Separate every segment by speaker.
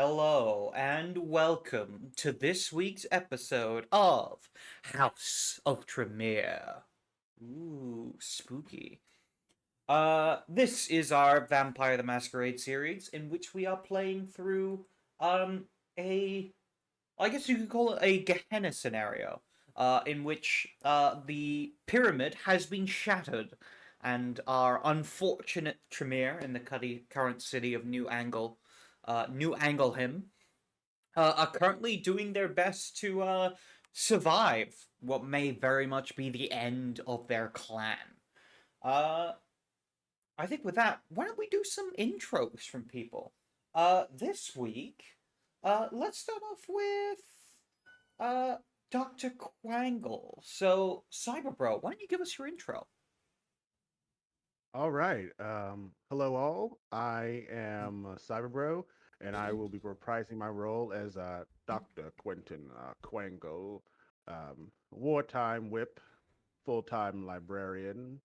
Speaker 1: Hello and welcome to this week's episode of House of Tremere. Ooh, spooky. This is our Vampire the Masquerade series in which we are playing through a I guess you could call it a Gehenna scenario, in which the pyramid has been shattered, and our unfortunate Tremere in the current city of New Angleham, are currently doing their best to survive what may very much be the end of their clan. Uh, I think with that, why don't we do some intros from people? This week, let's start off with uh, Dr. Quangle. So, Cyberbro, why don't you give us your intro?
Speaker 2: All right. Hello, all. I am Cyberbro, and I will be reprising my role as Dr. Quentin Quango, wartime whip, full time librarian.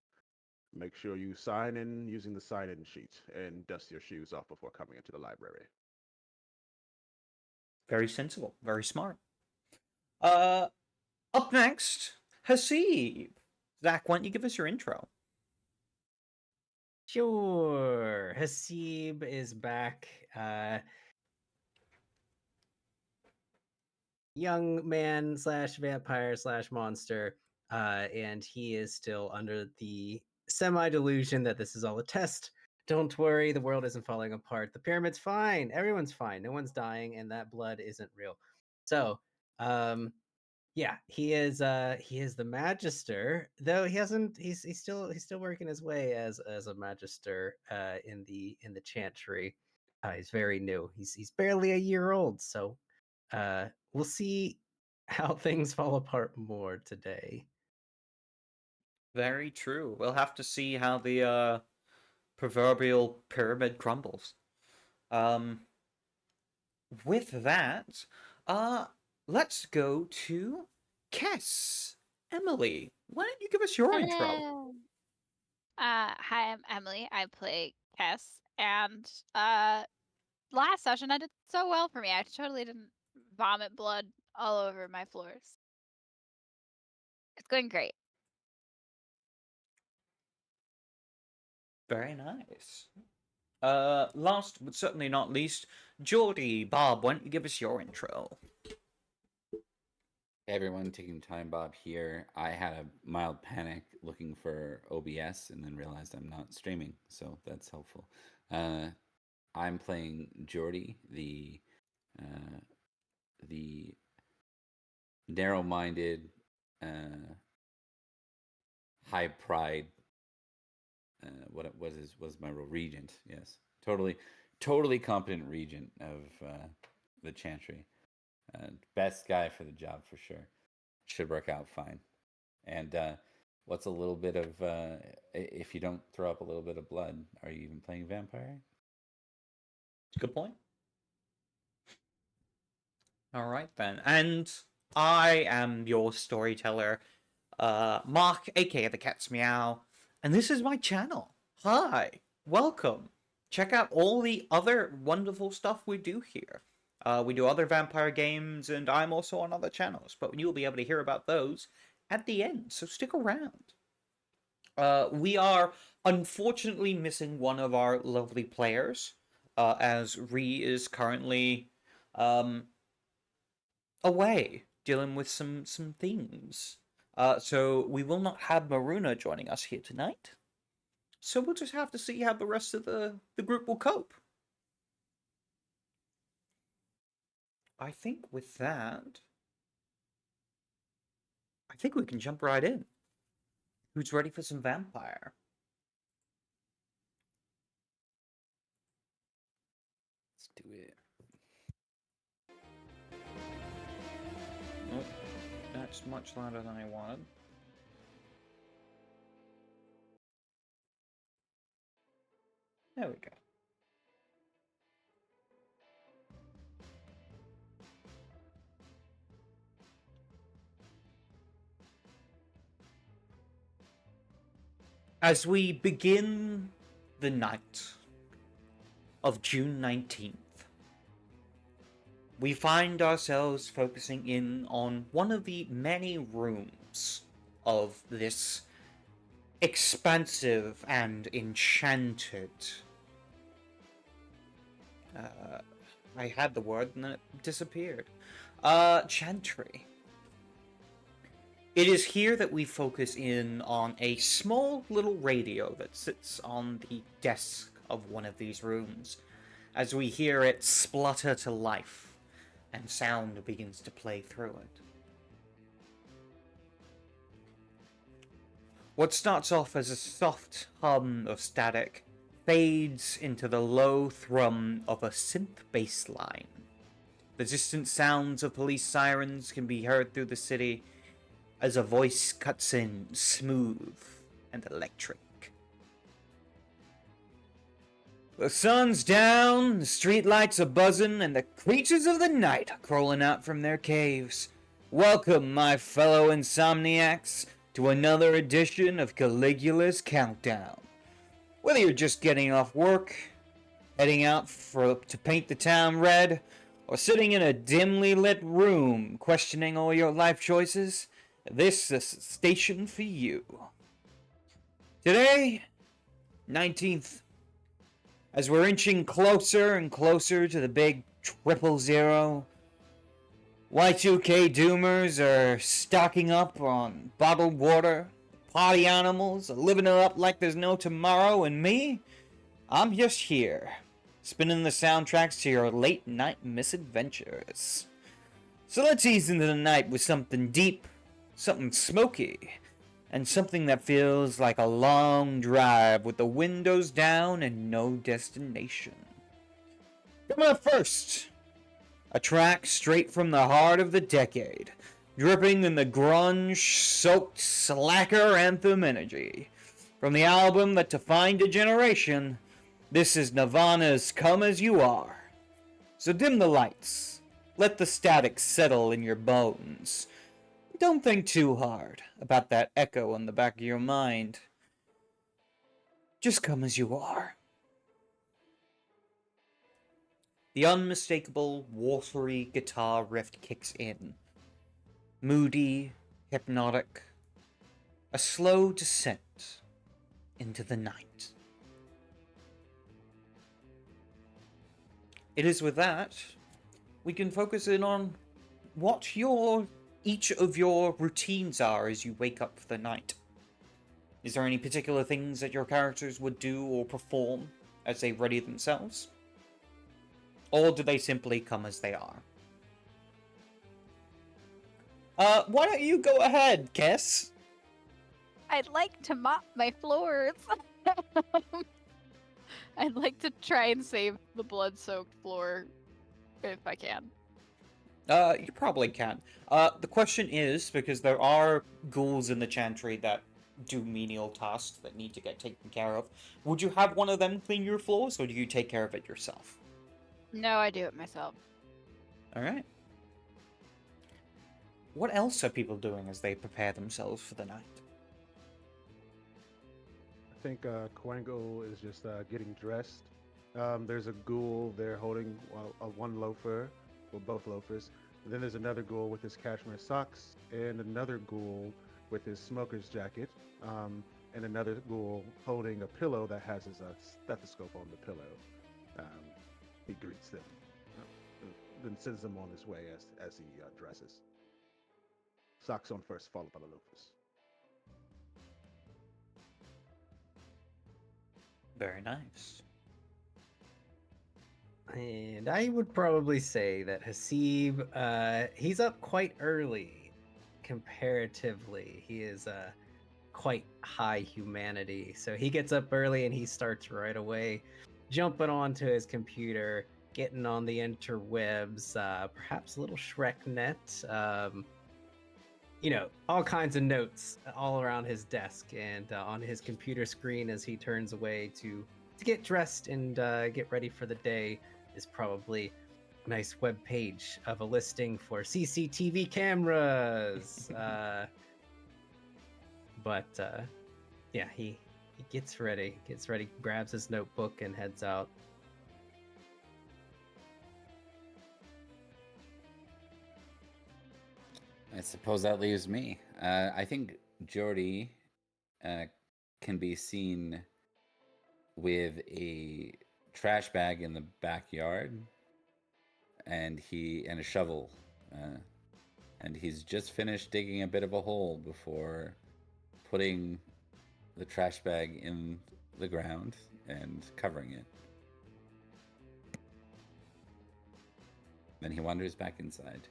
Speaker 2: Make sure you sign in using the sign in sheet and dust your shoes off before coming into the library.
Speaker 1: Very sensible, very smart. Uh, Up next, Hasib. Zach, why don't you give us your intro?
Speaker 3: Sure. Hasib is back. Young man slash vampire slash monster. And he is still under the semi delusion that this is all a test. Don't worry, the world isn't falling apart. The pyramid's fine. Everyone's fine. No one's dying, and that blood isn't real. So, yeah, he is the magister, though he's still working his way as a magister in the chantry. He's very new. He's barely a year old, so we'll see how things fall apart more today.
Speaker 1: Very true. We'll have to see how the proverbial pyramid crumbles. Um, with that, uh, let's go to Kess. Emily, why don't you give us your intro?
Speaker 4: Hello. Hi, I'm Emily. I play Kess, and last session I did so well for me. I totally didn't vomit blood all over my floors. It's going great.
Speaker 1: Very nice. Last but certainly not least, Geordie. Bob, why don't you give us your intro?
Speaker 5: Hey everyone, taking time, Bob here. I had a mild panic looking for OBS and then realized I'm not streaming, so that's helpful. Uh, I'm playing Jordy, uh, the narrow-minded, uh, high pride. What is my role? Regent, yes, totally competent regent of the Chantry. Best guy for the job for sure. Should work out fine. And what's a little bit of if you don't throw up a little bit of blood, are you even playing vampire?
Speaker 1: Good point. All right then, and I am your storyteller, Mark, aka the CatsMeow, and this is my channel. Hi, welcome. Check out all the other wonderful stuff we do here. We do other vampire games, and I'm also on other channels, but you'll be able to hear about those at the end, so stick around. We are unfortunately missing one of our lovely players, as Ree is currently um, away dealing with some things. So we will not have Maruna joining us here tonight. So we'll just have to see how the rest of the group will cope. I think with that, I think we can jump right in. Who's ready for some vampire?
Speaker 5: Let's do it.
Speaker 1: Oh, that's much louder than I wanted. There we go. As we begin the night of June 19th, we find ourselves focusing in on one of the many rooms of this expansive and enchanted. I had the word and then it disappeared. Chantry. It is here that we focus in on a small little radio that sits on the desk of one of these rooms, as we hear it splutter to life, and sound begins to play through it. What starts off as a soft hum of static fades into the low thrum of a synth bass line. The distant sounds of police sirens can be heard through the city as a voice cuts in, smooth and electric. The sun's down, the streetlights are buzzing, and the creatures of the night are crawling out from their caves. Welcome, my fellow insomniacs, to another edition of Caligula's Countdown. Whether you're just getting off work, heading out to paint the town red, or sitting in a dimly lit room questioning all your life choices, this is a station for you. Today, 19th, as we're inching closer and closer to the big 000, Y2K doomers are stocking up on bottled water, party animals are living it up like there's no tomorrow, and me, I'm just here, spinning the soundtracks to your late night misadventures. So let's ease into the night with something deep, something smoky, and something that feels like a long drive with the windows down and no destination. Coming up first, a track straight from the heart of the decade, dripping in the grunge-soaked slacker anthem energy. From the album that defined a generation, this is Nirvana's Come As You Are. So dim the lights, let the static settle in your bones. Don't think too hard about that echo on the back of your mind. Just come as you are. The unmistakable, watery guitar riff kicks in. Moody, hypnotic. A slow descent into the night. It is with that, we can focus in on what each of your routines are as you wake up for the night. Is there any particular things that your characters would do or perform as they ready themselves? Or do they simply come as they are? Why don't you go ahead, Kess?
Speaker 4: I'd like to mop my floors. I'd like to try and save the blood-soaked floor if I can.
Speaker 1: You probably can. The question is, because there are ghouls in the chantry that do menial tasks that need to get taken care of, would you have one of them clean your floors, or do you take care of it yourself?
Speaker 4: No, I do it myself.
Speaker 1: Alright. What else are people doing as they prepare themselves for the night?
Speaker 2: I think Quango is just getting dressed. There's a ghoul there holding one loafer, or both loafers. And then there's another ghoul with his cashmere socks, and another ghoul with his smoker's jacket, and another ghoul holding a pillow that has his stethoscope on the pillow. He greets them, then sends them on his way as he dresses. Socks on first, followed by the loafers.
Speaker 1: Very nice.
Speaker 3: And I would probably say that Hasib, he's up quite early, comparatively. He is quite high humanity. So he gets up early and he starts right away jumping onto his computer, getting on the interwebs, perhaps a little ShrekNet, all kinds of notes all around his desk and on his computer screen as he turns away to get dressed and get ready for the day is probably a nice web page of a listing for CCTV cameras. Yeah, he gets ready, grabs his notebook and heads out.
Speaker 5: suppose that leaves me. I think Jordy can be seen with a trash bag in the backyard, and a shovel, and he's just finished digging a bit of a hole before putting the trash bag in the ground and covering it. Then he wanders back inside.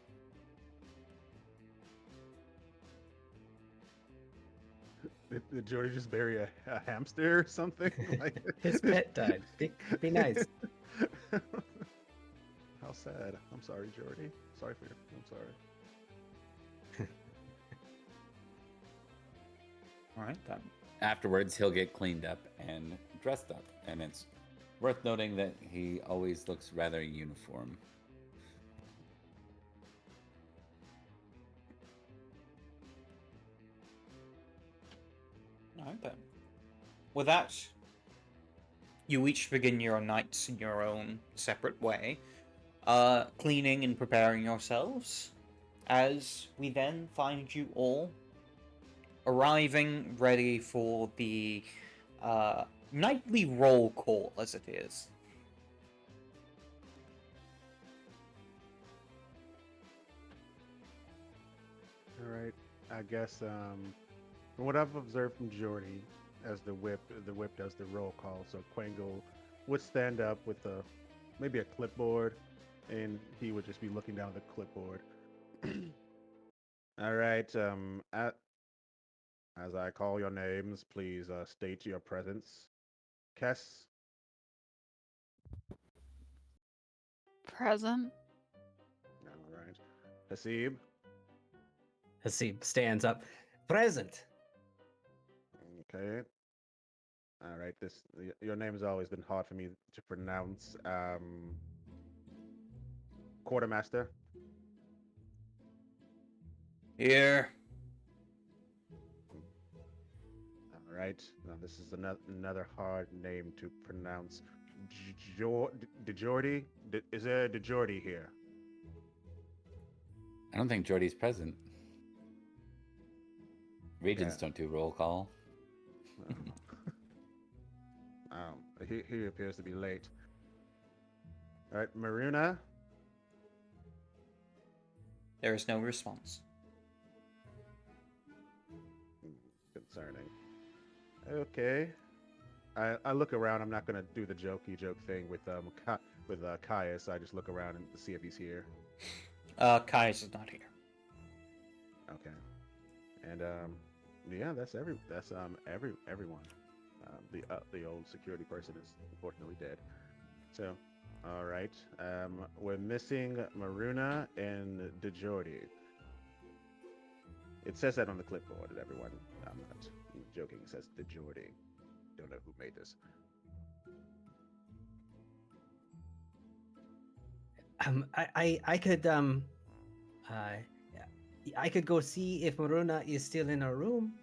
Speaker 2: Did Jordy just bury a hamster or something? Like
Speaker 3: His pet died. Be nice.
Speaker 2: How sad. I'm sorry, Jordy. I'm sorry.
Speaker 1: All right then.
Speaker 5: Afterwards, he'll get cleaned up and dressed up, and it's worth noting that he always looks rather uniform.
Speaker 1: All right then. With that, you each begin your nights in your own separate way, cleaning and preparing yourselves, as we then find you all arriving ready for the nightly roll call, as it is.
Speaker 2: All right. I guess from what I've observed from Jordy, as the whip does the roll call, so Quango would stand up with maybe a clipboard, and he would just be looking down at the clipboard. All right. As I call your names, please state your presence. Kess.
Speaker 4: Present.
Speaker 2: All right. Hasib.
Speaker 3: Hasib stands up. Present.
Speaker 2: Okay. All right. Your name has always been hard for me to pronounce. Quartermaster.
Speaker 1: Here.
Speaker 2: All right. Now this is another hard name to pronounce. DeJordy. Is there a DeJordy here?
Speaker 5: I don't think Jordy's present. Regents
Speaker 2: Yeah.
Speaker 5: don't do roll call.
Speaker 2: He appears to be late. All right, Maruna.
Speaker 1: There is no response.
Speaker 2: Concerning. Okay. I look around. I'm not gonna do the jokey joke thing with Caius. I just look around and see if he's here.
Speaker 1: Caius is not here.
Speaker 2: Okay. And yeah, that's everyone. The old security person is unfortunately dead. So, all right. We're missing Maruna and DeJordy. It says that on the clipboard, everyone. I'm not joking. It says DeJordy. Don't know who made this.
Speaker 3: I could I could go see if Maruna is still in her room.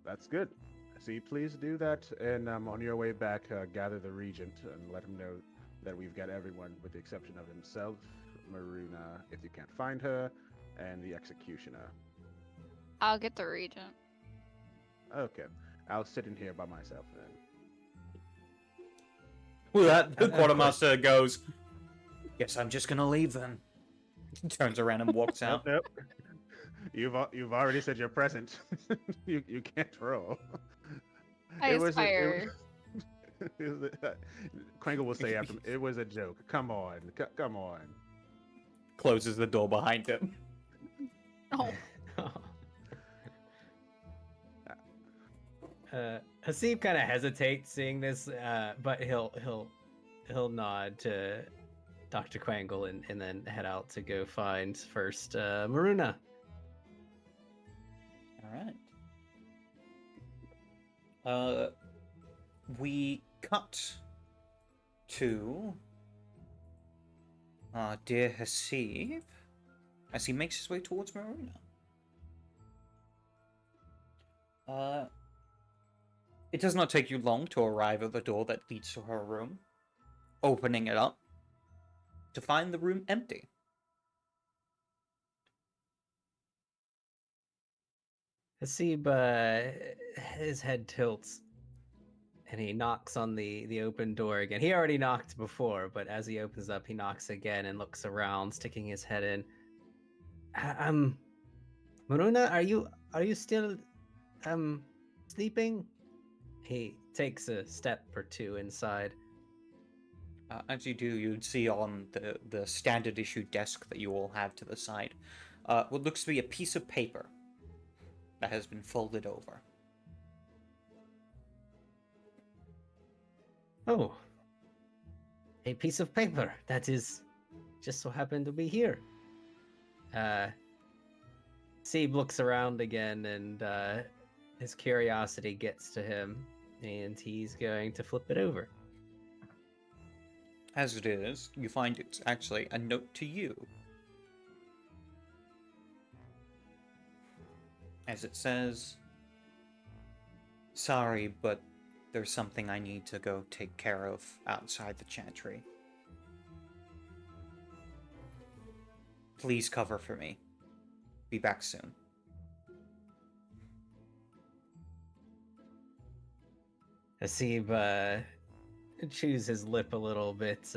Speaker 2: That's good. See, please do that, and on your way back, gather the regent and let him know that we've got everyone, with the exception of himself, Maruna, if you can't find her, and the executioner.
Speaker 4: I'll get the regent.
Speaker 2: Okay, I'll sit in here by myself then.
Speaker 1: Well, that the
Speaker 3: Of
Speaker 1: quartermaster goes, "Guess I'm just gonna leave then." Turns around and walks out.
Speaker 2: Nope. You've already said you're present. you can't roll.
Speaker 4: I aspire.
Speaker 2: Kringle will say after it was a joke. Come on, come on.
Speaker 1: Closes the door behind him.
Speaker 4: Oh,
Speaker 3: Hasib kind of hesitates seeing this, but he'll nod to Dr. Quangle and then head out to go find first Maruna.
Speaker 1: All right. We cut to dear Hasib as he makes his way towards Maruna. It does not take you long to arrive at the door that leads to her room, opening it up to find the room empty.
Speaker 3: Hasib, his head tilts and he knocks on the open door again. He already knocked before, but as he opens up, he knocks again and looks around, sticking his head in. Maruna, are you still sleeping? He takes a step or two inside.
Speaker 1: As you do, you'd see on the standard issue desk that you all have to the side what looks to be a piece of paper that has been folded over.
Speaker 3: Oh, a piece of paper that is just so happened to be here. Sebe looks around again, and his curiosity gets to him, and he's going to flip it over.
Speaker 1: As it is, you find it's actually a note to you. As it says, "Sorry, but there's something I need to go take care of outside the chantry. Please cover for me. Be back soon."
Speaker 3: Hasib chews his lip a little bit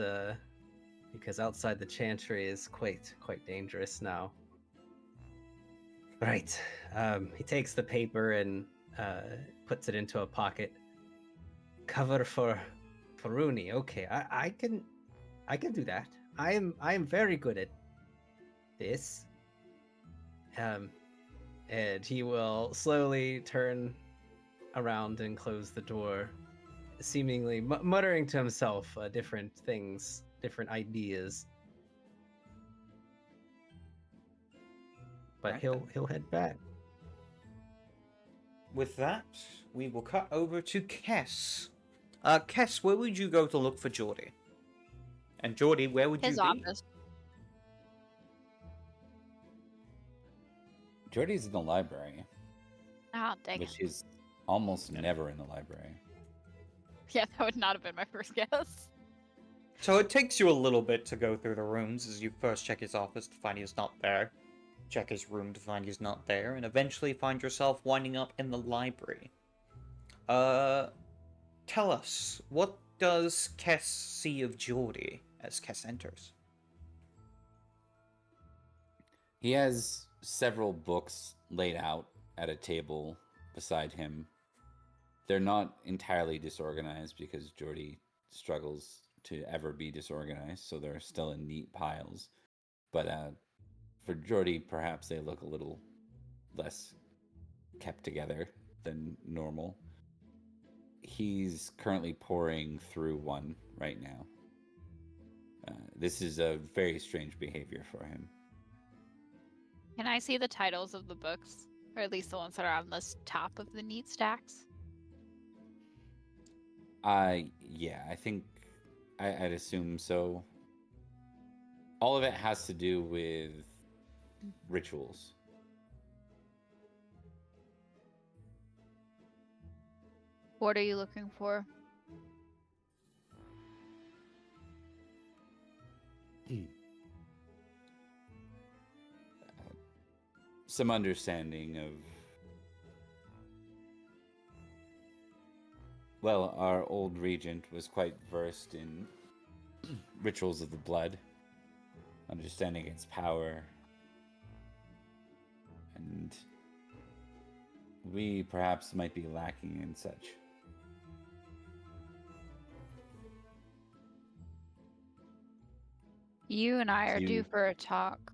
Speaker 3: because outside the chantry is quite dangerous now. Right. He takes the paper and puts it into a pocket. Cover for Rooney. Okay, I can do that. I am very good at this. And he will slowly turn around and close the door, seemingly muttering to himself different things, different ideas. But
Speaker 1: Right
Speaker 3: he'll head back.
Speaker 1: With that, we will cut over to Kess. Kess, where would you go to look for Geordie? And Geordie, where would
Speaker 4: His
Speaker 1: you be?
Speaker 4: office.
Speaker 5: Jordy's in the library,
Speaker 4: Oh, dang
Speaker 5: which
Speaker 4: it.
Speaker 5: is almost never in the library.
Speaker 4: Yeah, that would not have been my first guess.
Speaker 1: So it takes you a little bit to go through the rooms as you first check his office to find he's not there, check his room to find he's not there, and eventually find yourself winding up in the library. Tell us, what does Kess see of Geordie as Kess enters?
Speaker 5: He has several books laid out at a table beside him. They're not entirely disorganized because Jordy struggles to ever be disorganized, so they're still in neat piles. But for Jordy, perhaps they look a little less kept together than normal. He's currently poring through one right now. This is a very strange behavior for him.
Speaker 4: Can I see the titles of the books? Or at least the ones that are on this top of the neat stacks?
Speaker 5: Yeah, I think I'd assume so. All of it has to do with rituals.
Speaker 4: What are you looking for?
Speaker 5: Some understanding of, well, our old regent was quite versed in rituals of the blood, understanding its power, and we perhaps might be lacking in such.
Speaker 4: You and I are
Speaker 5: You-
Speaker 4: due for a talk.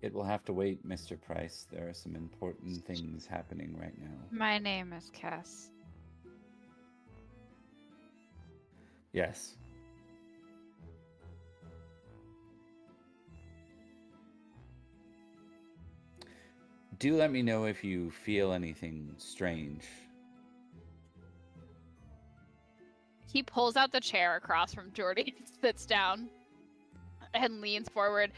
Speaker 5: It will have to wait, Mr. Price. There are some important things happening right now.
Speaker 4: My name is Cass.
Speaker 5: Yes. Do let me know if you feel anything strange.
Speaker 4: He pulls out the chair across from Jordy, sits down, and leans forward.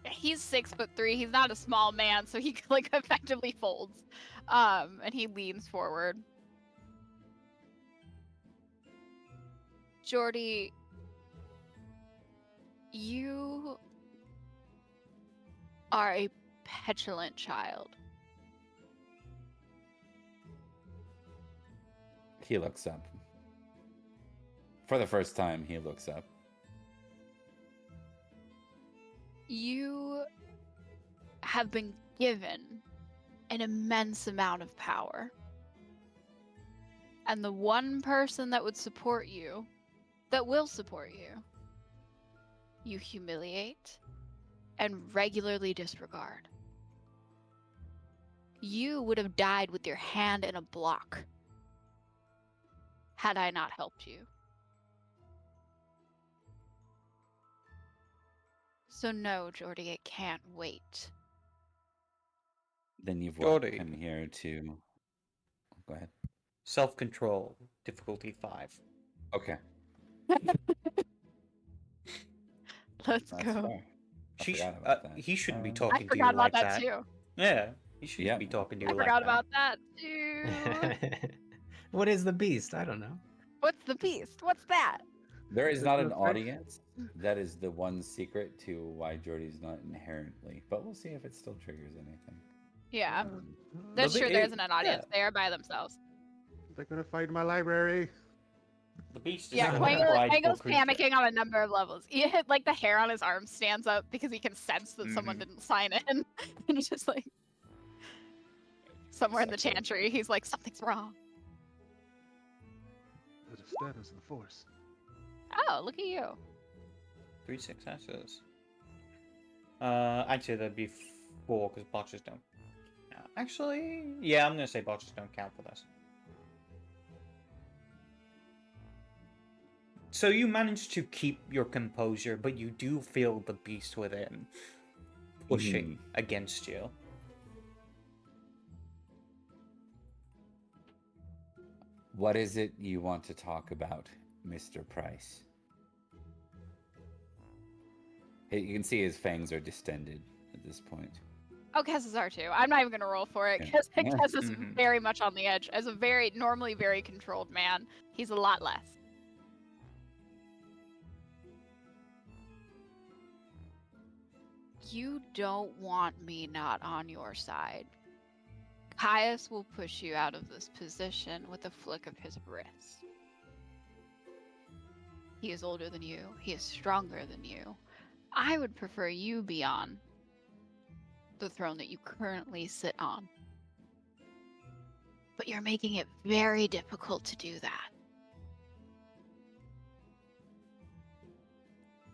Speaker 4: He's 6'3". He's not a small man, so he like effectively folds. And he leans forward. Jordy, you are a petulant child.
Speaker 5: He looks up. For the first time, he looks up.
Speaker 4: You have been given an immense amount of power. And the one person that would support you, that will support you, you humiliate and regularly disregard. You would have died with your hand in a block had I not helped you. So no, Jordy, it can't wait.
Speaker 5: Then you've
Speaker 1: Jordy.
Speaker 5: come here to... Go ahead.
Speaker 1: Self-control, difficulty 5.
Speaker 5: Okay.
Speaker 4: Let's
Speaker 5: That's
Speaker 4: go.
Speaker 5: fair. I forgot about that.
Speaker 1: He shouldn't be
Speaker 4: I
Speaker 1: talking to you
Speaker 4: forgot about
Speaker 1: like
Speaker 4: that
Speaker 1: that.
Speaker 4: too.
Speaker 1: Yeah, he shouldn't
Speaker 5: Yep.
Speaker 1: be talking to
Speaker 4: I
Speaker 1: you like
Speaker 4: forgot
Speaker 1: that.
Speaker 4: about that too.
Speaker 3: What is the beast? I don't know.
Speaker 4: What's the beast? What's that?
Speaker 5: There is
Speaker 2: It's
Speaker 5: not
Speaker 2: the
Speaker 5: an
Speaker 2: French-
Speaker 5: audience. That is the one secret to why Jordy's not inherently. But we'll see if it still triggers anything.
Speaker 4: Yeah,
Speaker 1: But
Speaker 4: that's true. There
Speaker 1: it-
Speaker 4: isn't an audience. They are by themselves.
Speaker 2: They're gonna fight in my library.
Speaker 1: The beast is
Speaker 4: Yeah,
Speaker 1: still a prideful
Speaker 4: Quango's
Speaker 1: creature.
Speaker 4: panicking on a number of levels. Like the hair on his arm stands up because he can sense that someone
Speaker 1: Mhm.
Speaker 4: didn't sign in. And he's just like, somewhere in the
Speaker 5: Exactly.
Speaker 4: chantry, he's like, something's wrong.
Speaker 2: The disturbance of the force.
Speaker 4: Oh, look at you.
Speaker 1: 3 successes. I'd say that'd be 4 because botches don't. Actually, yeah, I'm gonna say botches don't count for this. So you managed to keep your composure, but you do feel the beast within pushing against you.
Speaker 5: What is it you want to talk about, Mr. Price? Hey, you can see his fangs are distended at this point.
Speaker 4: Oh, Kessa's are too. I'm not even gonna roll for it.
Speaker 5: Yeah.
Speaker 4: Kess is
Speaker 1: Mhm.
Speaker 4: very much on the edge. As a normally very controlled man, he's a lot less. You don't want me not on your side. Caius will push you out of this position with a flick of his wrist. He is older than you. He is stronger than you. I would prefer you be on the throne that you currently sit on. But you're making it very difficult to do that.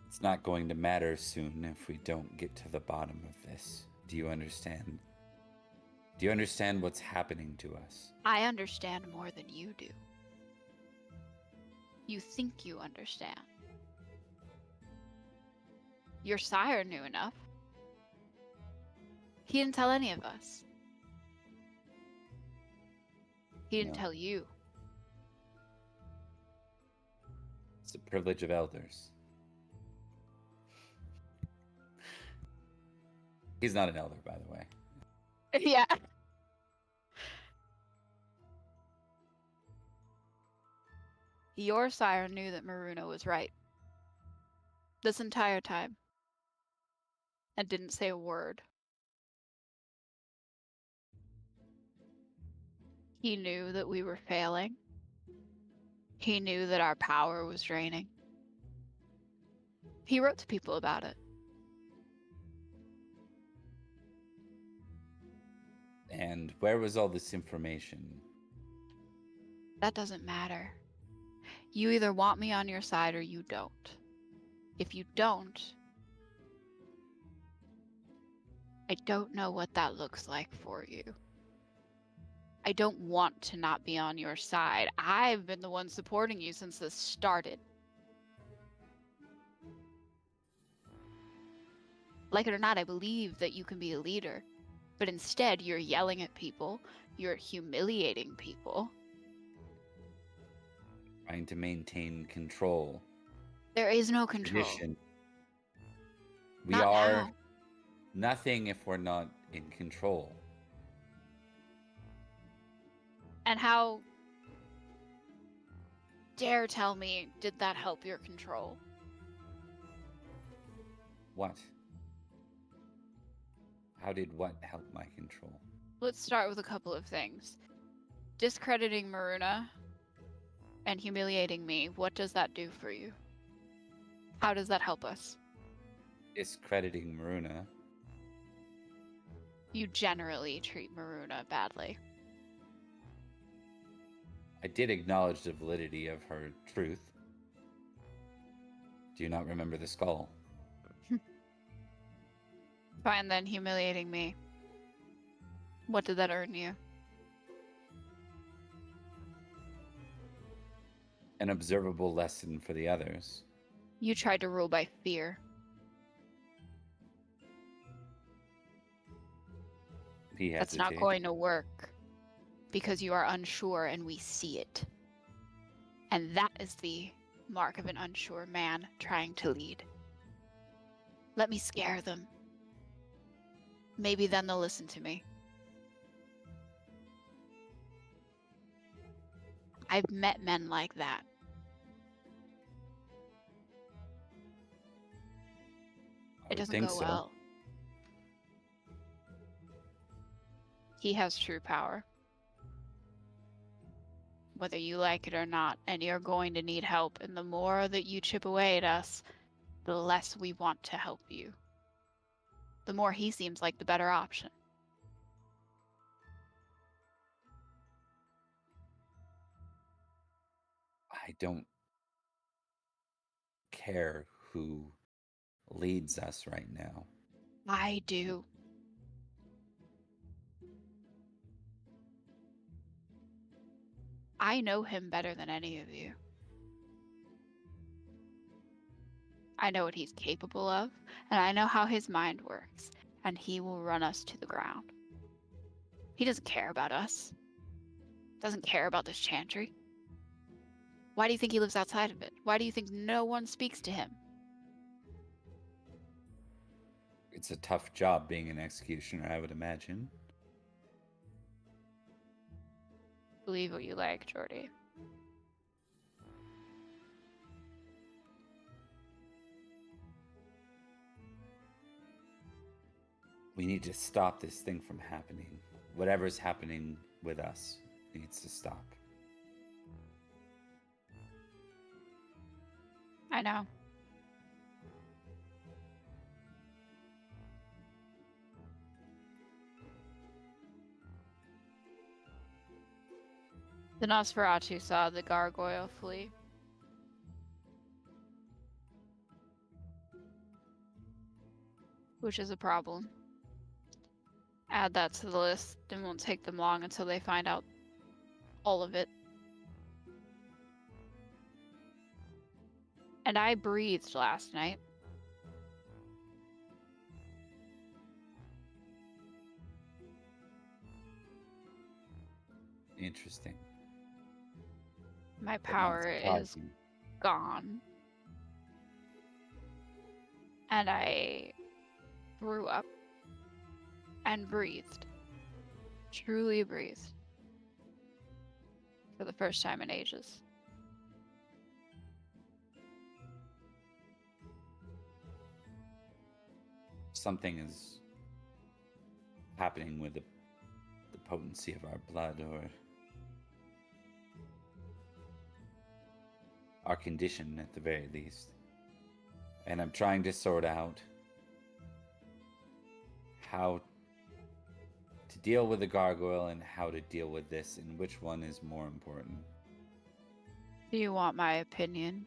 Speaker 5: It's not going to matter soon if we don't get to the bottom of this. Do you understand? Do you understand what's happening to us?
Speaker 4: I understand more than you do. You think you understand. Your sire knew enough. He didn't tell any of us. He didn't
Speaker 5: No.
Speaker 4: tell you.
Speaker 5: It's the privilege of elders. He's not an elder, by the way.
Speaker 4: Yeah. Your sire knew that Maruna was right. This entire time. And didn't say a word. He knew that we were failing. He knew that our power was draining. He wrote to people about it.
Speaker 5: And where was all this information?
Speaker 4: That doesn't matter. You either want me on your side or you don't. If you don't, I don't know what that looks like for you. I don't want to not be on your side. I've been the one supporting you since this started. Like it or not, I believe that you can be a leader. But instead, you're yelling at people. You're humiliating people.
Speaker 5: Trying to maintain control.
Speaker 4: There is no control.
Speaker 5: Tradition. We
Speaker 4: Not
Speaker 5: are
Speaker 4: now.
Speaker 5: nothing if we're not in control.
Speaker 4: And how dare tell me, did that help your control?
Speaker 5: What? How did what help my control?
Speaker 4: Let's start with a couple of things. Discrediting Maruna and humiliating me, what does that do for you? How does that help us?
Speaker 5: Discrediting Maruna.
Speaker 4: You generally treat Maruna badly.
Speaker 5: I did acknowledge the validity of her truth. Do you not remember the skull?
Speaker 4: Fine then, humiliating me. What did that earn you?
Speaker 5: An observable lesson for the others.
Speaker 4: You tried to rule by fear.
Speaker 5: He
Speaker 4: That's not
Speaker 5: hesitated.
Speaker 4: going to work because you are unsure and we see it. And that is the mark of an unsure man trying to lead. Let me scare them. Maybe then they'll listen to me. I've met men like that.
Speaker 5: I
Speaker 4: It
Speaker 5: would
Speaker 4: doesn't
Speaker 5: think
Speaker 4: go
Speaker 5: so.
Speaker 4: well. He has true power. Whether you like it or not, and you're going to need help. And the more that you chip away at us, the less we want to help you. The more he seems like the better option.
Speaker 5: I don't care who leads us right now.
Speaker 4: I do. I know him better than any of you. I know what he's capable of, and I know how his mind works, and he will run us to the ground. He doesn't care about us. Doesn't care about this chantry. Why do you think he lives outside of it? Why do you think no one speaks to him?
Speaker 5: It's a tough job being an executioner, I would imagine.
Speaker 4: Believe what you like, Jordy.
Speaker 5: We need to stop this thing from happening. Whatever's happening with us needs to stop.
Speaker 4: I know. The Nosferatu saw the gargoyle flee. Which is a problem. Add that to the list. It won't take them long until they find out all of it. And I breathed last night.
Speaker 5: Interesting.
Speaker 4: My
Speaker 5: But not
Speaker 4: power is
Speaker 5: surprising.
Speaker 4: gone. And I threw up and breathed. Truly breathed. For the first time in ages.
Speaker 5: Something is happening with the potency of our blood, or our condition at the very least. And I'm trying to sort out how to deal with the gargoyle and how to deal with this, and which one is more important.
Speaker 4: Do you want my opinion?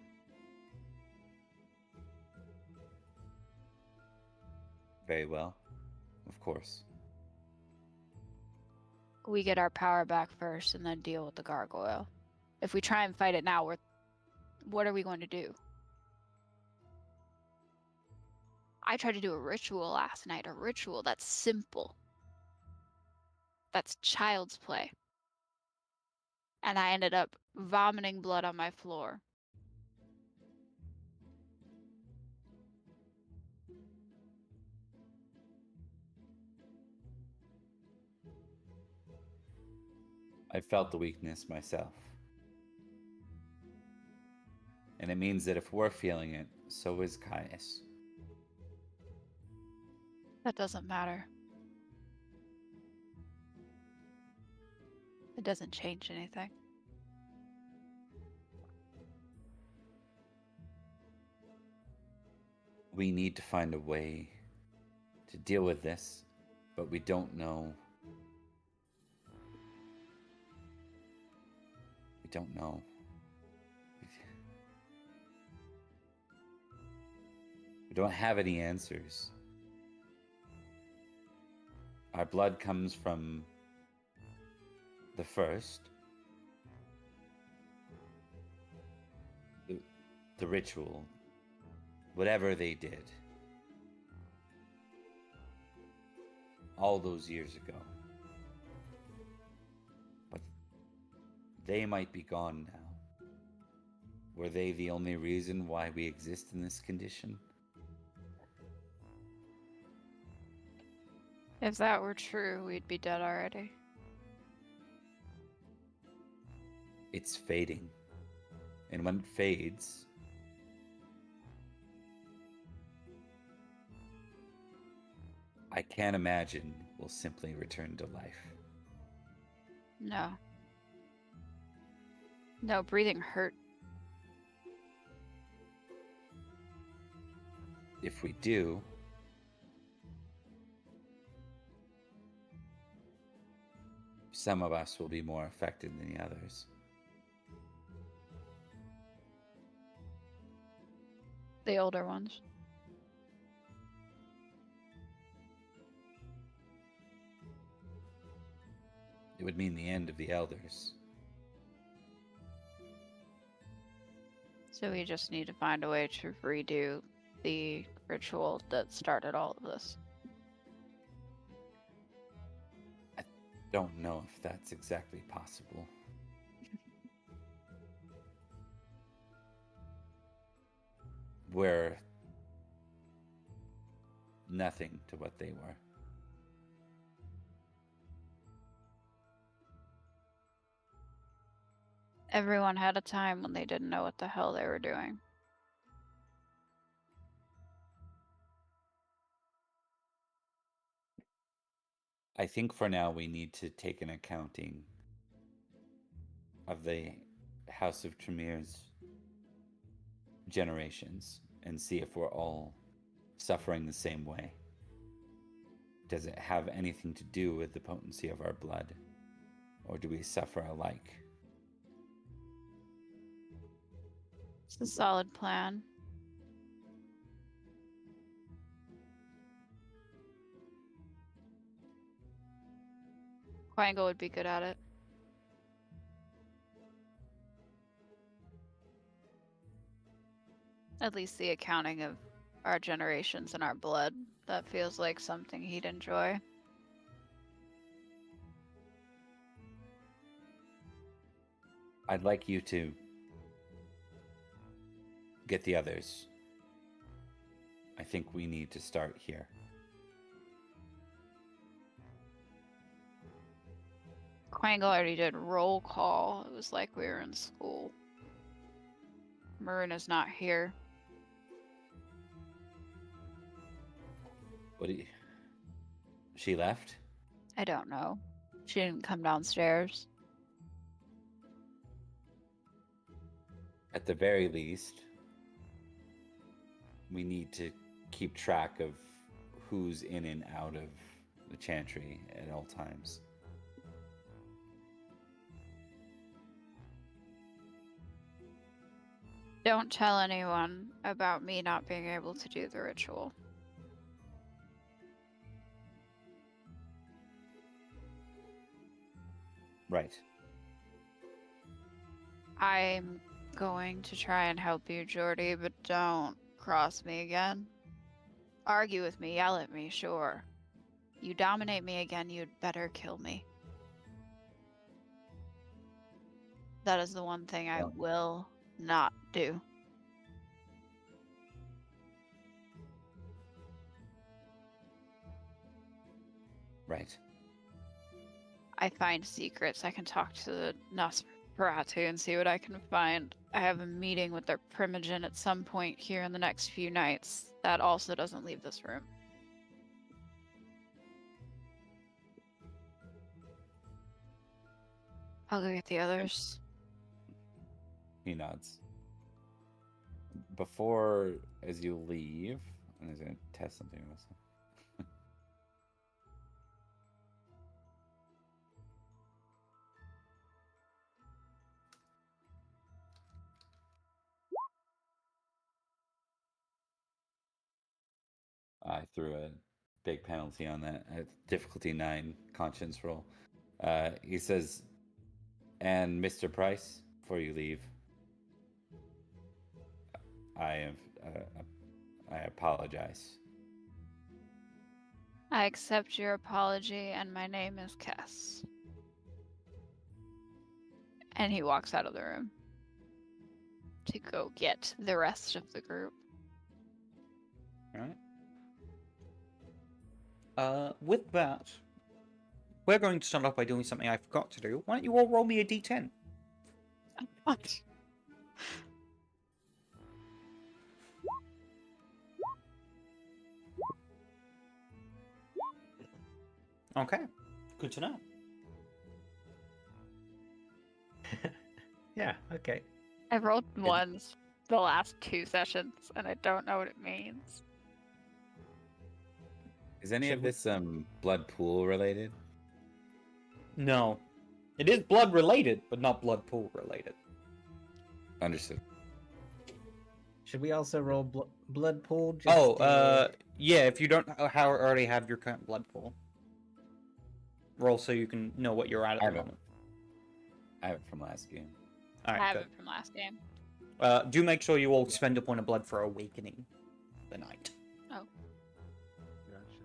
Speaker 5: Very well, of course.
Speaker 4: We get our power back first and then deal with the gargoyle. If we try and fight it now, what are we going to do? I tried to do a ritual last night, a ritual that's simple. That's child's play. And I ended up vomiting blood on my floor.
Speaker 5: I felt the weakness myself. And it means that if we're feeling it, so is Caius.
Speaker 4: That doesn't matter. It doesn't change anything.
Speaker 5: We need to find a way to deal with this, but we don't know. We don't know. We don't have any answers. Our blood comes from the first, the ritual, whatever they did all those years ago. But they might be gone now. Were they the only reason why we exist in this condition?
Speaker 4: If that were true, we'd be dead already.
Speaker 5: It's fading. And when it fades, I can't imagine we'll simply return to life.
Speaker 4: No. No, breathing hurt.
Speaker 5: If we do, some of us will be more affected than the others.
Speaker 4: The older ones.
Speaker 5: It would mean the end of the elders.
Speaker 4: So we just need to find a way to redo the ritual that started all of this.
Speaker 5: I don't know if that's exactly possible. We're nothing to what they were.
Speaker 4: Everyone had a time when they didn't know what the hell they were doing.
Speaker 5: I think for now we need to take an accounting of the House of Tremere's generations and see if we're all suffering the same way. Does it have anything to do with the potency of our blood? Or do we suffer alike?
Speaker 4: It's a solid plan. Quango would be good at it. At least the accounting of our generations and our blood. That feels like something he'd enjoy.
Speaker 5: I'd like you to get the others. I think we need to start here.
Speaker 4: Quango already did roll call. It was like we were in school. Maruna's not here.
Speaker 5: What do you... She left?
Speaker 4: I don't know. She didn't come downstairs.
Speaker 5: At the very least, we need to keep track of who's in and out of the chantry at all times.
Speaker 4: Don't tell anyone about me not being able to do the ritual.
Speaker 5: Right.
Speaker 4: I'm going to try and help you, Jordy, but don't cross me again. Argue with me, yell at me, sure. You dominate me again, you'd better kill me. That is the one thing I will not do.
Speaker 5: Right.
Speaker 4: I find secrets. I can talk to the Nosferatu and see what I can find. I have a meeting with their primogen at some point here in the next few nights. That also doesn't leave this room. I'll go get the others.
Speaker 5: He nods. Before, as you leave, and he's going to test something with us. I threw a big penalty on that at difficulty 9 conscience roll. He says, and Mr. Price, before you leave, I apologize.
Speaker 4: I accept your apology, and my name is Cass. And he walks out of the room to go get the rest of the group.
Speaker 1: All right. With that, we're going to start off by doing something I forgot to do. Why don't you all roll me a d10?
Speaker 4: What?
Speaker 1: Okay. Good to know.
Speaker 3: Yeah, okay.
Speaker 4: I've rolled ones the last 2 sessions, and I don't know what it means.
Speaker 5: Is any
Speaker 3: Should
Speaker 5: of
Speaker 3: we-
Speaker 5: this blood pool related?
Speaker 1: No. It is blood related, but not blood pool related.
Speaker 5: Understood.
Speaker 3: Should we also roll blood pool?
Speaker 1: Yeah, if you don't already have your current blood pool. Roll so you can know what you're at
Speaker 5: I
Speaker 1: the
Speaker 5: have it.
Speaker 1: moment.
Speaker 5: I have it from last game.
Speaker 1: All
Speaker 4: I
Speaker 1: right,
Speaker 4: have
Speaker 1: good.
Speaker 4: it from last game.
Speaker 1: Do make sure you all spend a point of blood for awakening the night.
Speaker 4: Oh.
Speaker 2: Gotcha.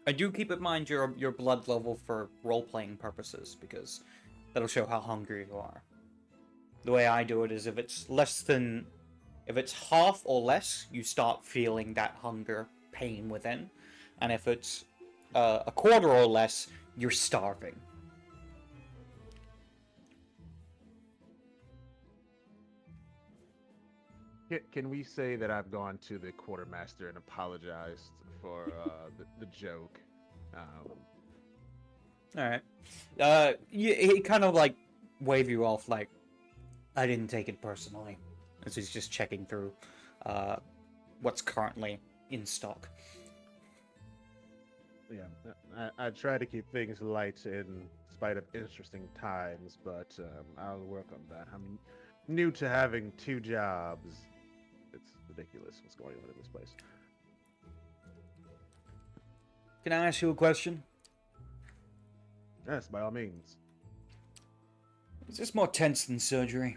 Speaker 1: I do keep in mind your blood level for role-playing purposes, because that'll show how hungry you are. The way I do it is if it's half or less, you start feeling that hunger pain within. And if it's a quarter or less, you're starving.
Speaker 2: Can we say that I've gone to the quartermaster and apologized for the joke?
Speaker 1: Alright. He kind of like wave you off like, I didn't take it personally. As he's just checking through what's currently in stock.
Speaker 2: Yeah, I try to keep things light in spite of interesting times, but I'll work on that. I'm new to having 2 jobs. It's ridiculous what's going on in this place.
Speaker 1: Can I ask you a question?
Speaker 2: Yes, by all means.
Speaker 1: Is this more tense than surgery?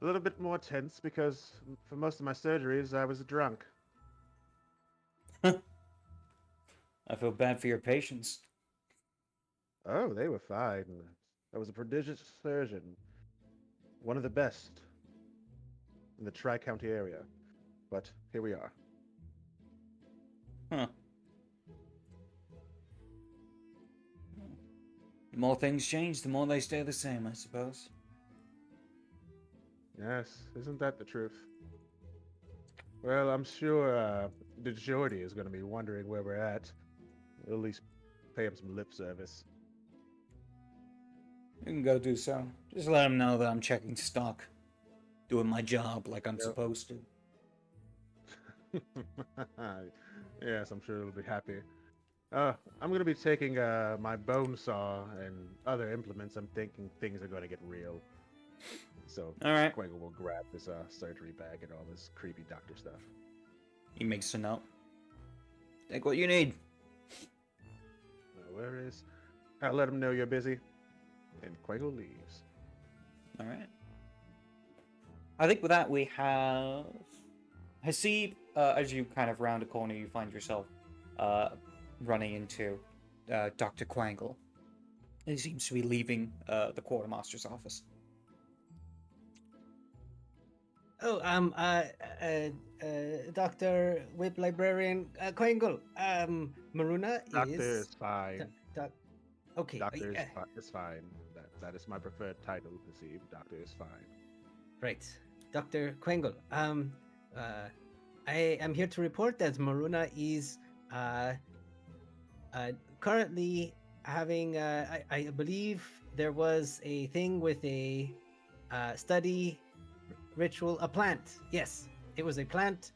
Speaker 2: A little bit more tense because for most of my surgeries I was drunk.
Speaker 1: I feel bad for your patients.
Speaker 2: Oh, they were fine. I was a prodigious surgeon. One of the best in the Tri-County area. But here we are.
Speaker 1: Huh. The more things change, the more they stay the same, I suppose.
Speaker 2: Yes, isn't that the truth? Well, I'm sure the Jordy is going to be wondering where we're at. We'll at least pay him some lip service.
Speaker 1: You can go do so. Just let him know that I'm checking stock. Doing my job like I'm
Speaker 2: Yep.
Speaker 1: supposed to.
Speaker 2: Yes, I'm sure he'll be happy. I'm going to be taking my bone saw and other implements. I'm thinking things are going to get real. So
Speaker 1: Alright.
Speaker 2: Quengo will grab this surgery bag and all this creepy doctor stuff.
Speaker 1: He makes a note. Take what you need.
Speaker 2: Where is? I'll let him know you're busy. And Quengo leaves.
Speaker 1: Alright. I think with that we have Hasib. As you kind of round a corner, you find yourself running into Dr. Quangle. He seems to be leaving the quartermaster's office.
Speaker 3: Oh, Dr. Whip Librarian Quangle. Maruna
Speaker 2: Doctor
Speaker 3: is.
Speaker 2: is fine.
Speaker 3: Okay.
Speaker 2: Doctor is fine. That is my preferred title, Hasib. Doctor is fine.
Speaker 3: Right. Dr. Quangle. I am here to report that Maruna is Currently having, I believe there was a thing with a study ritual, a plant. Yes, it was a plant,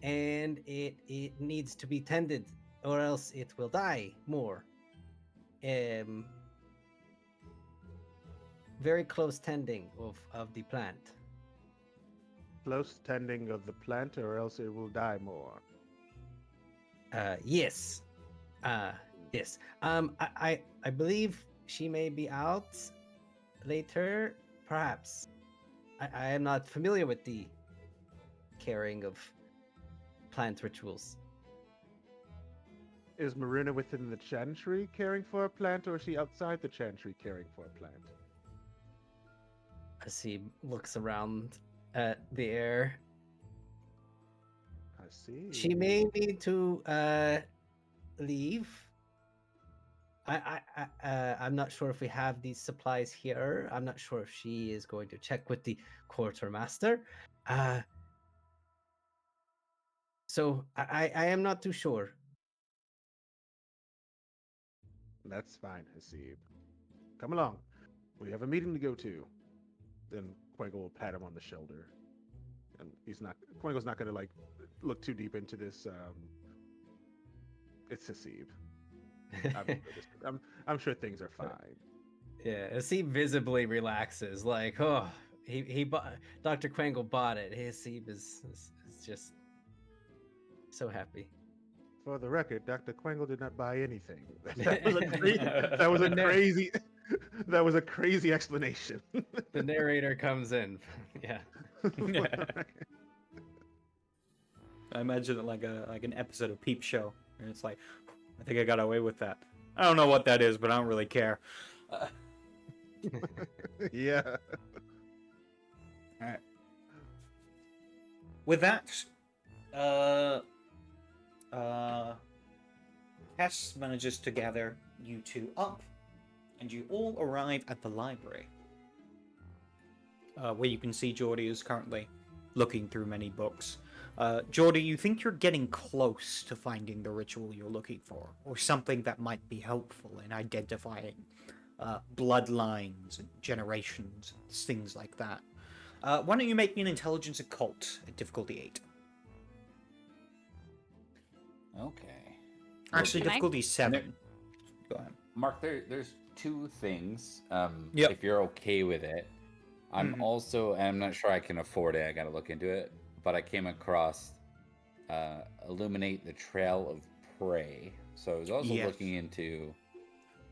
Speaker 3: and it needs to be tended, or else it will die more. Very close tending of the plant.
Speaker 2: Close tending of the plant, or else it will die more.
Speaker 3: Yes. Yes. I believe she may be out later, perhaps. I am not familiar with the caring of plant rituals.
Speaker 2: Is Marina within the chantry caring for a plant, or is she outside the chantry caring for a plant?
Speaker 3: As he looks around at the air,
Speaker 2: I see.
Speaker 3: she may need to leave. I'm not sure if we have these supplies here. I'm not sure if she is going to check with the quartermaster. So I am not too sure.
Speaker 2: That's fine, Hasib. Come along. We have a meeting to go to. Then Quengo will pat him on the shoulder. And Quengo's not going to, like, look too deep into this. It's Hasib. I'm sure things are fine.
Speaker 3: Yeah, as he visibly relaxes, like, oh, he bought, Dr. Quangle bought it. Hasib is just so happy.
Speaker 2: For the record, Dr. Quengle did not buy anything. That was a crazy explanation.
Speaker 3: The narrator comes in. Yeah.
Speaker 1: I imagine it like an episode of Peep Show, and it's like, I think I got away with that. I don't know what that is, but I don't really care.
Speaker 2: Yeah.
Speaker 1: All right. With that, Cass manages to gather you two up, and you all arrive at the library, where you can see Geordie is currently looking through many books. Geordie, you think you're getting close to finding the ritual you're looking for, or something that might be helpful in identifying bloodlines and generations, things like that. Why don't you make me an intelligence occult at difficulty 8?
Speaker 5: Okay.
Speaker 1: Actually,
Speaker 4: Can I-
Speaker 1: difficulty 7. Go ahead.
Speaker 5: Mark, there's two things.
Speaker 1: Yep.
Speaker 5: If you're okay with it, I'm also, and I'm not sure I can afford it. I got to look into it. But I came across Illuminate the Trail of Prey. So I was also
Speaker 1: Yes.
Speaker 5: looking into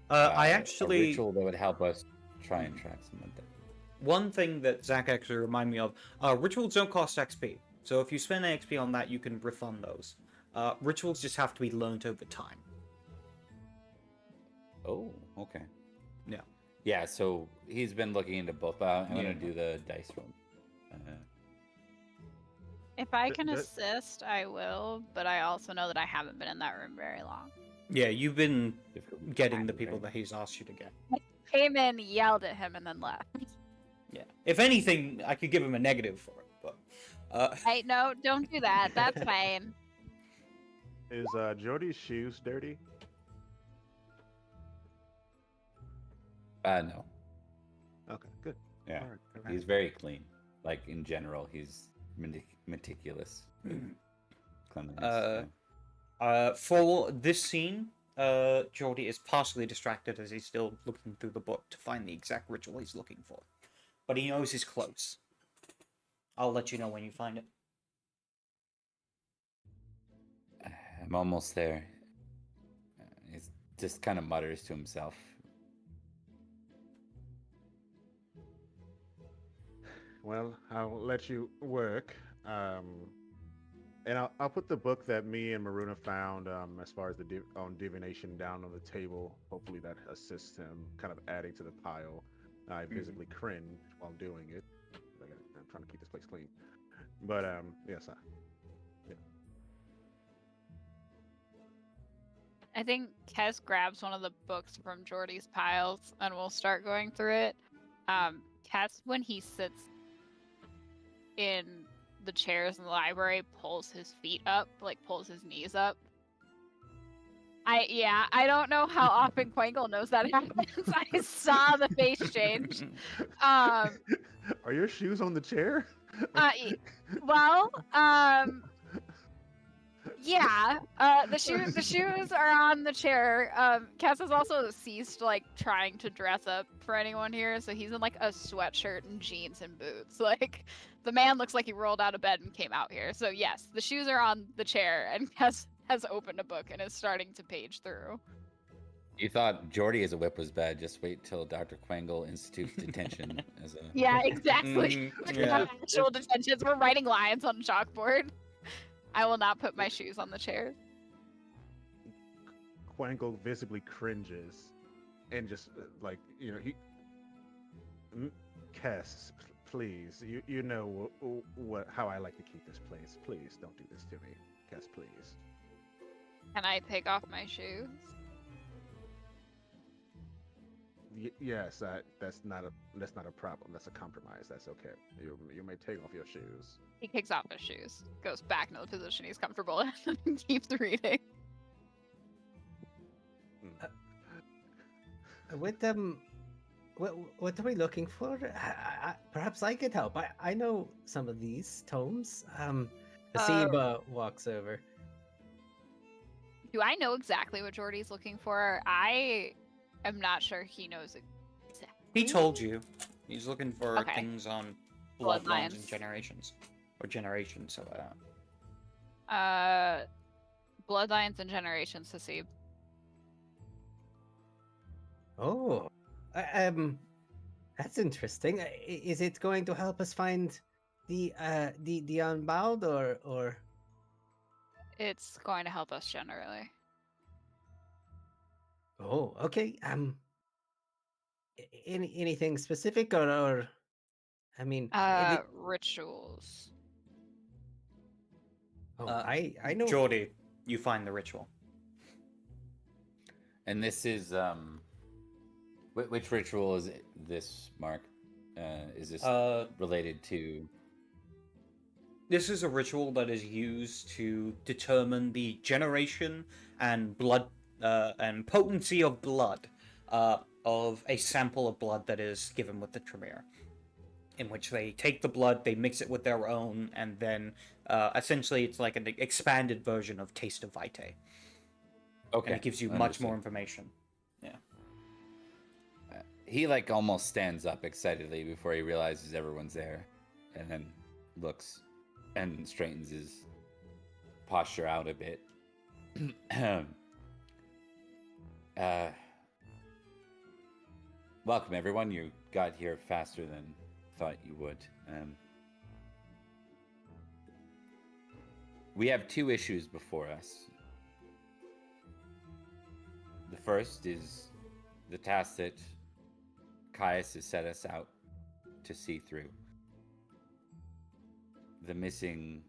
Speaker 1: I
Speaker 5: a
Speaker 1: actually...
Speaker 5: ritual that would help us try and track some of that.
Speaker 1: One thing that Zach actually reminded me of, rituals don't cost XP. So if you spend XP on that, you can refund those. Rituals just have to be learned over time.
Speaker 5: Oh, okay.
Speaker 1: Yeah.
Speaker 5: Yeah, so he's been looking into both. I'm going to do the dice roll.
Speaker 4: If I can
Speaker 2: Th-
Speaker 4: assist, I will, but I also know that I haven't been in that room very long.
Speaker 1: Yeah, you've been
Speaker 5: Difficulty
Speaker 1: getting the
Speaker 5: five,
Speaker 1: people
Speaker 5: right?
Speaker 1: that he's asked you to get.
Speaker 4: Came in, yelled at him, and then left.
Speaker 1: Yeah. If anything, I could give him a negative for it, but...
Speaker 4: Hey, no, don't do that. That's fine.
Speaker 2: Is Jody's shoes dirty?
Speaker 5: No.
Speaker 2: Okay, good.
Speaker 5: Yeah.
Speaker 2: All right, all right.
Speaker 5: He's very clean. Like, in general, he's meticulous. Cleanliness.
Speaker 1: For this scene, Geordie is partially distracted as he's still looking through the book to find the exact ritual he's looking for. But he knows he's close. I'll let you know when you find it.
Speaker 5: I'm almost there. He just kind of mutters to himself.
Speaker 2: Well, I'll let you work. And I'll put the book that me and Maruna found as far as the on divination down on the table. Hopefully that assists him, kind of adding to the pile. I visibly cringe while doing it. I'm trying to keep this place clean. But yes, yeah.
Speaker 4: I think Kes grabs one of the books from Jordy's piles and we'll start going through it. Kes, when he sits in the chairs in the library, pulls his feet up, like pulls his knees up. I don't know how often Quangle knows that happens. I saw the face change. Um,
Speaker 2: Are your shoes on the chair?
Speaker 4: y- well, yeah. The shoes are on the chair. Cass has also ceased like trying to dress up for anyone here, so he's in like a sweatshirt and jeans and boots. Like the man looks like he rolled out of bed and came out here. So yes, the shoes are on the chair, and Cass has opened a book and is starting to page through.
Speaker 5: You thought Jordy as a whip was bad. Just wait till Dr. Quangle institutes detention as a.
Speaker 4: Yeah, exactly.
Speaker 1: Yeah.
Speaker 4: Actual detentions. We're writing lines on a chalkboard. I will not put my shoes on the chairs.
Speaker 2: Quangle visibly cringes and just like he. Cass, please, you know what how I like to keep this place. Please don't do this to me, Cass. Please.
Speaker 4: Can I take off my shoes?
Speaker 2: Yes, that's not a problem. That's a compromise. That's okay. You may take off your shoes.
Speaker 4: He kicks off his shoes, goes back into the position he's comfortable in, and keeps reading.
Speaker 3: With what are we looking for? Perhaps I could help. I know some of these tomes. Hasiba walks over.
Speaker 4: Do I know exactly what Jordy's looking for? I am not sure he knows exactly.
Speaker 1: He told you. He's looking for
Speaker 4: Okay.
Speaker 1: things on bloodlines and
Speaker 4: Bloodlines.
Speaker 1: generations. Or generations, so
Speaker 4: Bloodlines and generations, Hasib.
Speaker 3: Oh, that's interesting. Is it going to help us find the unbound or?
Speaker 4: It's going to help us generally.
Speaker 3: Oh, okay. Anything specific or I mean,
Speaker 4: Rituals.
Speaker 3: I know.
Speaker 1: Jordy, you find the ritual.
Speaker 5: And this is which ritual is this, Mark? Is this related to?
Speaker 1: This is a ritual that is used to determine the generation and blood and potency of blood of a sample of blood that is given with the Tremere. In which they take the blood, they mix it with their own, and then essentially it's like an expanded version of Taste of Vitae.
Speaker 5: Okay,
Speaker 1: And it gives you much more information. Yeah.
Speaker 5: He like almost stands up excitedly before he realizes everyone's there, and then looks and straightens his posture out a bit. Welcome everyone. You got here faster than thought you would. We have two issues before us. The first is the task that Caius has set us out to see through. The missing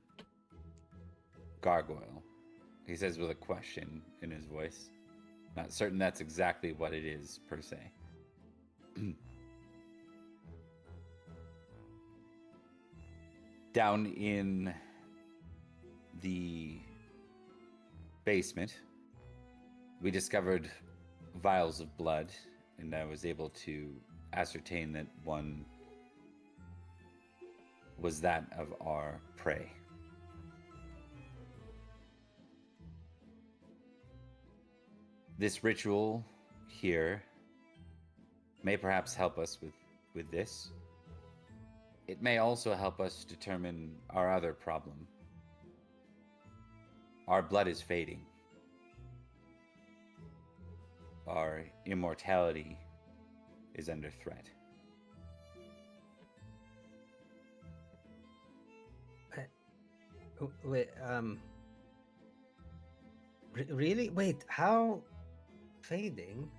Speaker 5: gargoyle. He says with a question in his voice. Not certain that's exactly what it is, per se. Down in the basement, we discovered vials of blood, and I was able to ascertain that one was that of our prey. This ritual here may perhaps help us with this. It may also help us determine our other problem. Our blood is fading. Our immortality is under threat.
Speaker 3: Wait, really? Wait, how fading?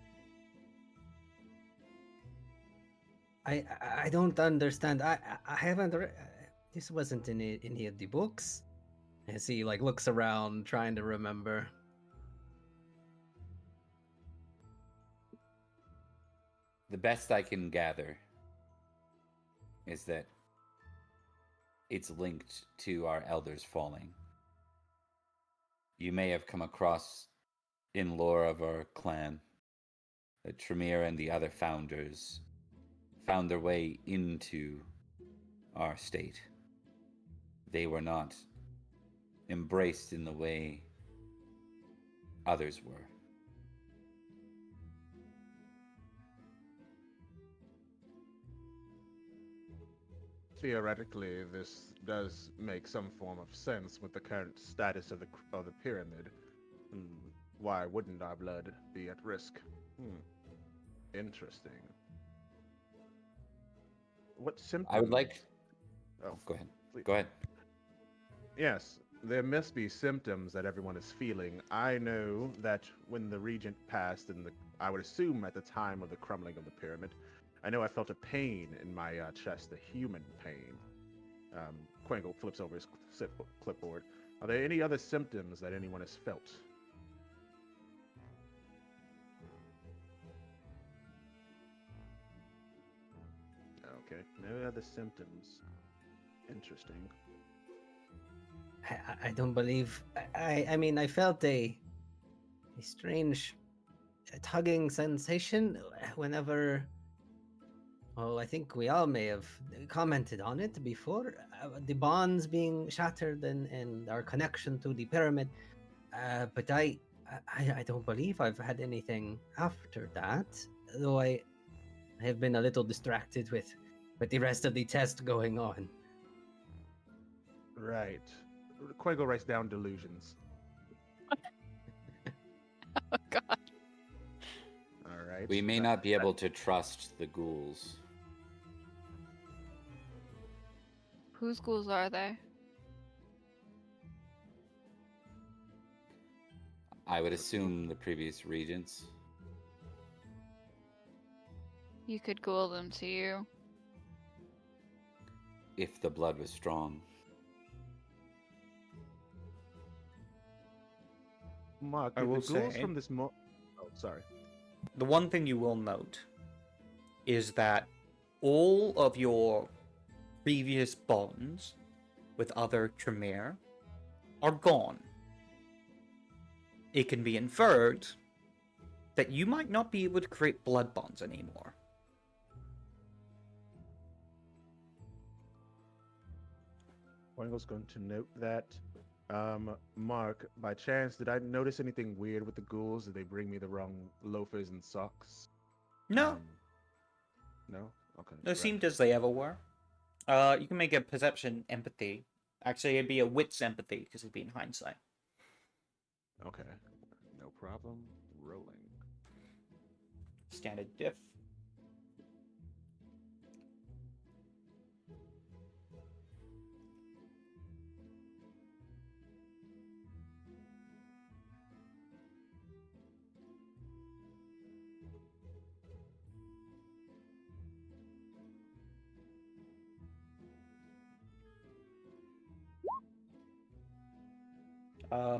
Speaker 3: I don't understand. I haven't. This wasn't in any of the books. As he like looks around, trying to remember.
Speaker 5: The best I can gather is that it's linked to our elders falling. You may have come across in lore of our clan that Tremere and the other founders found their way into our state. They were not embraced in the way others were.
Speaker 2: Theoretically, this does make some form of sense with the current status of the pyramid. Hmm. Why wouldn't our blood be at risk? Hmm. Interesting. What symptoms?
Speaker 5: I would like.
Speaker 2: Oh,
Speaker 5: Go ahead.
Speaker 2: please.
Speaker 5: Go ahead.
Speaker 2: Yes, there must be symptoms that everyone is feeling. I know that when the regent passed, I would assume at the time of the crumbling of the pyramid, I know I felt a pain in my chest, a human pain. Quangle flips over his clipboard. Are there any other symptoms that anyone has felt? Okay, no other symptoms. Interesting.
Speaker 3: I don't believe. I mean, I felt a strange tugging sensation whenever. Well, I think we all may have commented on it before. The bonds being shattered and our connection to the pyramid. But I don't believe I've had anything after that. Though I have been a little distracted with the rest of the test going on.
Speaker 2: Right. Quangle writes down delusions.
Speaker 4: Oh god.
Speaker 2: All right.
Speaker 5: We may not be able to trust the ghouls.
Speaker 4: Whose ghouls are they?
Speaker 5: I would assume the previous regents.
Speaker 4: You could ghoul them to you.
Speaker 5: If the blood was strong.
Speaker 2: Mark,
Speaker 1: I
Speaker 2: did
Speaker 1: will
Speaker 2: the ghouls
Speaker 1: say-
Speaker 2: from this Oh, sorry.
Speaker 1: The one thing you will note is that all of your previous bonds with other Tremere are gone. It can be inferred that you might not be able to create blood bonds anymore.
Speaker 2: Quangle's going to note that. Mark, by chance, did I notice anything weird with the ghouls? Did they bring me the wrong loafers and socks?
Speaker 1: No,
Speaker 2: No? Okay.
Speaker 1: they
Speaker 2: right.
Speaker 1: seemed as they ever were. You can make a perception empathy. Actually, it'd be a wits empathy because it'd be in hindsight.
Speaker 2: Okay. No problem. Rolling.
Speaker 1: Standard diff.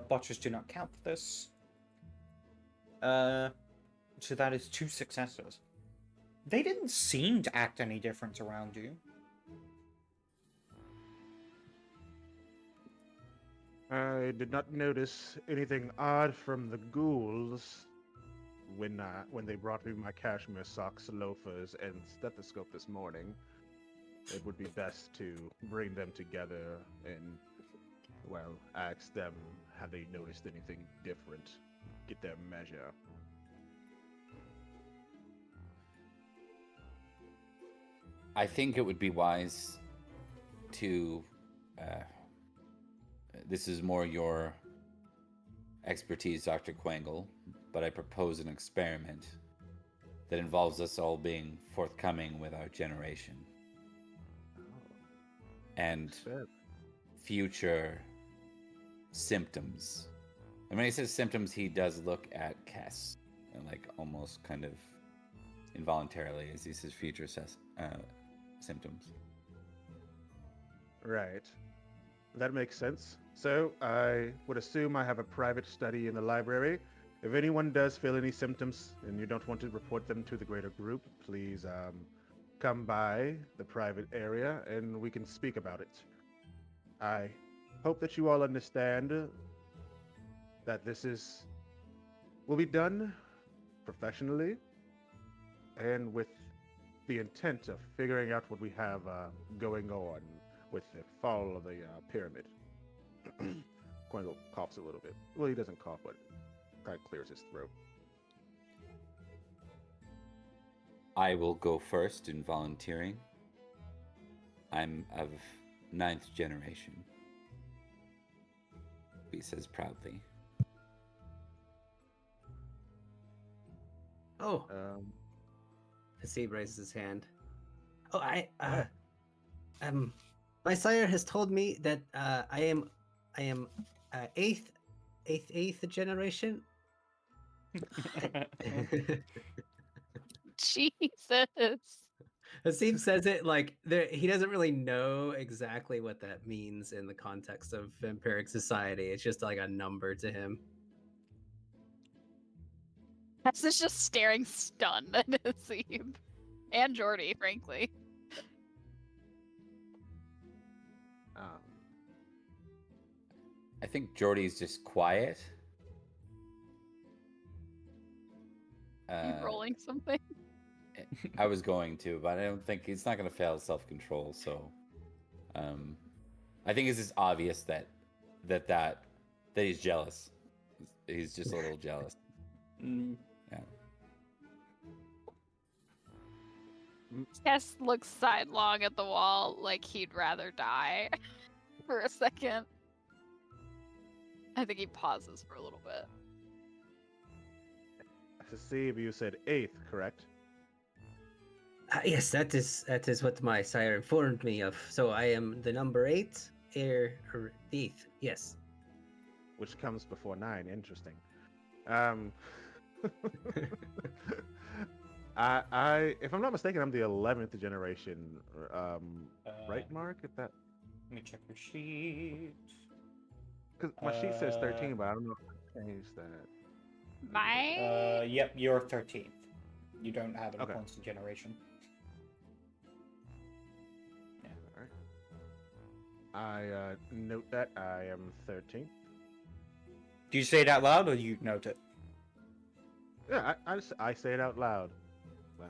Speaker 1: Botchers do not count for this. So that is 2 successes. They didn't seem to act any different around you.
Speaker 2: I did not notice anything odd from the ghouls when they brought me my cashmere socks, loafers, and stethoscope this morning. It would be best to bring them together and, well, ask them have they noticed anything different. Get their measure.
Speaker 5: I think it would be wise to. This is more your expertise, Dr. Quangle, but I propose an experiment that involves us all being forthcoming with our generation and
Speaker 2: Fair.
Speaker 5: future symptoms. And when he says symptoms, he does look at Cass, and like almost kind of involuntarily as he says future symptoms.
Speaker 2: Right. That makes sense. So, I would assume I have a private study in the library. If anyone does feel any symptoms and you don't want to report them to the greater group, please come by the private area and we can speak about it. I hope that you all understand that this is will be done professionally and with the intent of figuring out what we have going on with the fall of the pyramid. Quengo coughs a little bit. Well, he doesn't cough, but kind of clears his throat.
Speaker 5: I will go first in volunteering. I'm of 9th generation, he says proudly.
Speaker 3: Oh,
Speaker 2: Um,
Speaker 3: Hasib raises his hand. Oh,
Speaker 2: Yeah.
Speaker 3: my sire has told me that I am eighth generation.
Speaker 4: Jesus.
Speaker 3: Hasib says it like there, he doesn't really know exactly what that means in the context of vampiric society. It's just like a number to him.
Speaker 4: Tess is just staring stunned at Nasib. And Jordy, frankly.
Speaker 2: um,
Speaker 5: I think Jordy's just quiet.
Speaker 4: You rolling something?
Speaker 5: I was going to, but I don't think he's not going to fail self-control. So, I think it's just obvious that he's jealous. He's just a little jealous.
Speaker 1: Mm,
Speaker 5: Yeah.
Speaker 4: Tess looks sidelong at the wall like he'd rather die for a second. I think he pauses for a little bit.
Speaker 2: Hasib, you said 8th, correct?
Speaker 3: Yes, that is what my sire informed me of. So I am the number 8, or the 8th. Yes.
Speaker 2: Which comes before 9. Interesting. Um, if I'm not mistaken, I'm the 11th generation. Right, Mark? If that,
Speaker 1: let me check your sheet.
Speaker 2: because my sheet says 13, but I don't know if I changed that.
Speaker 4: My
Speaker 1: Yep, you're 13th. You don't have an
Speaker 2: Okay.
Speaker 1: appointed generation.
Speaker 2: I note that I am 13th.
Speaker 1: Do you say it out loud or you note it?
Speaker 2: Yeah, I say it out loud. Well,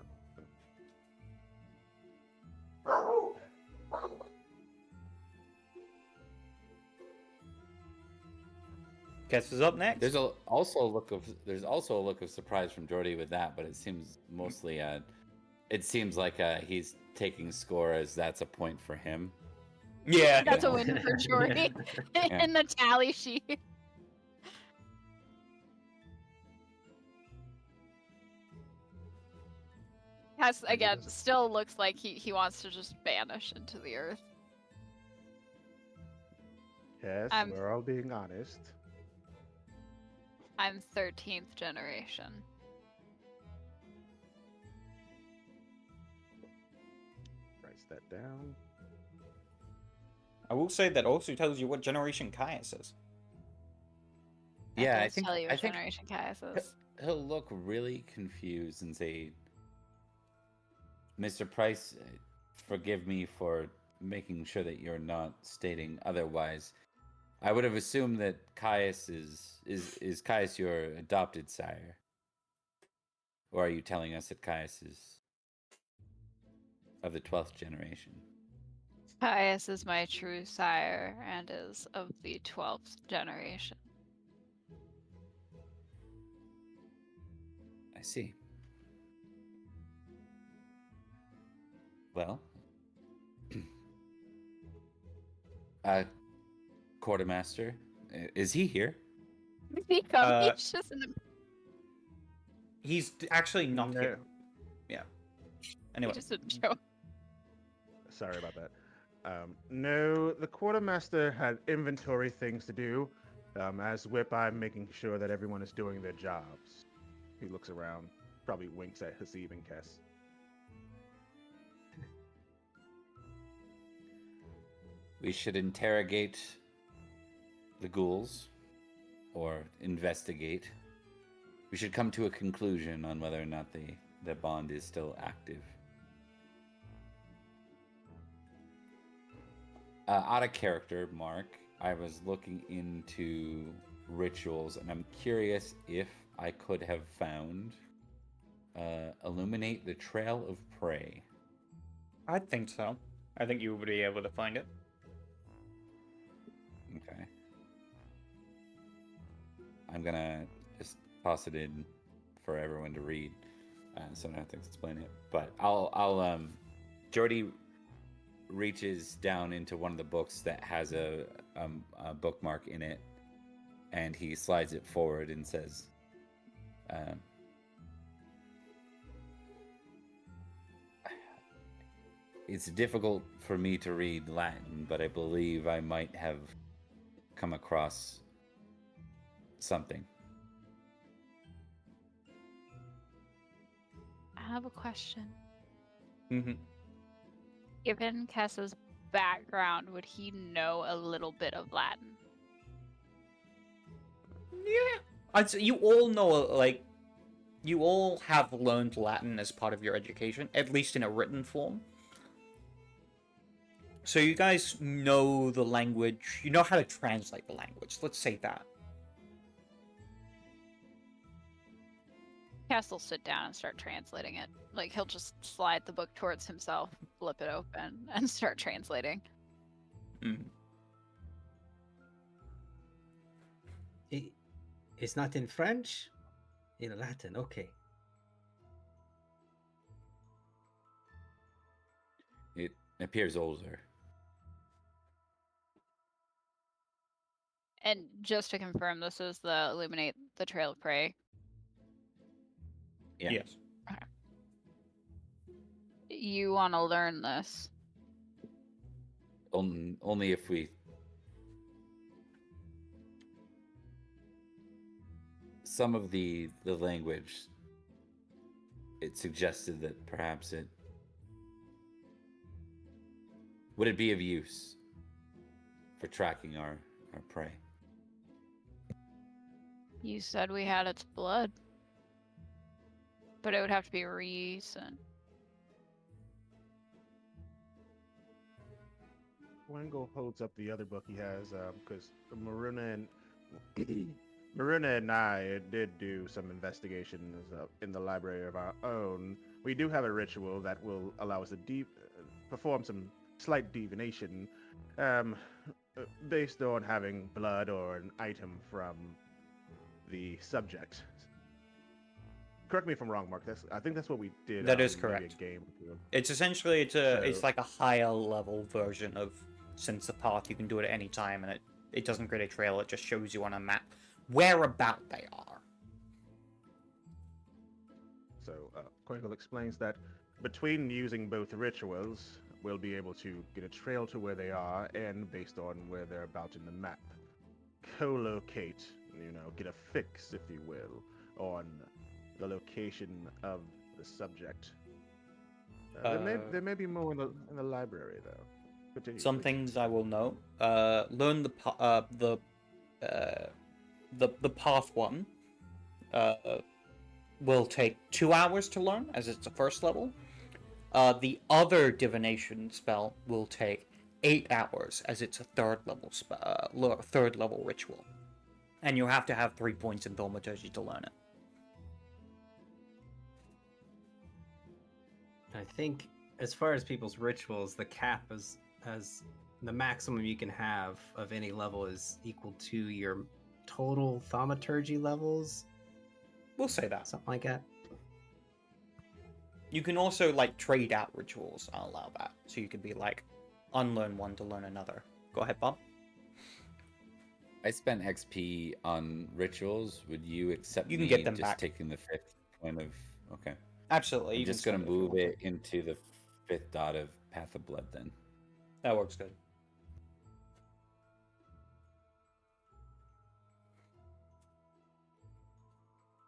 Speaker 1: Guess is up next.
Speaker 5: There's also a look of surprise from Jordy with that, but it seems mostly it seems like he's taking score as that's a point for him.
Speaker 1: Yeah.
Speaker 4: That's a win for Jordy
Speaker 5: Yeah.
Speaker 4: in the tally sheet. Has again still looks like he wants to just vanish into the earth.
Speaker 2: yes,
Speaker 4: I'm-
Speaker 2: we're all being honest.
Speaker 4: I'm 13th generation.
Speaker 2: Writes that down.
Speaker 1: I will say that also tells you what generation Caius is.
Speaker 5: Yeah,
Speaker 4: That
Speaker 5: I
Speaker 4: does
Speaker 5: think
Speaker 4: tell you
Speaker 5: I
Speaker 4: what
Speaker 5: think
Speaker 4: generation Caius is.
Speaker 5: he'll look really confused and say, "Mr. Price, forgive me for making sure that you're not stating otherwise. I would have assumed that Caius is Caius your adopted sire, or are you telling us that Caius is of the 12th generation?"
Speaker 4: Caius is my true sire and is of the 12th generation.
Speaker 5: I see. Well, quartermaster, is he here?
Speaker 4: He's just in the
Speaker 1: He's actually not
Speaker 2: No.
Speaker 1: here. Yeah. Anyway.
Speaker 4: just a joke.
Speaker 2: Sorry about that. No, the quartermaster had inventory things to do. As whip, I'm making sure that everyone is doing their jobs. He looks around, probably winks at Hasib and Kess.
Speaker 5: We should interrogate the ghouls, or investigate. We should come to a conclusion on whether or not the bond is still active. Out of character, Mark, I was looking into rituals, and I'm curious if I could have found illuminate the trail of prey.
Speaker 1: I think so. I think you would be able to find it.
Speaker 5: Okay. I'm gonna just toss it in for everyone to read, so I don't have to explain it. But Jordy reaches down into one of the books that has a bookmark in it, and he slides it forward and says, "It's difficult for me to read Latin, but I believe I might have come across something."
Speaker 4: I have a question.
Speaker 1: Mm-hmm.
Speaker 4: Given Kessa's background, would he know a little bit of Latin?
Speaker 1: Yeah. I'd say you all know, like, you all have learned Latin as part of your education, at least in a written form. So you guys know the language. You know how to translate the language. Let's say that.
Speaker 4: Cass will sit down and start translating it. Like, he'll just slide the book towards himself, flip it open, and start translating.
Speaker 1: Mm.
Speaker 3: It's not in French? In Latin, okay.
Speaker 5: It appears older.
Speaker 4: And just to confirm, this is the Illuminate the Trail of Prey.
Speaker 5: Yeah.
Speaker 1: Yes.
Speaker 4: You want to learn this?
Speaker 5: Only if we. Some of the language, it suggested that perhaps it would it be of use for tracking our prey.
Speaker 4: You said we had its blood. But it would have to be recent.
Speaker 2: Wango holds up the other book he has, because Maruna and Maruna and I did do some investigations in the library of our own. We do have a ritual that will allow us to perform some slight divination, based on having blood or an item from the subject. Correct me if I'm wrong, Mark. I think that's what we did.
Speaker 1: That is
Speaker 2: maybe
Speaker 1: correct.
Speaker 2: A game or two.
Speaker 1: It's essentially it's
Speaker 2: So-
Speaker 1: like a higher level version of Sense the Path. You can do it at any time, and it doesn't create a trail. It just shows you on a map whereabout they are.
Speaker 2: So, Quankle explains that between using both rituals, we'll be able to get a trail to where they are, and based on where they're about in the map, co-locate, get a fix, if you will, on the location of the subject. There may be more in the library, though. Continue,
Speaker 1: Some
Speaker 2: please.
Speaker 1: things I will know. Learn the path one. Will take 2 hours to learn, as it's a first level. The other divination spell will take 8 hours, as it's a third level ritual, and you have to have 3 points in thaumaturgy to learn it.
Speaker 3: I think as far as people's rituals, the cap is as the maximum you can have of any level is equal to your total thaumaturgy levels,
Speaker 1: We'll say that.
Speaker 3: something like that.
Speaker 1: You can also like trade out rituals. I'll allow that. So you could be like, unlearn one to learn another. Go ahead, Bob.
Speaker 5: I spent XP on rituals. Would you accept
Speaker 1: You can
Speaker 5: me
Speaker 1: get them
Speaker 5: just
Speaker 1: back.
Speaker 5: taking the 5th point of... Okay.
Speaker 1: Absolutely.
Speaker 5: I'm
Speaker 1: you can
Speaker 5: just going
Speaker 1: spend
Speaker 5: to
Speaker 1: if you
Speaker 5: move
Speaker 1: want to.
Speaker 5: it into the 5th dot of Path of Blood then.
Speaker 1: That works good.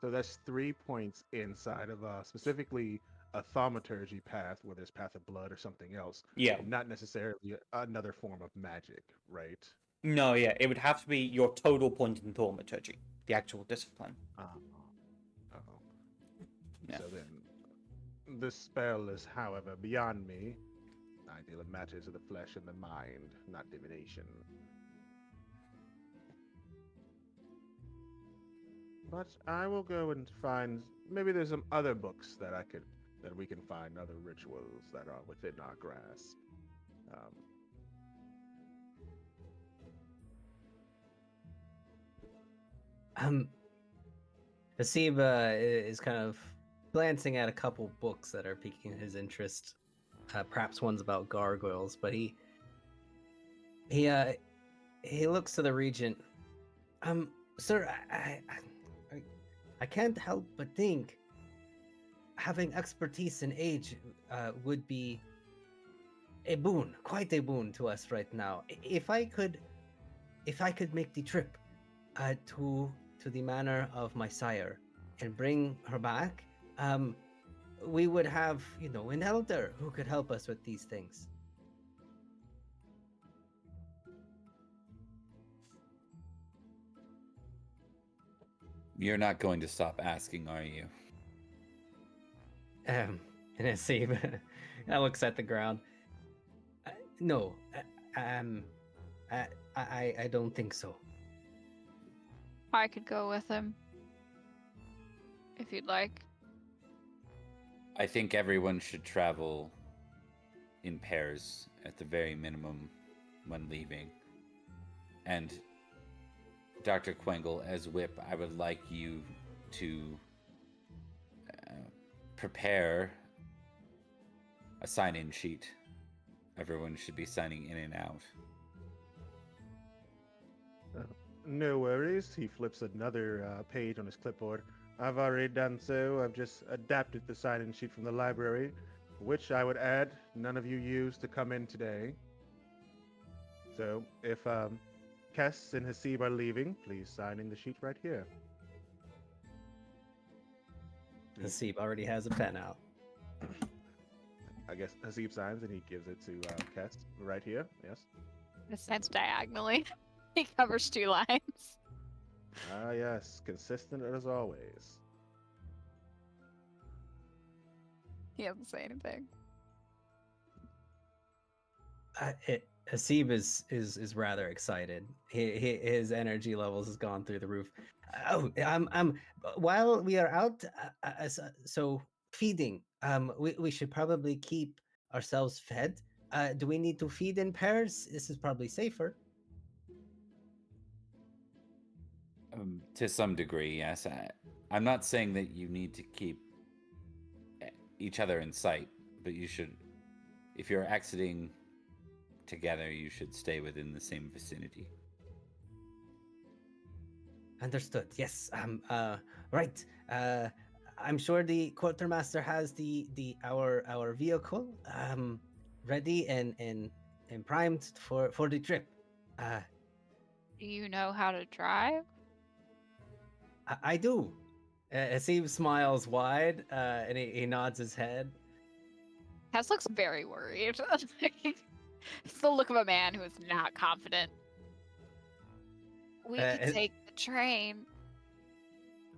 Speaker 2: So that's 3 points inside of specifically a thaumaturgy path, whether it's Path of Blood or something else.
Speaker 1: Yeah.
Speaker 2: Not necessarily another form of magic, right?
Speaker 1: No, yeah. It would have to be your total point in thaumaturgy, the actual discipline.
Speaker 2: Oh.
Speaker 1: Yeah.
Speaker 2: So then, this spell is, however, beyond me. I deal in matters of the flesh and the mind, not divination. But I will go and find. Maybe there's some other books that we can find, other rituals that are within our grasp. Um,
Speaker 3: Um, Hasib is kind of glancing at a couple books that are piquing his interest. Perhaps one's about gargoyles, but he uh, he looks to the regent. Sir, I, I can't help but think having expertise in age would be a boon, quite a boon to us right now. If I could make the trip to the manor of my sire and bring her back, we would have, an elder who could help us with these things.
Speaker 5: You're not going to stop asking, are you?
Speaker 3: And Hasib looks at the ground. No, I don't think so.
Speaker 4: I could go with him. If you'd like.
Speaker 5: I think everyone should travel in pairs at the very minimum when leaving. And Dr. Quengle, as whip, I would like you to prepare a sign-in sheet. Everyone should be signing in and out.
Speaker 2: no worries. He flips another page on his clipboard. I've already done so. I've just adapted the sign-in sheet from the library, which I would add none of you used to come in today. So if Kess and Hasib are leaving, please sign in the sheet right here.
Speaker 3: Hasib already has a pen out.
Speaker 2: I guess Hasib signs and he gives it to Kess right here. Yes.
Speaker 4: It stands diagonally. He covers 2 lines.
Speaker 2: Ah, yes. Consistent as always.
Speaker 4: He doesn't say anything.
Speaker 3: Hasib is rather excited. His energy levels has gone through the roof. While we are out, so feeding. We should probably keep ourselves fed. Do we need to feed in pairs? This is probably safer.
Speaker 5: To some degree, yes. I'm not saying that you need to keep each other in sight, but you should, if you're exiting together, you should stay within the same vicinity.
Speaker 3: Understood. Yes. Right. I'm sure the quartermaster has our vehicle ready and primed for the trip.
Speaker 4: Do you know how to drive?
Speaker 3: I do. Hasib smiles wide and he nods his head.
Speaker 4: Tess looks very worried. It's the look of a man who is not confident. We could take the train.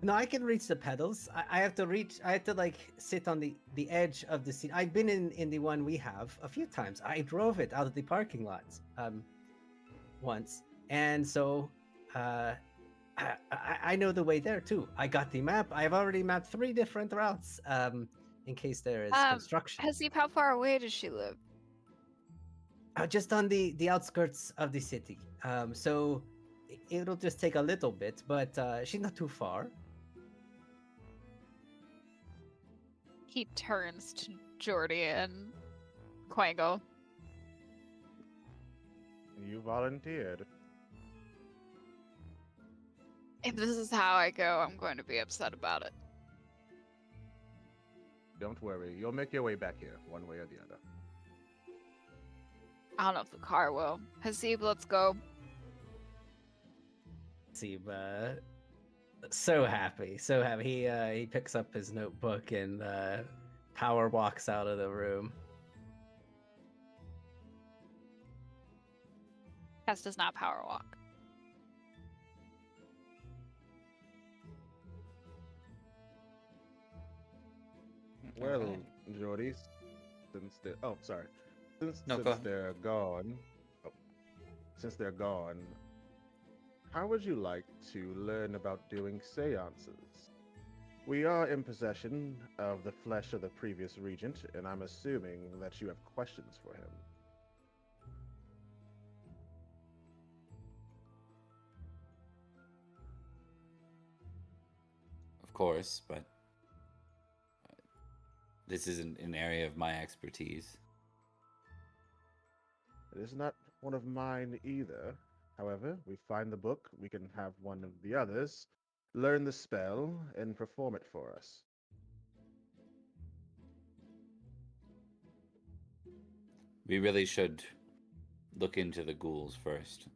Speaker 3: No, I can reach the pedals. I have to like sit on the edge of the seat. I've been in the one we have a few times. I drove it out of the parking lot once. And so I know the way there too. I got the map. I've already mapped 3 different routes in case there is construction.
Speaker 4: Hasib, how far away does she live?
Speaker 3: Just on the outskirts of the city. So it'll just take a little bit, but she's not too far.
Speaker 4: He turns to Jordy and Quango.
Speaker 2: You volunteered.
Speaker 4: If this is how I go, I'm going to be upset about it.
Speaker 2: Don't worry. You'll make your way back here, one way or the other.
Speaker 4: I don't know if the car will. Hasib, let's go.
Speaker 3: Hasib, so happy. He picks up his notebook and power walks out of the room.
Speaker 4: Tess does not power walk.
Speaker 2: Well,
Speaker 1: Alright.
Speaker 2: Jordy, since they're sorry,
Speaker 1: No, go
Speaker 2: since
Speaker 1: ahead.
Speaker 2: they're gone, since they're gone, How would you like to learn about doing seances? We are in possession of the flesh of the previous regent, and I'm assuming that you have questions for him.
Speaker 5: Of course, but this isn't an area of my expertise.
Speaker 2: It is not one of mine either. However, we find the book, we can have one of the others learn the spell and perform it for us.
Speaker 5: We really should look into the ghouls first.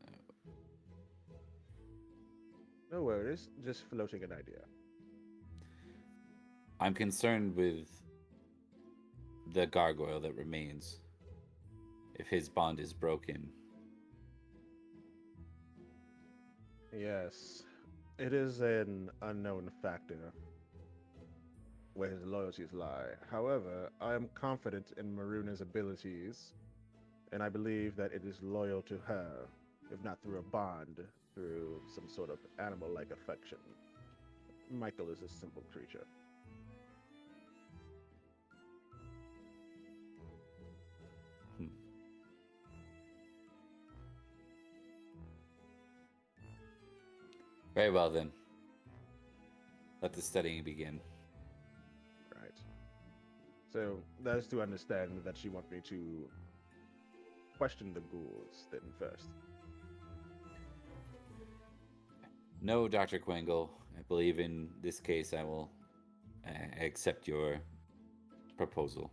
Speaker 2: No worries, just floating an idea.
Speaker 5: I'm concerned with the gargoyle that remains. If his bond is broken,
Speaker 2: Yes, it is an unknown factor where his loyalties lie. However, I am confident in Maruna's abilities, and I believe that it is loyal to her, if not through a bond, through some sort of animal-like affection. Michael is a simple creature.
Speaker 5: hmm. Very well then. Let the studying begin.
Speaker 2: Right. So that is to understand that you want me to question the ghouls then first.
Speaker 5: No, Dr. Quengle. I believe in this case I will accept your proposal.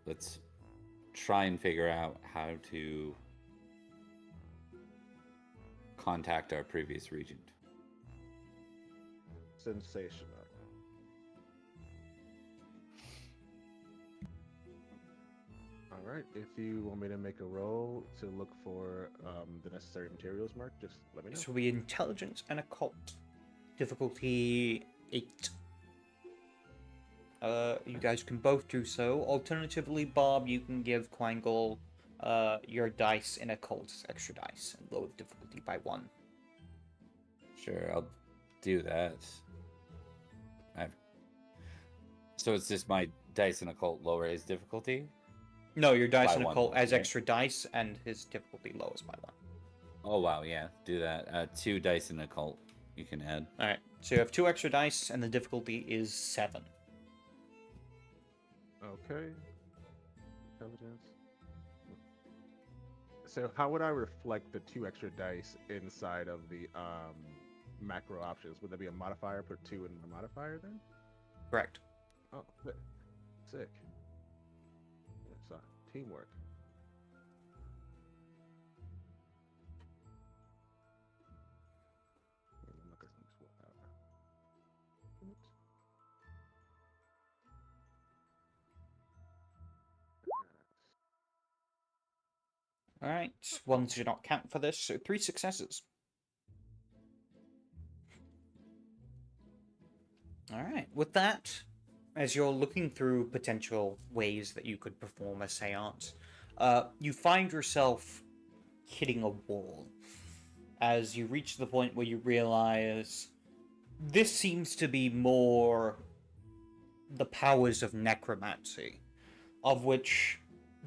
Speaker 5: Let's try and figure out how to contact our previous regent.
Speaker 2: Sensational. All right. If you want me to make a roll to look for the necessary materials, Mark, just let me know.
Speaker 1: This will be intelligence and occult. Difficulty 8. You guys can both do so. Alternatively, Bob, you can give Quangle your dice in occult as extra dice and lower the difficulty by 1.
Speaker 5: Sure, I'll do that. So it's just my dice and occult lower his difficulty?
Speaker 1: No, your dice
Speaker 5: By
Speaker 1: in
Speaker 5: 1,
Speaker 1: occult as
Speaker 5: right?
Speaker 1: extra dice, and his difficulty lowers by 1.
Speaker 5: Oh wow, yeah, do that. 2 dice in occult you can add.
Speaker 1: Alright, so you have 2 extra dice, and the difficulty is 7.
Speaker 2: Okay. Intelligence. So how would I reflect the 2 extra dice inside of the macro options? Would there be a modifier? Put 2 in the modifier then?
Speaker 1: Correct.
Speaker 2: Oh, sick. It's teamwork. Look at some willpower.
Speaker 1: Alright, ones do not count for this, so 3 successes. Alright, with that, as you're looking through potential ways that you could perform a seance, you find yourself hitting a wall as you reach the point where you realize this seems to be more the powers of necromancy, of which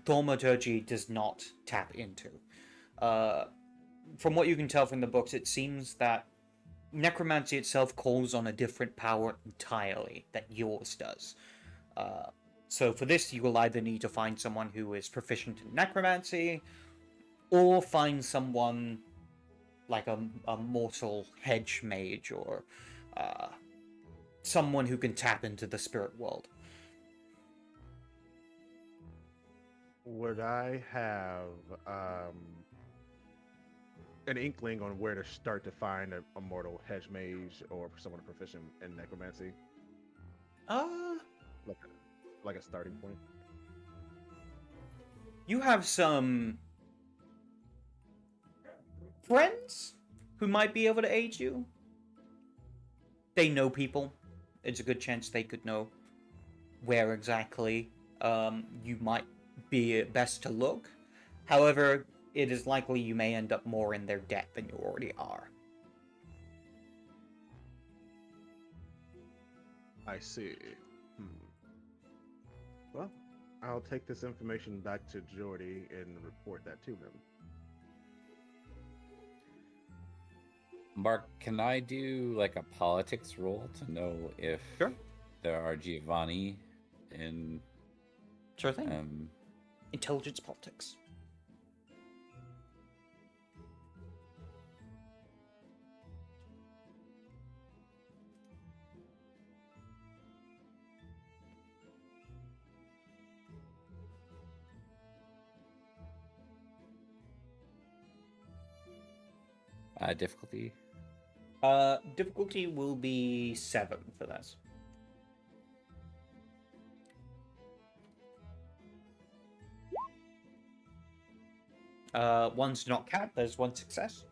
Speaker 1: thaumaturgy does not tap into. From what you can tell from the books, it seems that necromancy itself calls on a different power entirely that yours does. So for this, you will either need to find someone who is proficient in necromancy, or find someone like a mortal hedge mage, or someone who can tap into the spirit world.
Speaker 2: Would I have an inkling on where to start to find a mortal hedge mage or someone proficient in necromancy? Like a starting point?
Speaker 1: You have some friends who might be able to aid you. They know people. It's a good chance they could know where exactly you might be best to look. However, it is likely you may end up more in their debt than you already are.
Speaker 2: I see. Hmm. Well, I'll take this information back to Jordy and report that to him.
Speaker 5: Mark, can I do like a politics roll to know if
Speaker 1: Sure.
Speaker 5: there are Giovanni in
Speaker 1: Sure thing. Intelligence politics.
Speaker 5: difficulty?
Speaker 1: Difficulty will be 7 for this. One's not count, there's one success.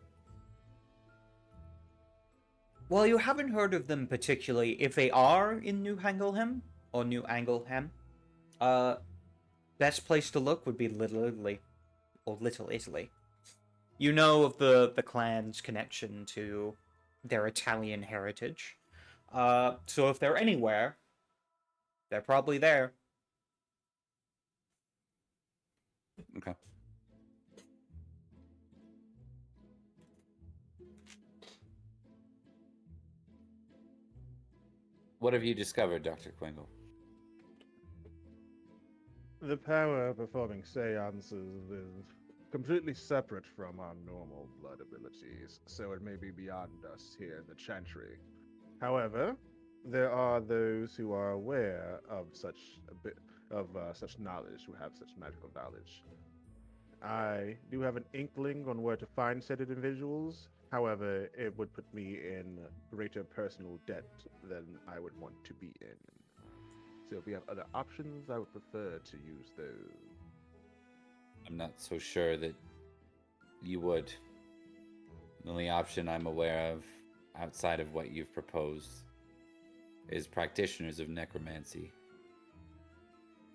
Speaker 1: Well, you haven't heard of them particularly. If they are in New Angleham, or New Angleham, best place to look would be Little Italy, or Little Italy. You know of the clan's connection to their Italian heritage. So if they're anywhere, they're probably there.
Speaker 5: Okay. What have you discovered, Dr. Quingle?
Speaker 2: The power of performing seances is completely separate from our normal blood abilities, so it may be beyond us here in the chantry. However, there are those who are aware of such a bit of such knowledge, who have such magical knowledge. I do have an inkling on where to find said individuals. However, it would put me in greater personal debt than I would want to be in. So if we have other options, I would prefer to use those.
Speaker 5: I'm not so sure that you would. The only option I'm aware of outside of what you've proposed is practitioners of necromancy.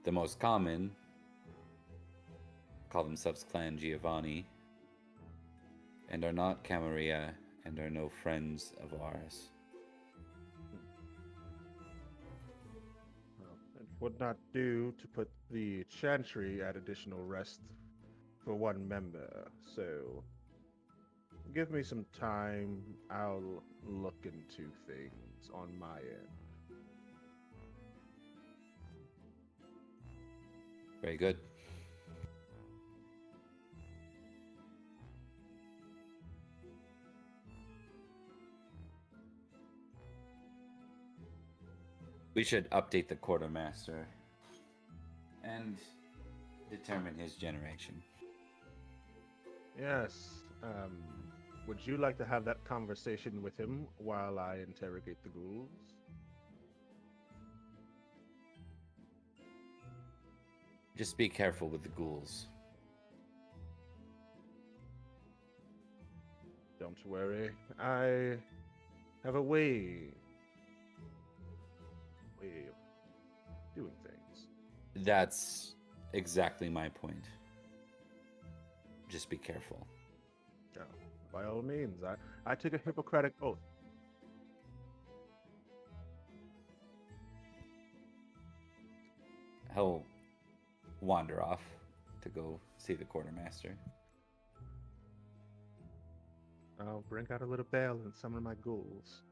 Speaker 5: The most common call themselves Clan Giovanni and are not Camarilla and are no friends of ours.
Speaker 2: Well, it would not do to put the chantry at additional rest for one member, so give me some time. I'll look into things on my end.
Speaker 5: Very good. We should update the quartermaster and determine his generation.
Speaker 2: Yes. Would you like to have that conversation with him while I interrogate the ghouls?
Speaker 5: Just be careful with the ghouls.
Speaker 2: Don't worry. I have a way of doing things.
Speaker 5: That's exactly my point. Just be careful.
Speaker 2: Oh, by all means, I took a Hippocratic oath.
Speaker 5: He'll wander off to go see the quartermaster.
Speaker 2: I'll bring out a little bell and summon my ghouls.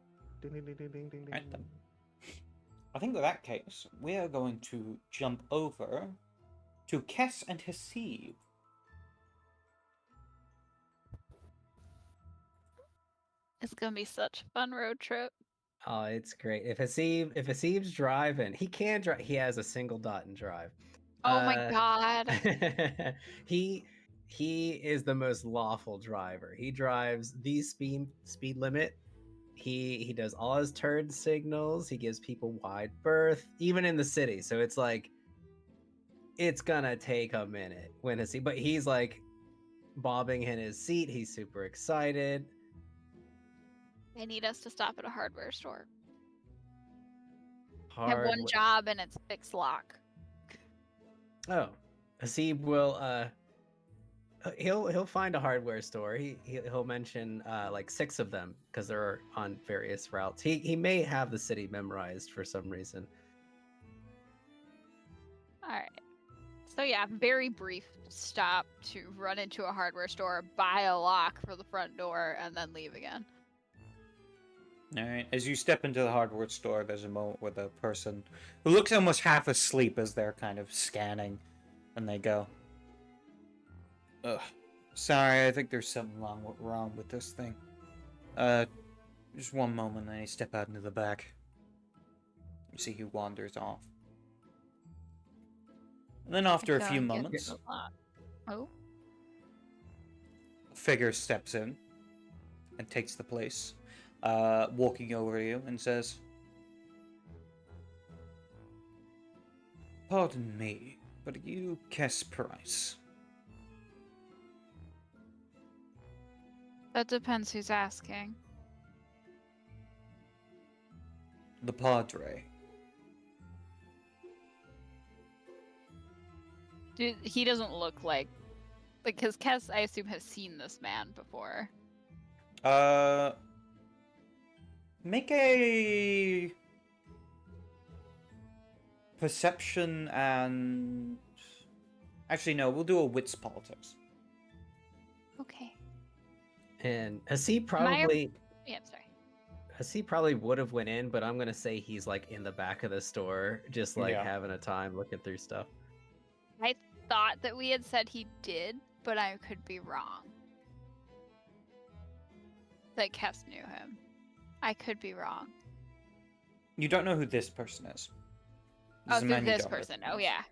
Speaker 2: Ding ding ding ding ding ding ding.
Speaker 1: Right then. I think in that case, we are going to jump over to Kess and Hasib.
Speaker 4: It's gonna be such a fun road trip.
Speaker 3: Oh, it's great. If Hasib's driving, he can drive. He has a single dot in drive.
Speaker 4: Oh my god.
Speaker 3: he is the most lawful driver. He drives the speed limit. He does all his turn signals. He gives people wide berth, even in the city. So it's like it's gonna take a minute when but he's like bobbing in his seat. He's super excited.
Speaker 4: They need us to stop at a hardware store. I have one
Speaker 3: Hard.
Speaker 4: job and it's fix lock.
Speaker 3: Oh, Hasib He'll find a hardware store. He'll mention like 6 of them because they're on various routes. He may have the city memorized for some reason.
Speaker 4: All right. So yeah, very brief stop to run into a hardware store, buy a lock for the front door, and then leave again.
Speaker 1: Alright, as you step into the hardware store, there's a moment where the person who looks almost half asleep as they're kind of scanning, and they go, "Ugh, sorry, I think there's something wrong with this thing. Just one moment," and I step out into the back. You see he wanders off. And then after a
Speaker 4: Go
Speaker 1: few
Speaker 4: and get
Speaker 1: moments,
Speaker 4: the lock. Oh,
Speaker 1: a figure steps in and takes the place, walking over to you and says, "Pardon me, but are you Kess Price?"
Speaker 4: that depends who's asking.
Speaker 1: The Padre.
Speaker 4: Dude, he doesn't look like, because Kess, I assume, has seen this man before.
Speaker 1: Make a perception and... Actually, no, we'll do a wits politics.
Speaker 4: Okay.
Speaker 3: And Hasib probably
Speaker 4: Yeah, I'm sorry.
Speaker 3: Hasib probably would have went in, but I'm gonna say he's like in the back of the store, just like
Speaker 1: Yeah.
Speaker 3: having a time looking through stuff.
Speaker 4: I thought that we had said he did, but I could be wrong. That Kess knew him. I could be wrong.
Speaker 1: You don't know who this person is.
Speaker 4: Oh,
Speaker 1: is a
Speaker 4: through
Speaker 1: man you
Speaker 4: this
Speaker 1: don't
Speaker 4: person. Oh,
Speaker 1: recognize.
Speaker 4: yeah.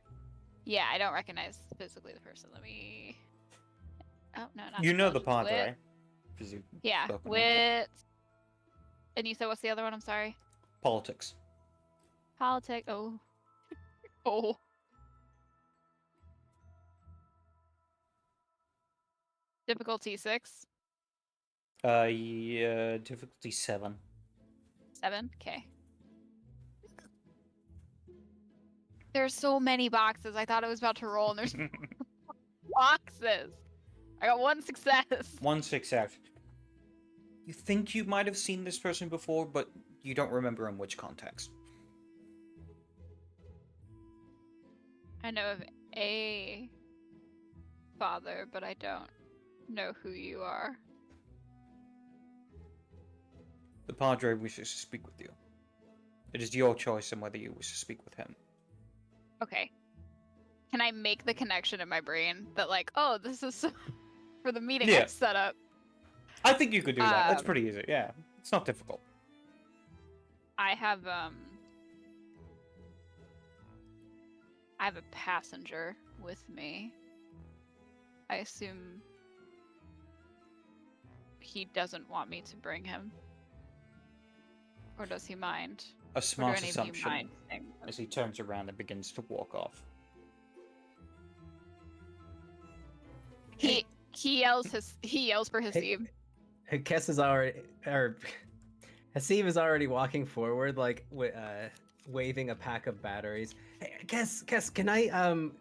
Speaker 4: Yeah, I don't recognize physically the person. Let me... Oh, no, not
Speaker 1: You know the
Speaker 4: intelligence.
Speaker 1: Padre.
Speaker 4: Wit.
Speaker 1: 'Cause you've
Speaker 4: Yeah,
Speaker 1: spoken with him.
Speaker 4: wit. And you said what's the other one? I'm sorry.
Speaker 1: Politics.
Speaker 4: Politic. Oh. Oh. Difficulty 6.
Speaker 1: Yeah, difficulty 7.
Speaker 4: 7. Okay. There's so many boxes. I thought I was about to roll, and there's boxes. I got 1 success.
Speaker 1: 1 success. You think you might have seen this person before, but you don't remember in which context.
Speaker 4: I know of a father, but I don't know who you are.
Speaker 1: The Padre wishes to speak with you. It is your choice on whether you wish to speak with him.
Speaker 4: Okay. Can I make the connection in my brain that, like, oh, this is for the meeting
Speaker 1: Yeah.
Speaker 4: I set up?
Speaker 1: I think you could do that. That's
Speaker 4: Um,
Speaker 1: pretty easy. Yeah, it's not difficult.
Speaker 4: I have a passenger with me. I assume he doesn't want me to bring him. Or does he mind?
Speaker 1: A
Speaker 4: Or do
Speaker 1: smart
Speaker 4: any of you
Speaker 1: assumption
Speaker 4: mind staying with
Speaker 1: as he turns around and begins to walk off.
Speaker 4: He yells for Hasib.
Speaker 3: Kess is already, or Hasib is already walking forward, like waving a pack of batteries. Hey, Kess, can I
Speaker 4: Grab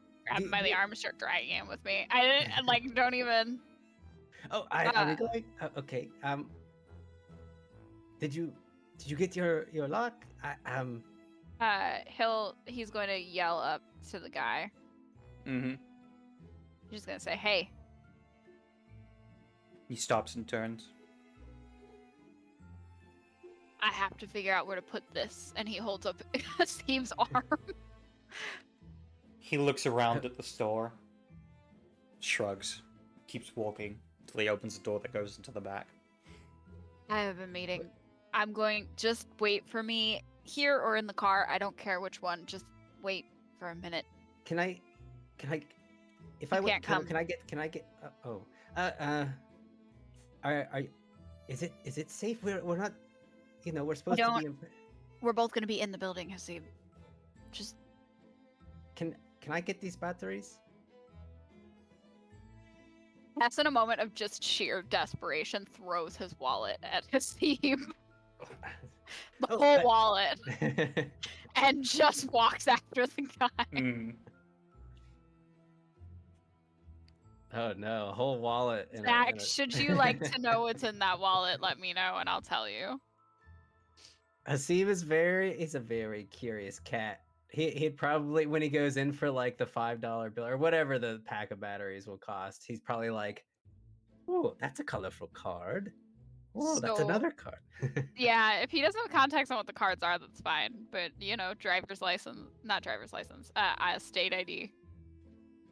Speaker 4: him by the arm and start dragging him with me. I didn't like don't even.
Speaker 3: Oh, are we going? Okay. Did you get your lock?
Speaker 4: He's going to yell up to the guy.
Speaker 1: Mm-hmm.
Speaker 4: He's just gonna say, "Hey."
Speaker 1: He stops and turns.
Speaker 4: I have to figure out where to put this, and he holds up Steve's arm.
Speaker 1: He looks around at the store, shrugs, keeps walking until he opens the door that goes into the back.
Speaker 4: I have a meeting. I'm going. Just wait for me here or in the car. I don't care which one. Just wait for a minute.
Speaker 3: Can I? If
Speaker 4: You
Speaker 3: I wait,
Speaker 4: can't come.
Speaker 3: can I get? Is it safe? We're not. We're supposed to be.
Speaker 4: We're both gonna be in the building, Hasib. Just
Speaker 3: Can I get these batteries?
Speaker 4: Tess, in a moment of just sheer desperation, throws his wallet at Hasib. The whole wallet. And just walks after the guy.
Speaker 1: Mm.
Speaker 3: Oh no, a whole wallet.
Speaker 4: Zach, should you like to know what's in that wallet, let me know and I'll tell you.
Speaker 3: Haseeb he's a very curious cat. He'd probably, when he goes in for like the $5 bill or whatever the pack of batteries will cost, he's probably like, "Oh, that's a colorful card. Oh, that's
Speaker 4: So,
Speaker 3: another card."
Speaker 4: yeah, if he doesn't have context on what the cards are, that's fine. But, you know, driver's license, not driver's license, state ID.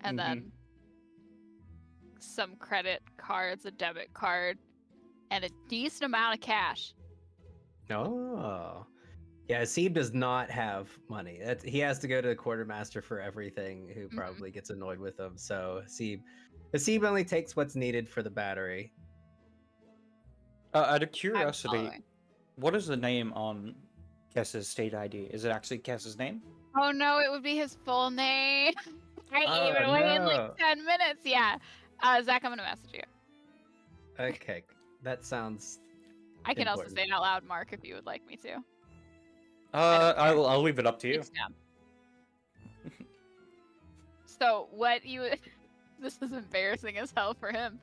Speaker 4: And
Speaker 1: Mhm.
Speaker 4: then some credit cards, a debit card, and a decent amount of cash.
Speaker 3: Oh. Yeah, Haseeb does not have money. He has to go to the quartermaster for everything, who probably gets annoyed with him. So Haseeb only takes what's needed for the battery.
Speaker 1: Out of
Speaker 4: I'm
Speaker 1: curiosity,
Speaker 4: following.
Speaker 1: what is the name on Kess's state ID? Is it actually Kess's name?
Speaker 4: Oh no, it would be his full name. I
Speaker 3: Oh,
Speaker 4: even waited
Speaker 3: no.
Speaker 4: like 10 minutes. Yeah. Zach, I'm gonna message you.
Speaker 3: Okay, that sounds
Speaker 4: I can also
Speaker 3: important.
Speaker 4: say it out loud, Mark, if you would like me to. don't
Speaker 1: I'll leave it up to you.
Speaker 4: It's down. So what you this is embarrassing as hell for him.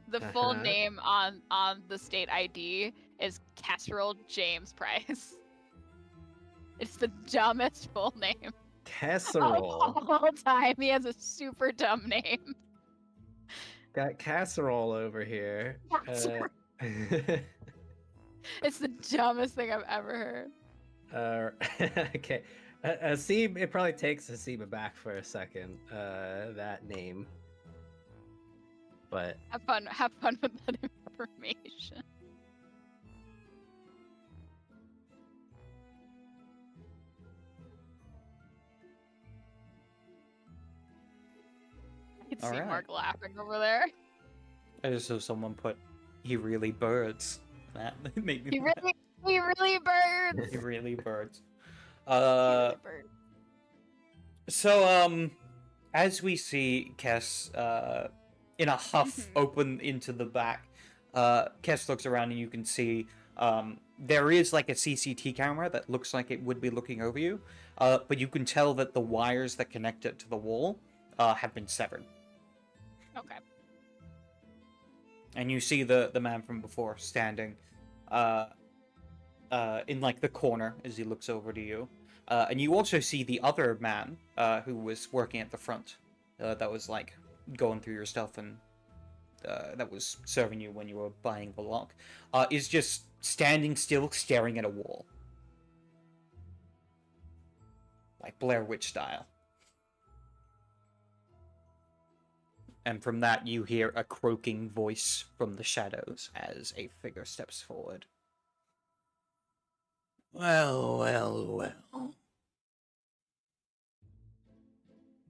Speaker 4: The full
Speaker 3: Uh-huh.
Speaker 4: name on the state ID is Casserole James Price. It's the dumbest full name
Speaker 3: Casserole.
Speaker 4: of all time. He has a super dumb name.
Speaker 3: Got casserole over here.
Speaker 4: Casserole. It's the dumbest thing I've ever heard.
Speaker 3: Okay. Haseeb, it probably takes Haseeb aback for a second, that name. But
Speaker 4: Have fun with that information. I can see
Speaker 1: Alright.
Speaker 4: Mark laughing over there.
Speaker 1: I just saw someone put, "He really birds." That made me.
Speaker 4: He
Speaker 1: laugh.
Speaker 4: really birds.
Speaker 1: He really birds.
Speaker 4: He really birds.
Speaker 1: So as we see Kess in a huff open into the back, Kess looks around and you can see there is like a CCT camera that looks like it would be looking over you, but you can tell that the wires that connect it to the wall have been severed.
Speaker 4: Okay.
Speaker 1: And you see the man from before standing in like the corner as he looks over to you. And you also see the other man who was working at the front that was like going through your stuff and that was serving you when you were buying the lock, is just standing still staring at a wall. Like Blair Witch style. And from that you hear a croaking voice from the shadows as a figure steps forward. Well, well, well.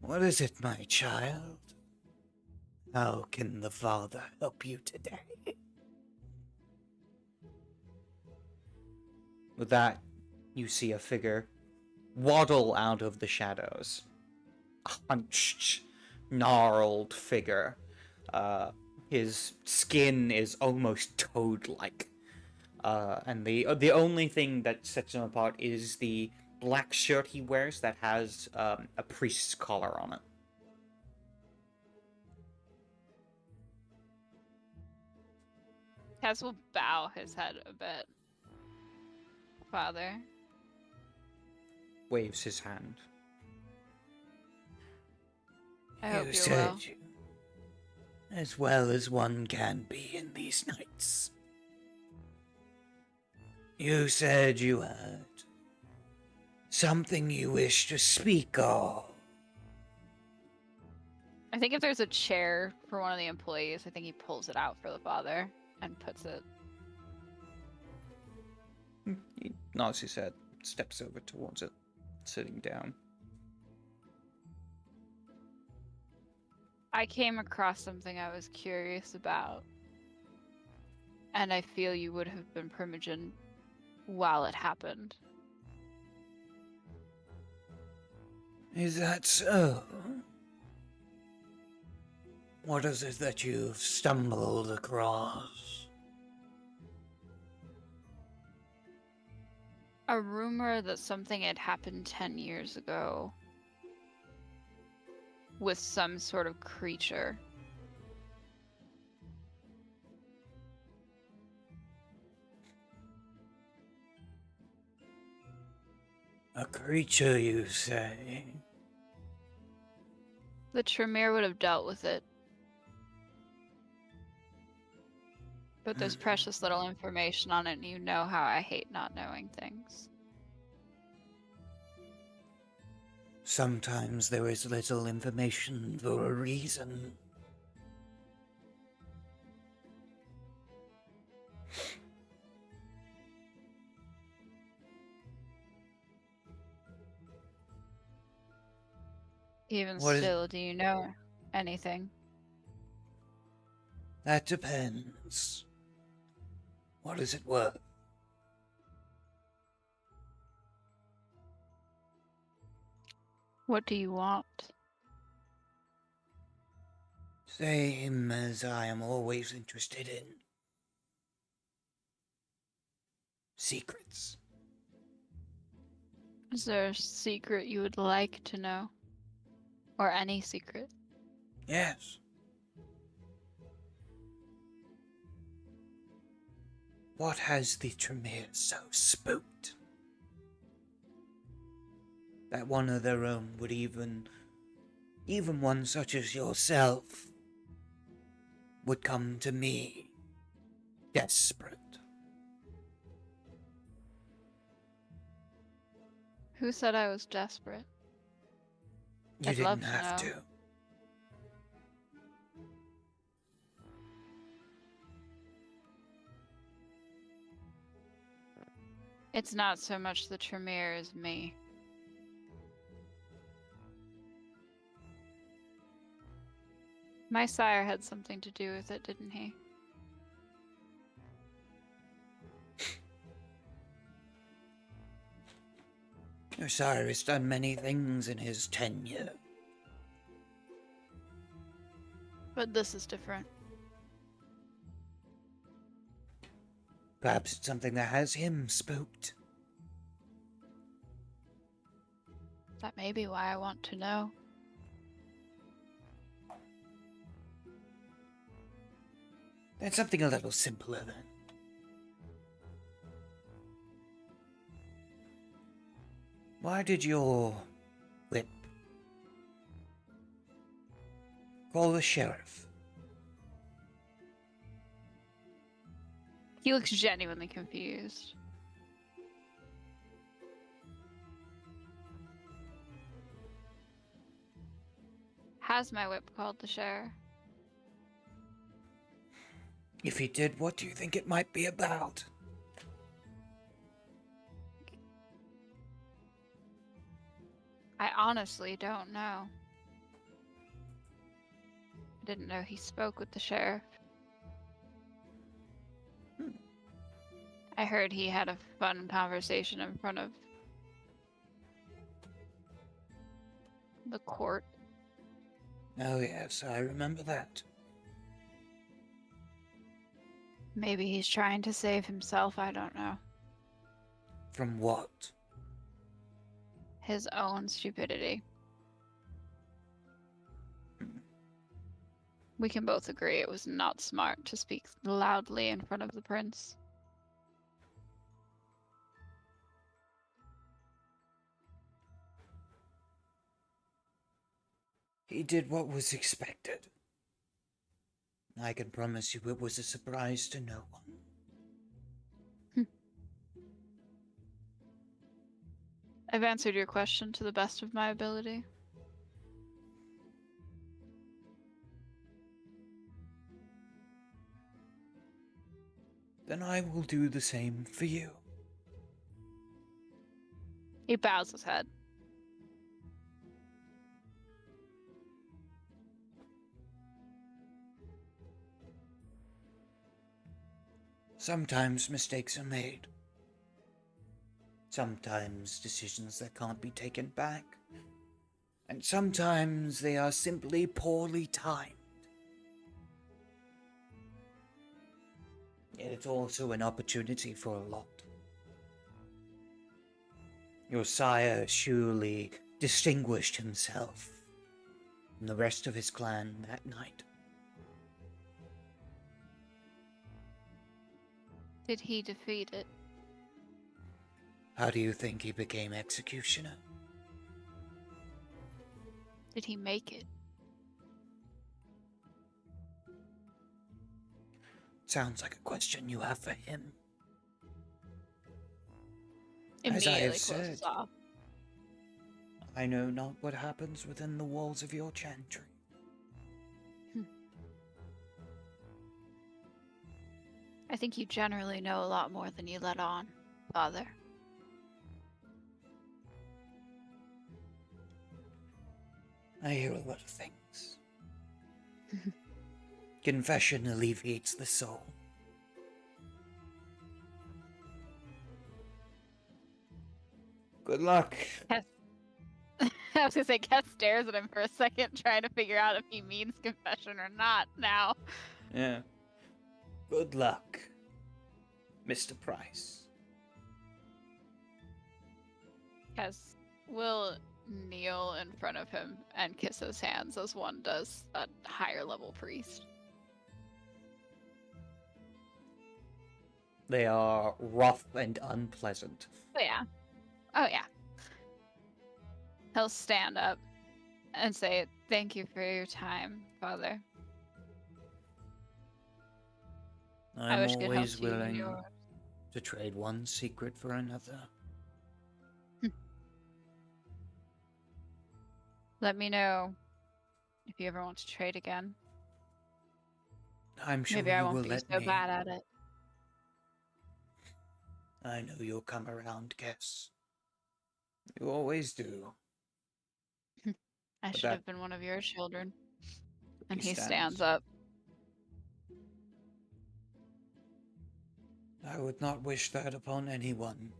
Speaker 1: What is it, my child? How can the Father help you today? With that, you see a figure waddle out of the shadows. A hunched, gnarled figure. His skin is almost toad-like. And the only thing that sets him apart is the black shirt he wears that has a priest's collar on it.
Speaker 4: Tess will bow his head a bit. Father.
Speaker 1: Waves his hand.
Speaker 4: I hope you're well.
Speaker 1: As well as one can be in these nights. You said you had something you wish to speak of.
Speaker 4: I think if there's a chair for one of the employees, I think he pulls it out for the father and puts it.
Speaker 1: He nods his head, steps over towards it, sitting down.
Speaker 4: I came across something I was curious about. And I feel you would have been Primogen while it happened.
Speaker 1: Is that so? What is it that you've stumbled across?
Speaker 4: A rumor that something had happened 10 years ago. with some sort of creature.
Speaker 1: A creature, you say?
Speaker 4: The Tremere would have dealt with it. But there's precious little information on it, and you know how I hate not knowing things.
Speaker 1: Sometimes there is little information for a reason.
Speaker 4: Even
Speaker 1: What is-
Speaker 4: still, do you know anything?
Speaker 1: That depends. What is it worth?
Speaker 4: What do you want?
Speaker 1: Same as I am always interested in. Secrets.
Speaker 4: Is there a secret you would like to know? Or any secret?
Speaker 1: Yes. What has the Tremere so spooked? That one of their own would even one such as yourself, would come to me, desperate.
Speaker 4: Who said I was desperate?
Speaker 1: You
Speaker 4: I'd love
Speaker 1: didn't
Speaker 4: to
Speaker 1: have
Speaker 4: know.
Speaker 1: to.
Speaker 4: It's not so much the Tremere as me. My sire had something to do with it, didn't he?
Speaker 1: Your sire has done many things in his tenure.
Speaker 4: But this is different.
Speaker 1: Perhaps it's something that has him spooked.
Speaker 4: That may be why I want to know.
Speaker 1: Then something a little simpler then. Why did your whip call the sheriff?
Speaker 4: He looks genuinely confused. Has my whip called the sheriff?
Speaker 1: If he did, what do you think it might be about?
Speaker 4: I honestly don't know. I didn't know he spoke with the sheriff. I heard he had a fun conversation in front of the court.
Speaker 1: Oh yes, I remember that.
Speaker 4: Maybe he's trying to save himself, I don't know.
Speaker 1: From what?
Speaker 4: His own stupidity. We can both agree it was not smart to speak loudly in front of the prince.
Speaker 1: He did what was expected. I can promise you it was a surprise to no one.
Speaker 4: I've answered your question to the best of my ability.
Speaker 1: Then I will do the same for you.
Speaker 4: He bows his head.
Speaker 1: Sometimes mistakes are made. Sometimes decisions that can't be taken back. And sometimes they are simply poorly timed. Yet it's also an opportunity for a lot. Your sire surely distinguished himself and the rest of his clan that night.
Speaker 4: Did he defeat it?
Speaker 1: How do you think he became executioner?
Speaker 4: Did he make it?
Speaker 1: Sounds like a question you have for him. As I
Speaker 4: Immediately
Speaker 1: have
Speaker 4: closes
Speaker 1: said,
Speaker 4: off.
Speaker 1: I know not what happens within the walls of your chantry.
Speaker 4: I think you generally know a lot more than you let on, Father.
Speaker 1: I hear a lot of things. Confession alleviates the soul. Good luck.
Speaker 4: I was gonna say, Kat stares at him for a second, trying to figure out if he means confession or not now.
Speaker 1: Yeah. Good luck, Mr. Price.
Speaker 4: Kes will kneel in front of him and kiss his hands as one does a higher level priest.
Speaker 1: They are rough and unpleasant.
Speaker 4: Oh yeah. Oh yeah. He'll stand up and say, "Thank you for your time, Father. I
Speaker 1: I'm
Speaker 4: wish good health
Speaker 1: always
Speaker 4: to you and
Speaker 1: willing
Speaker 4: yours."
Speaker 1: to trade one secret for another.
Speaker 4: Let me know if you ever want to trade again.
Speaker 1: I'm sure
Speaker 4: Maybe I
Speaker 1: you
Speaker 4: won't
Speaker 1: will
Speaker 4: be
Speaker 1: let
Speaker 4: so
Speaker 1: me.
Speaker 4: bad at it.
Speaker 1: I know you'll come around, Guess. You always do.
Speaker 4: I
Speaker 1: But
Speaker 4: should
Speaker 1: that-
Speaker 4: have been one of your children. And
Speaker 1: He
Speaker 4: he
Speaker 1: stands.
Speaker 4: stands up.
Speaker 1: I would not wish that upon anyone.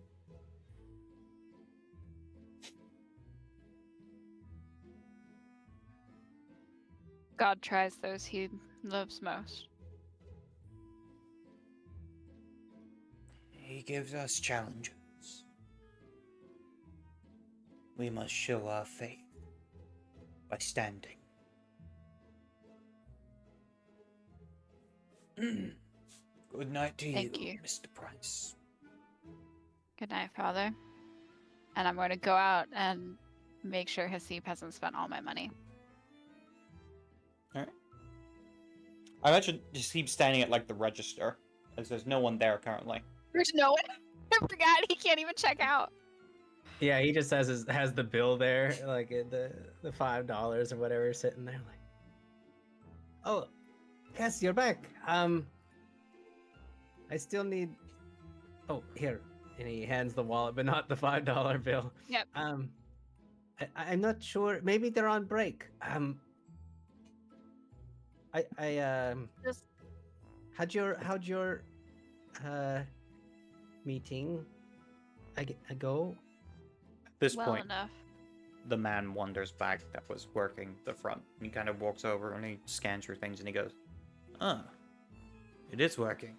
Speaker 4: God tries those he loves most.
Speaker 1: He gives us challenges. We must show our faith by standing. Good night to
Speaker 4: Thank
Speaker 1: you,
Speaker 4: you.
Speaker 1: Mr. Price.
Speaker 4: Good night, Father. And I'm going to go out and make sure Hasib hasn't spent all my money.
Speaker 1: Alright. I imagine just keep standing at like the register, as there's no one there currently.
Speaker 4: There's no one. I forgot he can't even check out.
Speaker 3: Yeah, he just has the bill there, like the $5 or whatever sitting there. Like, oh, Cass, you're back. I still need. Oh, here, and he hands the wallet, but not the $5 bill.
Speaker 4: Yep.
Speaker 3: I'm not sure. Maybe they're on break.
Speaker 4: Just
Speaker 3: how'd your meeting go?
Speaker 1: At this
Speaker 4: well
Speaker 1: point,
Speaker 4: enough.
Speaker 1: the man wanders back that was working the front. He kind of walks over and he scans your things and he goes, it is working.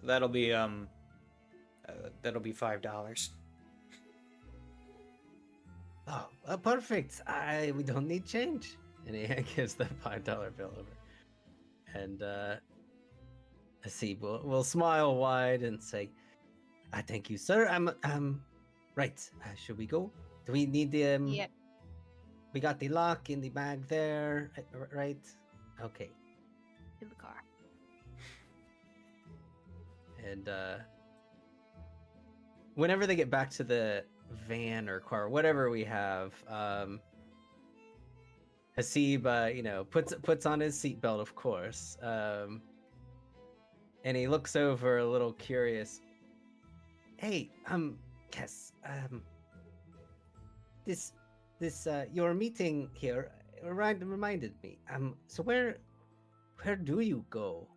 Speaker 1: That'll be $5.
Speaker 3: Oh, perfect. We don't need change. And he gives the $5 bill over. And Hasib will smile wide and say, "I thank you, sir. Right. Should we go? Do we need the
Speaker 4: Yep.
Speaker 3: We got the lock in the bag there, right? Okay."
Speaker 4: In the car.
Speaker 3: And whenever they get back to the van or car, whatever we have, Hasib, puts on his seatbelt, of course, and he looks over a little curious. Hey, Kes, this your meeting here reminded me. So where do you go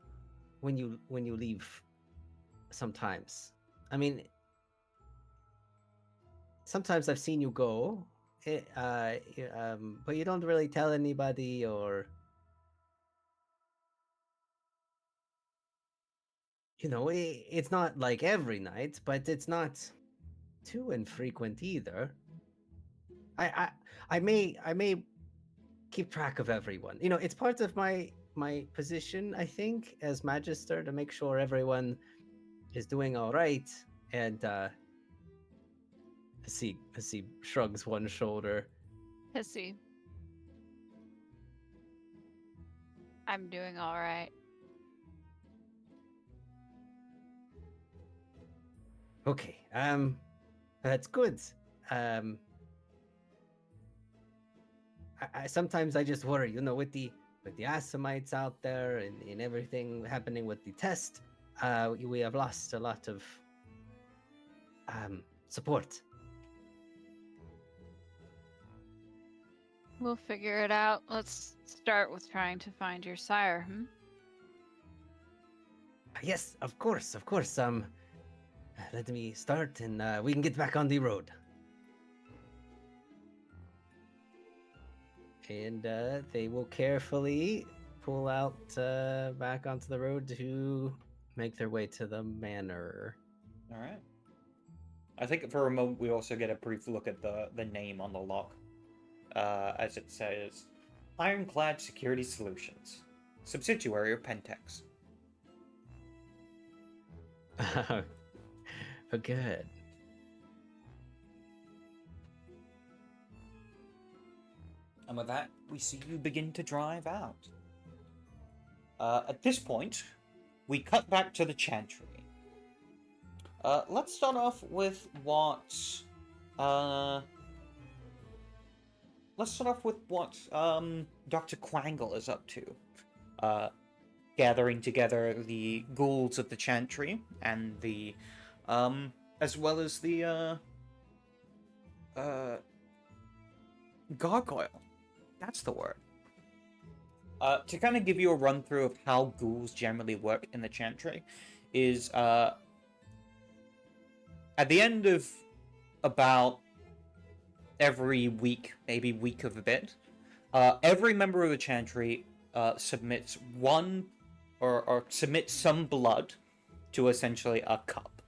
Speaker 3: when you leave? Sometimes, I mean, sometimes I've seen you go, but you don't really tell anybody, or it's not like every night, but it's not too infrequent either. I may keep track of everyone. You know, it's part of my position, I think, as Magister, to make sure everyone is doing all right. And as he shrugs one shoulder.
Speaker 4: Hissy. I'm doing all right.
Speaker 3: Okay, that's good. Um, I sometimes I just worry, you know, with the Assamites out there and everything happening with the test. We have lost a lot of support.
Speaker 4: We'll figure it out. Let's start with trying to find your sire.
Speaker 3: Yes, of course, of course. Let me start, and we can get back on the road. And they will carefully pull out back onto the road to make their way to the manor.
Speaker 1: All right. I think for a moment we also get a brief look at the name on the lock, as it says, Ironclad Security Solutions, subsidiary of Pentex.
Speaker 3: Oh, good.
Speaker 1: And with that, we see you begin to drive out. At this point, we cut back to the chantry. Let's start off with what Dr. Quangle is up to. Gathering together the ghouls of the chantry and the as well as the gargoyle. That's the word. To kind of give you a run through of how ghouls generally work in the chantry is at the end of about every week, maybe week of a bit, every member of the chantry submits one or submits some blood to essentially a cup.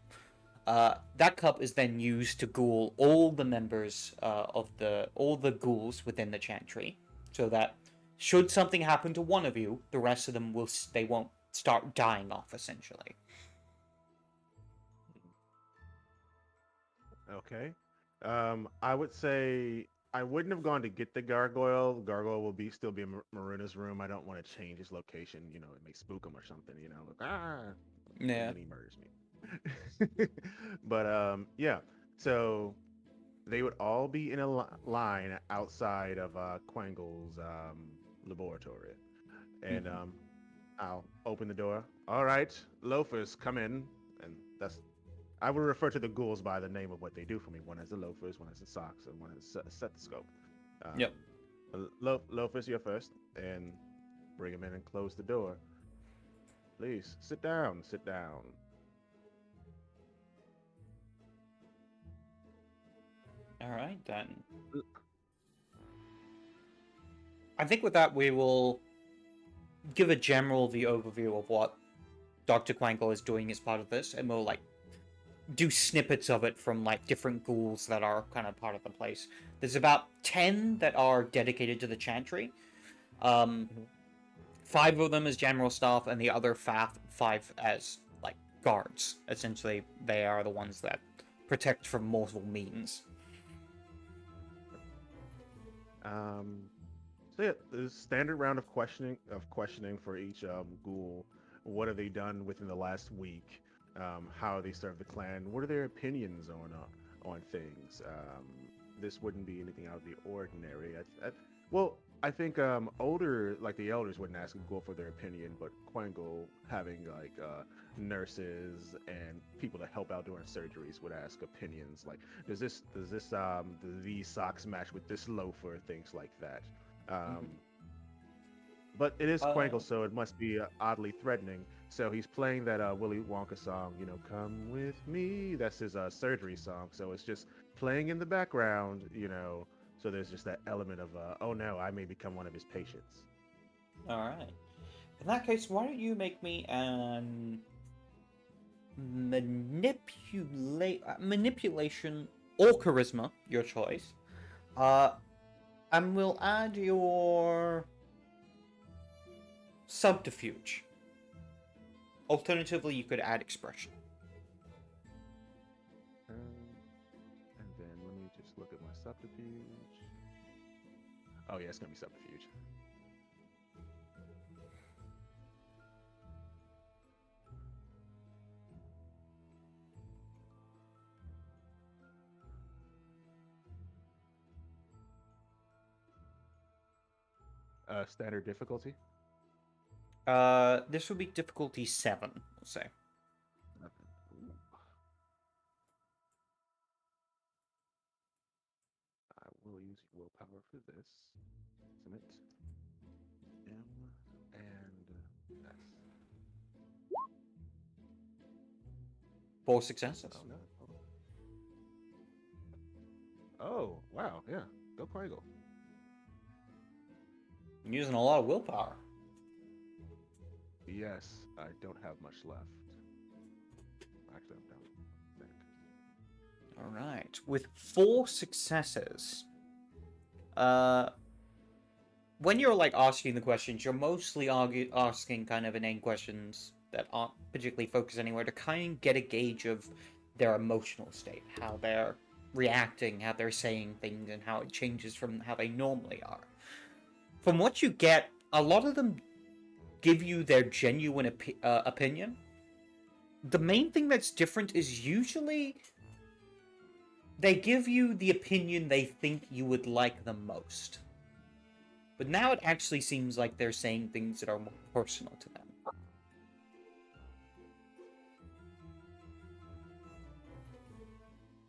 Speaker 1: That cup is then used to ghoul all the members of all the ghouls within the chantry, so that should something happen to one of you, the rest of them won't start dying off essentially.
Speaker 2: Okay. I would say I wouldn't have gone to get the gargoyle. The gargoyle will still be in Maruna's room. I don't want to change his location. You know, it may spook him or something. You know, like, and
Speaker 1: Yeah.
Speaker 2: then he murders me. But yeah. So they would all be in a line outside of Quangle's laboratory, and I'll open the door. All right, loafers, come in, and that's I would refer to the ghouls by the name of what they do for me. One has the loafers, one has the socks, and one has a stethoscope.
Speaker 1: Yep.
Speaker 2: Loafers, you're first, and bring him in and close the door. Please, sit down, sit down.
Speaker 1: All right, then. I think with that, we will give a general overview of what Dr. Quangle is doing as part of this, and we'll, do snippets of it from, different ghouls that are kind of part of the place. There's about 10 that are dedicated to the chantry. 5 of them as general staff, and the other 5 as, guards. Essentially, they are the ones that protect from mortal means.
Speaker 2: So yeah, the standard round of questioning for each ghoul. What have they done within the last week? How they serve the clan? What are their opinions on things? This wouldn't be anything out of the ordinary. I think the elders wouldn't ask a ghoul for their opinion, but Quangle having nurses and people to help out during surgeries would ask opinions like, does these socks match with this loafer? Things like that. But it is Quangle, so it must be oddly threatening. So he's playing that Willy Wonka song, "Come with me." That's his surgery song. So it's just playing in the background, So there's just that element of, oh no, I may become one of his patients.
Speaker 1: All right. In that case, why don't you make me an manipulation or charisma, your choice, Uh, and we'll add your subterfuge. Alternatively, you could add expression.
Speaker 2: And then let me just look at my subterfuge. Oh yeah, it's gonna be subterfuge. Standard difficulty.
Speaker 1: This would be difficulty 7, we'll say.
Speaker 2: Ooh. I will use willpower for this. Isn't it? M and S.
Speaker 1: 4 successes.
Speaker 2: Oh no. Oh wow, yeah. Go Quangle.
Speaker 1: You're using a lot of willpower.
Speaker 2: Yes, I don't have much left. Actually, I'm down. I think.
Speaker 1: Alright. With 4 successes, when you're like asking the questions, you're mostly asking kind of inane questions that aren't particularly focused anywhere to kind of get a gauge of their emotional state, how they're reacting, how they're saying things, and how it changes from how they normally are. From what you get, a lot of them give you their genuine opinion. The main thing that's different is usually they give you the opinion they think you would like the most. But now it actually seems like they're saying things that are more personal to them.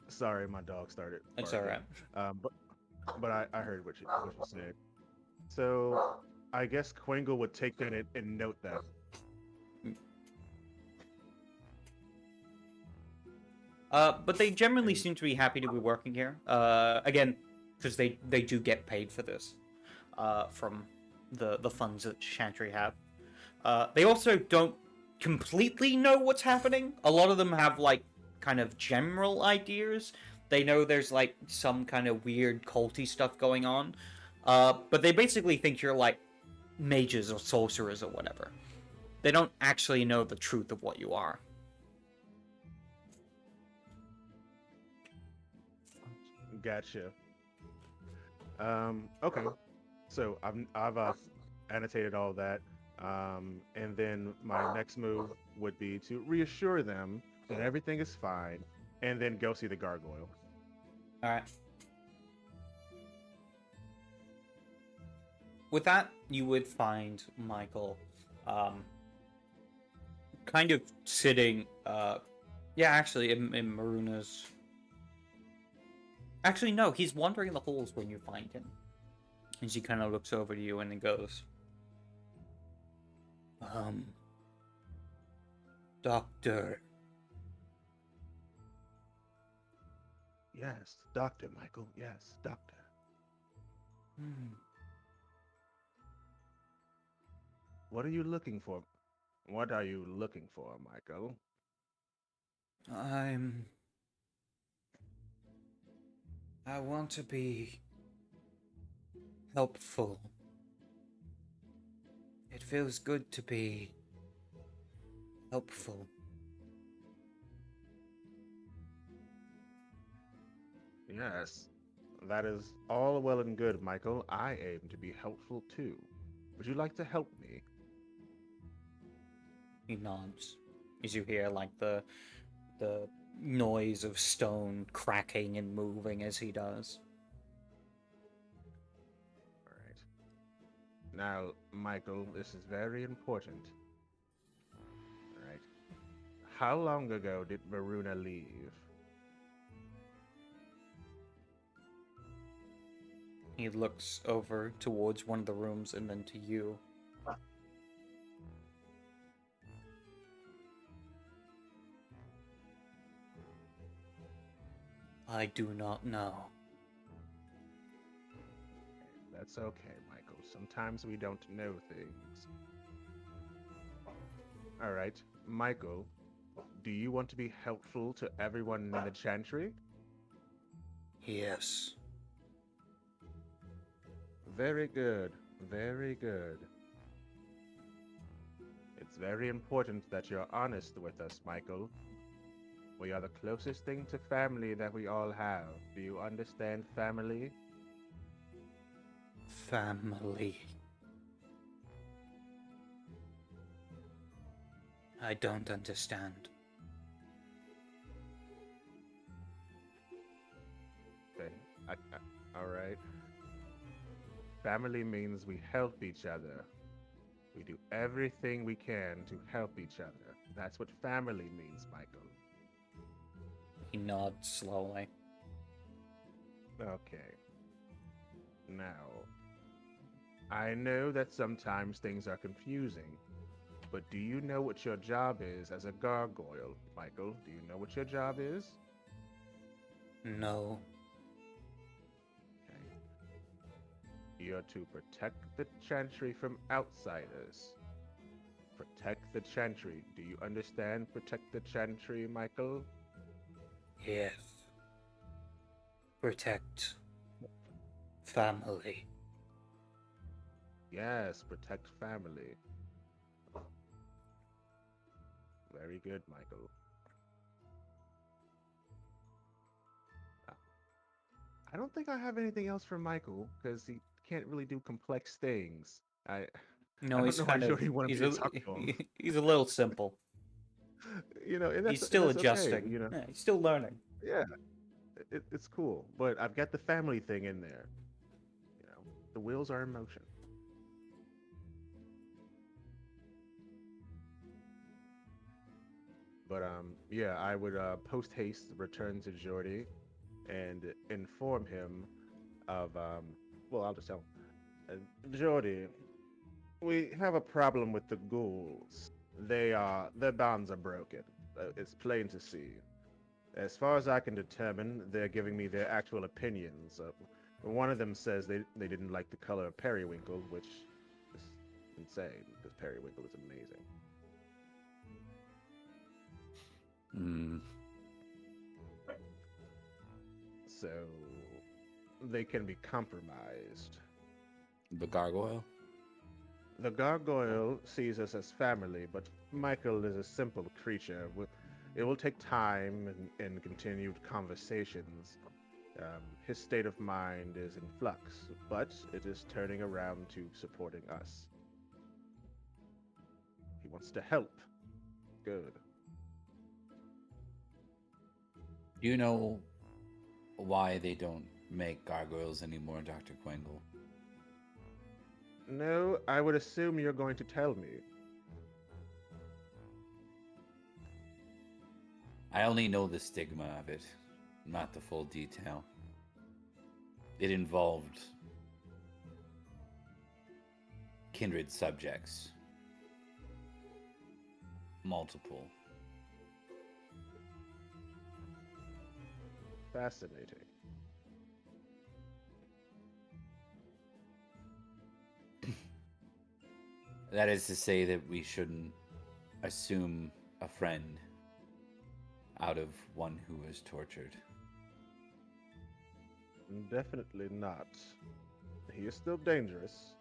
Speaker 2: Sorry, my dog started.
Speaker 1: It's
Speaker 2: barking.
Speaker 1: alright.
Speaker 2: But I heard what you said. So I guess Quangle would take that and note that.
Speaker 1: But they generally seem to be happy to be working here. Again, because they do get paid for this. From the funds that Chantry have. They also don't completely know what's happening. A lot of them have like kind of general ideas. They know there's like some kind of weird culty stuff going on. But they basically think you're like mages or sorcerers or whatever. They don't actually know the truth of what you are.
Speaker 2: Gotcha. Okay. So I've annotated all that. And then my next move would be to reassure them that everything is fine, and then go see the gargoyle.
Speaker 1: Alright. With that, you would find Michael kind of sitting, yeah, actually, in Maruna's... Actually, no, he's wandering in the halls when you find him. And she kind of looks over to you and then goes, Doctor.
Speaker 2: Yes, Doctor Michael. Yes, Doctor. What are you looking for? What are you looking for, Michael?
Speaker 1: I want to be helpful. It feels good to be helpful.
Speaker 2: Yes, that is all well and good, Michael. I aim to be helpful too. Would you like to help me?
Speaker 1: He nods as you hear like the noise of stone cracking and moving as he does.
Speaker 2: All right. Now, Michael, this is very important. All right. How long ago did Varuna leave?
Speaker 1: He looks over towards one of the rooms and then to you. I do not know.
Speaker 2: That's okay, Michael. Sometimes we don't know things. All right. Michael, do you want to be helpful to everyone in the chantry?
Speaker 1: Yes.
Speaker 2: Very good. Very good. It's very important that you're honest with us, Michael. We are the closest thing to family that we all have. Do you understand family?
Speaker 1: Family. I don't understand.
Speaker 2: Okay. All right. Family means we help each other. We do everything we can to help each other. That's what family means, Michael.
Speaker 1: He nods slowly.
Speaker 2: Okay. Now, I know that sometimes things are confusing, but do you know what your job is as a gargoyle, Michael? Do you know what your job is?
Speaker 1: No.
Speaker 2: Okay. You're to protect the chantry from outsiders. Protect the chantry. Do you understand protect the chantry, Michael?
Speaker 1: Yes. Protect family.
Speaker 2: Yes, protect family. Very good, Michael. Uh, I don't think I have anything else for Michael because he can't really do complex things. I
Speaker 1: No,
Speaker 2: don't
Speaker 1: he's
Speaker 2: know how
Speaker 1: kind of
Speaker 2: sure you want me to talk to him.
Speaker 1: he's a little simple.
Speaker 2: And
Speaker 1: He's
Speaker 2: and
Speaker 1: still
Speaker 2: that's okay.
Speaker 1: adjusting. Yeah, he's still learning.
Speaker 2: Yeah, it's cool. But I've got the family thing in there. The wheels are in motion. But yeah, I would post haste return to Jordy and inform him of well, I'll just tell him. Jordy, we have a problem with the ghouls. Their bonds are broken. It's plain to see. As far as I can determine, they're giving me their actual opinions. One of them says they didn't like the color of periwinkle, which is insane because periwinkle is amazing.
Speaker 5: Mm.
Speaker 2: So they can be compromised.
Speaker 5: The gargoyle?
Speaker 2: The gargoyle sees us as family, but Michael is a simple creature. It will take time and continued conversations. His state of mind is in flux, but it is turning around to supporting us. He wants to help. Good.
Speaker 5: Do you know why they don't make gargoyles anymore, Dr. Quengle?
Speaker 2: No, I would assume you're going to tell me.
Speaker 5: I only know the stigma of it, not the full detail. It involved kindred subjects. Multiple.
Speaker 2: Fascinating.
Speaker 5: That is to say that we shouldn't assume a friend out of one who was tortured.
Speaker 2: Definitely not. He is still dangerous.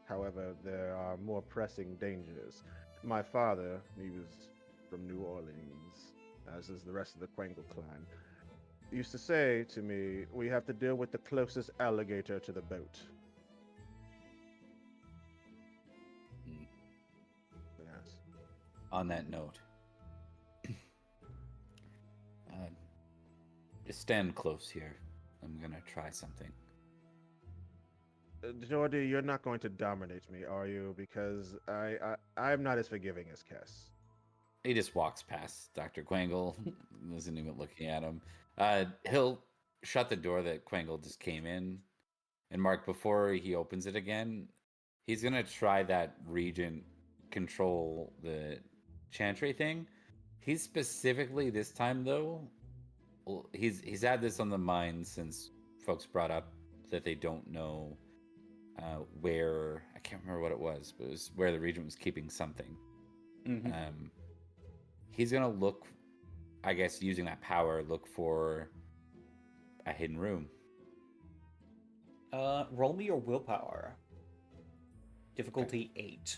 Speaker 2: However, there are more pressing dangers. My father, he was from New Orleans, as is the rest of the Quangle clan, used to say to me, we have to deal with the closest alligator to the boat.
Speaker 5: Mm.
Speaker 2: Yes.
Speaker 5: On that note, just stand close here. I'm gonna try something.
Speaker 2: Jordy, you're not going to dominate me, are you? Because I'm not as forgiving as Kess.
Speaker 5: He just walks past Dr. Quangle, isn't even looking at him. He'll shut the door that Quangle just came in. And Mark, before he opens it again, he's gonna try that regent control the chantry thing. He's specifically this time though, he's had this on the mind since folks brought up that they don't know where, I can't remember what it was, but it was where the regent was keeping something.
Speaker 1: Mm-hmm.
Speaker 5: He's gonna look, I guess, using that power, look for a hidden room.
Speaker 1: Roll me your willpower. Difficulty 8.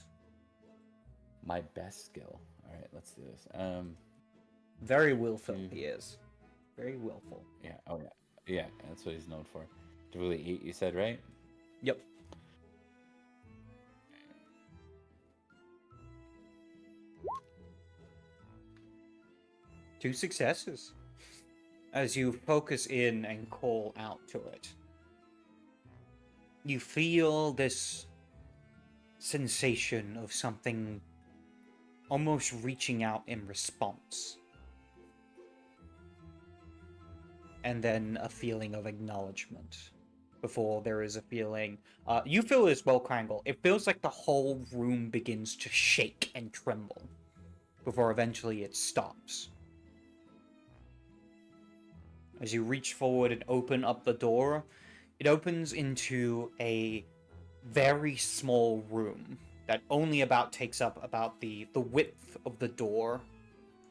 Speaker 5: My best skill. All right, let's do this.
Speaker 1: Very willful he is. Very willful.
Speaker 5: Yeah. Oh yeah. Yeah, that's what he's known for. Difficulty 8, you said, right?
Speaker 1: Yep. Two successes. As you focus in and call out to it, you feel this sensation of something almost reaching out in response. And then a feeling of acknowledgement before there is a feeling. You feel it as well, Krangle. It feels like the whole room begins to shake and tremble before eventually it stops. As you reach forward and open up the door, it opens into a very small room that only about takes up about the width of the door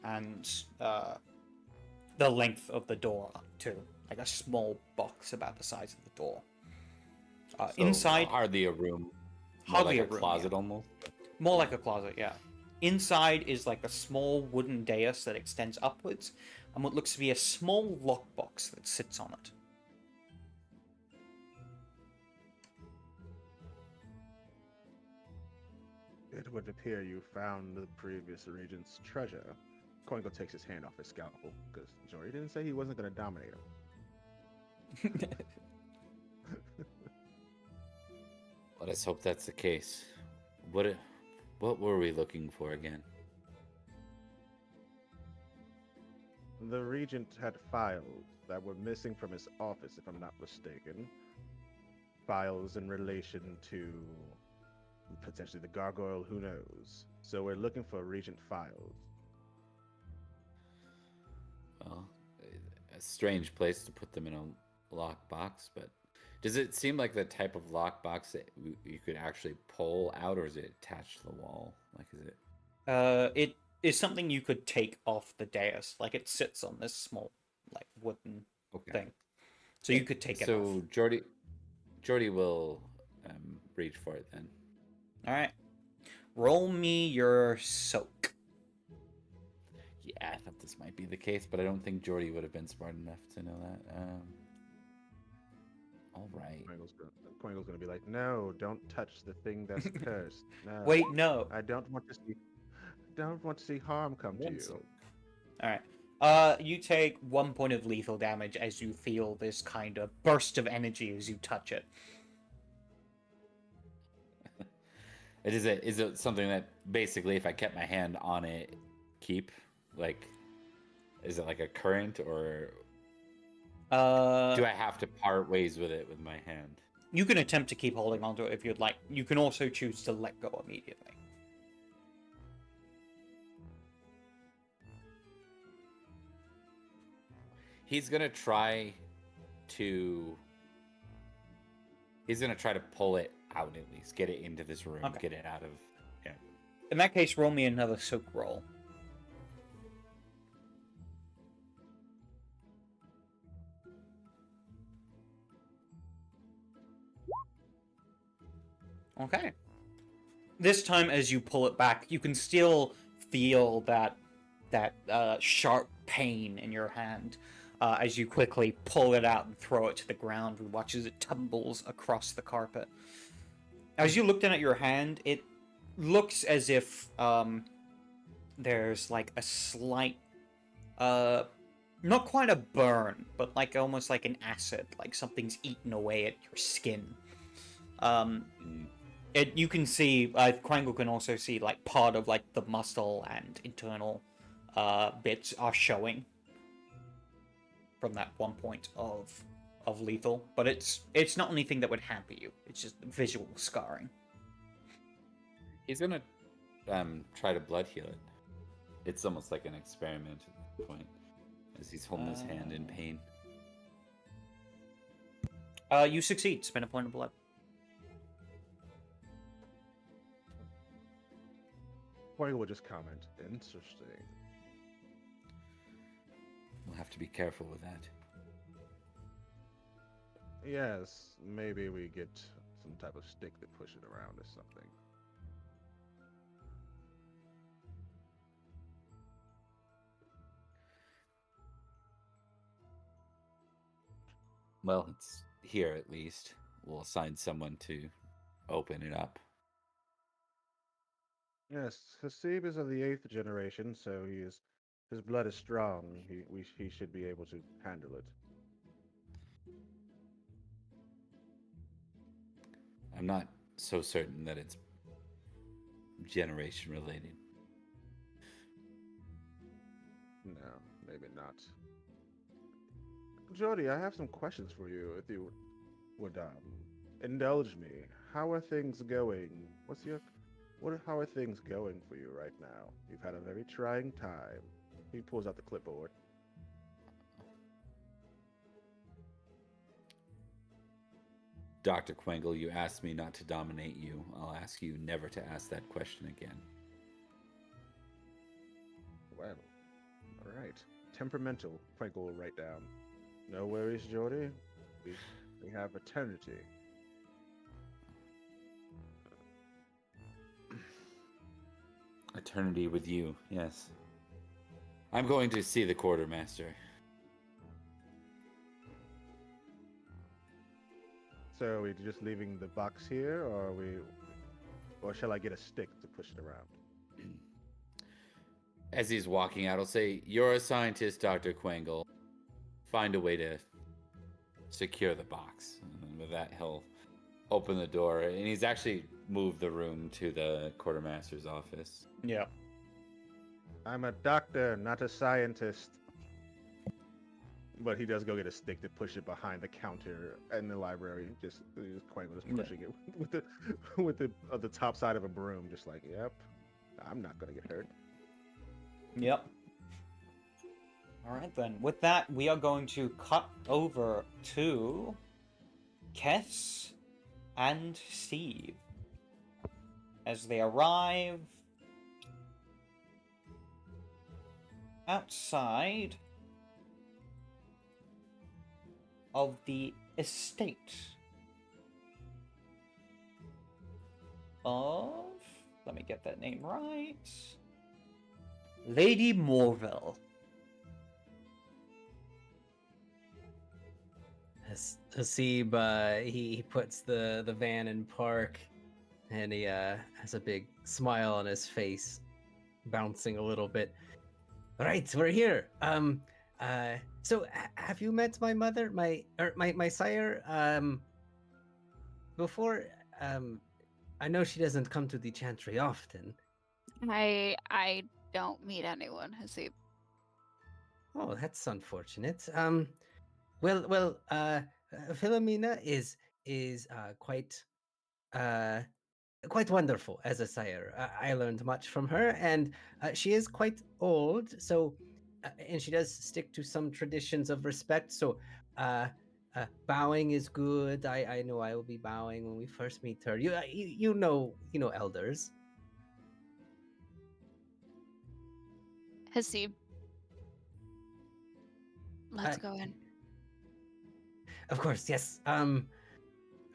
Speaker 1: and the length of the door up to, like a small box about the size of the door.
Speaker 5: So
Speaker 1: Inside,
Speaker 5: hardly a room.
Speaker 1: hardly
Speaker 5: like
Speaker 1: a room,
Speaker 5: closet
Speaker 1: yeah.
Speaker 5: almost.
Speaker 1: More like a closet, yeah. Inside is like a small wooden dais that extends upwards, and what looks to be a small lockbox that sits on it.
Speaker 2: It would appear you found the previous regent's treasure. Quengo takes his hand off his scalpel because Jory didn't say he wasn't going to dominate him.
Speaker 5: Let us hope that's the case. What were we looking for again?
Speaker 2: The regent had files that were missing from his office, if I'm not mistaken. Files in relation to potentially the gargoyle, who knows? So we're looking for regent files.
Speaker 5: Well, a strange place to put them in a lockbox, but does it seem like the type of lockbox that you could actually pull out, or is it attached to the wall? Like, is it?
Speaker 1: It is something you could take off the dais. Like, it sits on this small, like, wooden thing. So you could take it off.
Speaker 5: So Jordy will reach for it then.
Speaker 1: Alright. Roll me your soak.
Speaker 5: Yeah, I thought this might be the case, but I don't think Jordy would have been smart enough to know that. All right.
Speaker 2: Quengo's gonna be like, no, don't touch the thing that's cursed. No.
Speaker 1: Wait, no.
Speaker 2: I don't want to see harm come to you.
Speaker 1: Alright. You take 1 point of lethal damage as you feel this kind of burst of energy as you touch it.
Speaker 5: Is it something that basically, if I kept my hand on it, keep? Like, is it like a current, or do I have to part ways with it with my hand?
Speaker 1: You can attempt to keep holding onto it if you'd like. You can also choose to let go immediately.
Speaker 5: He's gonna try to pull it out, at least get it into this room,
Speaker 1: Okay.
Speaker 5: get it out of. Yeah.
Speaker 1: In that case, roll me another soak roll. Okay. This time, as you pull it back, you can still feel that sharp pain in your hand as you quickly pull it out and throw it to the ground and watch as it tumbles across the carpet. As you look down at your hand, it looks as if there's like a slight, not quite a burn, but like almost like an acid, like something's eaten away at your skin. You can see, Krangle can also see like part of like the muscle and internal bits are showing from that 1 point of lethal, but it's not anything that would hamper you. It's just visual scarring.
Speaker 5: He's gonna try to blood heal it. It's almost like an experiment at this point, as he's holding his hand in pain.
Speaker 1: You succeed. Spend a point of blood.
Speaker 2: Quengo will just comment, interesting.
Speaker 5: We'll have to be careful with that.
Speaker 2: Yes, maybe we get some type of stick to push it around or something.
Speaker 5: Well, it's here at least. We'll assign someone to open it up.
Speaker 2: Yes, Hasib is of the eighth generation, so his blood is strong. He should be able to handle it.
Speaker 5: I'm not so certain that it's generation related.
Speaker 2: No, maybe not. Jody, I have some questions for you, if you would indulge me. How are things going? How are things going for you right now? You've had a very trying time. He pulls out the clipboard.
Speaker 5: Dr. Quengle, you asked me not to dominate you. I'll ask you never to ask that question again.
Speaker 2: Well, all right. Temperamental, Frankel will write down. No worries, Jordy. We we have eternity.
Speaker 5: Eternity with you, yes. I'm going to see the quartermaster.
Speaker 2: So are we just leaving the box here, or shall I get a stick to push it around?
Speaker 5: As he's walking out, I'll say, "You're a scientist, Dr. Quengle. Find a way to secure the box." And then with that, he'll open the door. And he's actually moved the room to the quartermaster's office.
Speaker 1: Yeah.
Speaker 2: I'm a doctor, not a scientist. But he does go get a stick to push it behind the counter in the library. Just Quang was pushing it with the top side of a broom, just like, yep, I'm not gonna get hurt.
Speaker 1: Yep. Alright then. With that, we are going to cut over to Kess and Steve. As they arrive outside of the estate of, let me get that name right, Lady Morville.
Speaker 3: Hasib, he puts the van in park, and he has a big smile on his face, bouncing a little bit. All right, we're here. So have you met my mother, my sire? Before, I know she doesn't come to the chantry often.
Speaker 4: I don't meet anyone, Hasib.
Speaker 3: Oh, that's unfortunate. Philomena is uh quite wonderful as a sire. I learned much from her, and she is quite old. So, and she does stick to some traditions of respect. So, bowing is good. I know I will be bowing when we first meet her. You know elders.
Speaker 4: Hasib, let's
Speaker 3: Uh,
Speaker 4: go in.
Speaker 3: Of course, yes.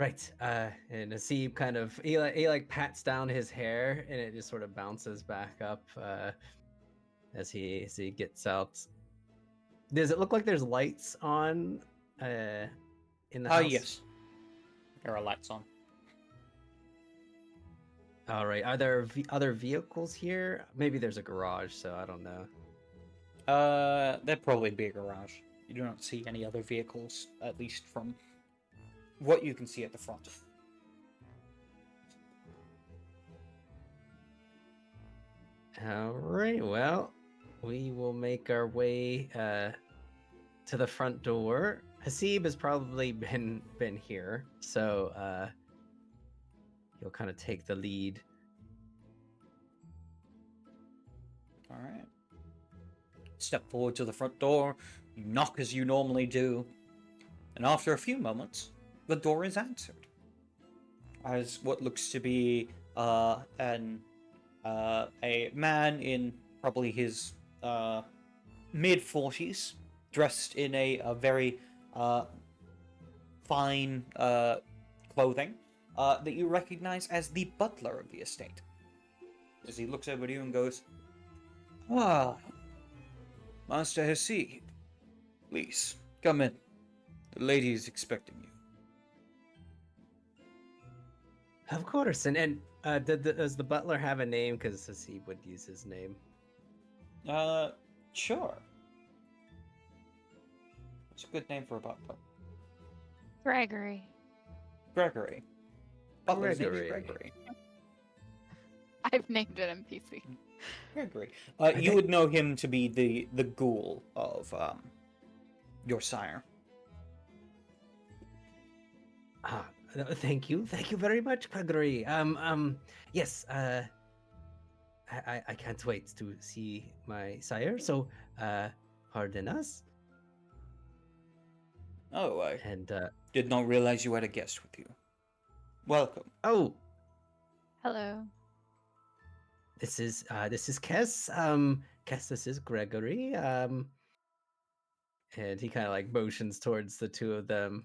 Speaker 3: Right. And Nasib kind of he like pats down his hair, and it just sort of bounces back up as he gets out. Does it look like there's lights on in the house?
Speaker 1: Yes. There are lights on.
Speaker 3: All right. Are there other vehicles here? Maybe there's a garage, so I don't know.
Speaker 1: There'd probably be a garage. You do not see any other vehicles, at least from what you can see at the front.
Speaker 3: All right. Well, we will make our way to the front door. Hasib has probably been here, so he'll kind of take the lead.
Speaker 1: All right. Step forward to the front door. You knock as you normally do, and after a few moments, the door is answered. As what looks to be a man in probably his mid-40s, dressed in a very fine clothing that you recognize as the butler of the estate. As he looks over at you and goes, "Ah, Master Hasi, please, come in. The lady is expecting you."
Speaker 3: Of course. And does the butler have a name? Because he would use his name.
Speaker 1: Sure. What's a good name for a butler?
Speaker 4: Gregory.
Speaker 1: Gregory. Butler's name is
Speaker 3: Gregory.
Speaker 1: Gregory.
Speaker 4: I've named an NPC.
Speaker 1: Gregory.
Speaker 3: I
Speaker 1: You
Speaker 3: think-
Speaker 1: would know him to be the ghoul of your sire.
Speaker 3: Thank you very much, Gregory. Yes. I can't wait to see my sire. So, pardon us.
Speaker 1: Oh, I
Speaker 3: And
Speaker 1: did not realize you had a guest with you. Welcome.
Speaker 3: oh,
Speaker 4: Hello.
Speaker 3: this is Kess. Kess, this is Gregory. And he kind of like motions towards the two of them.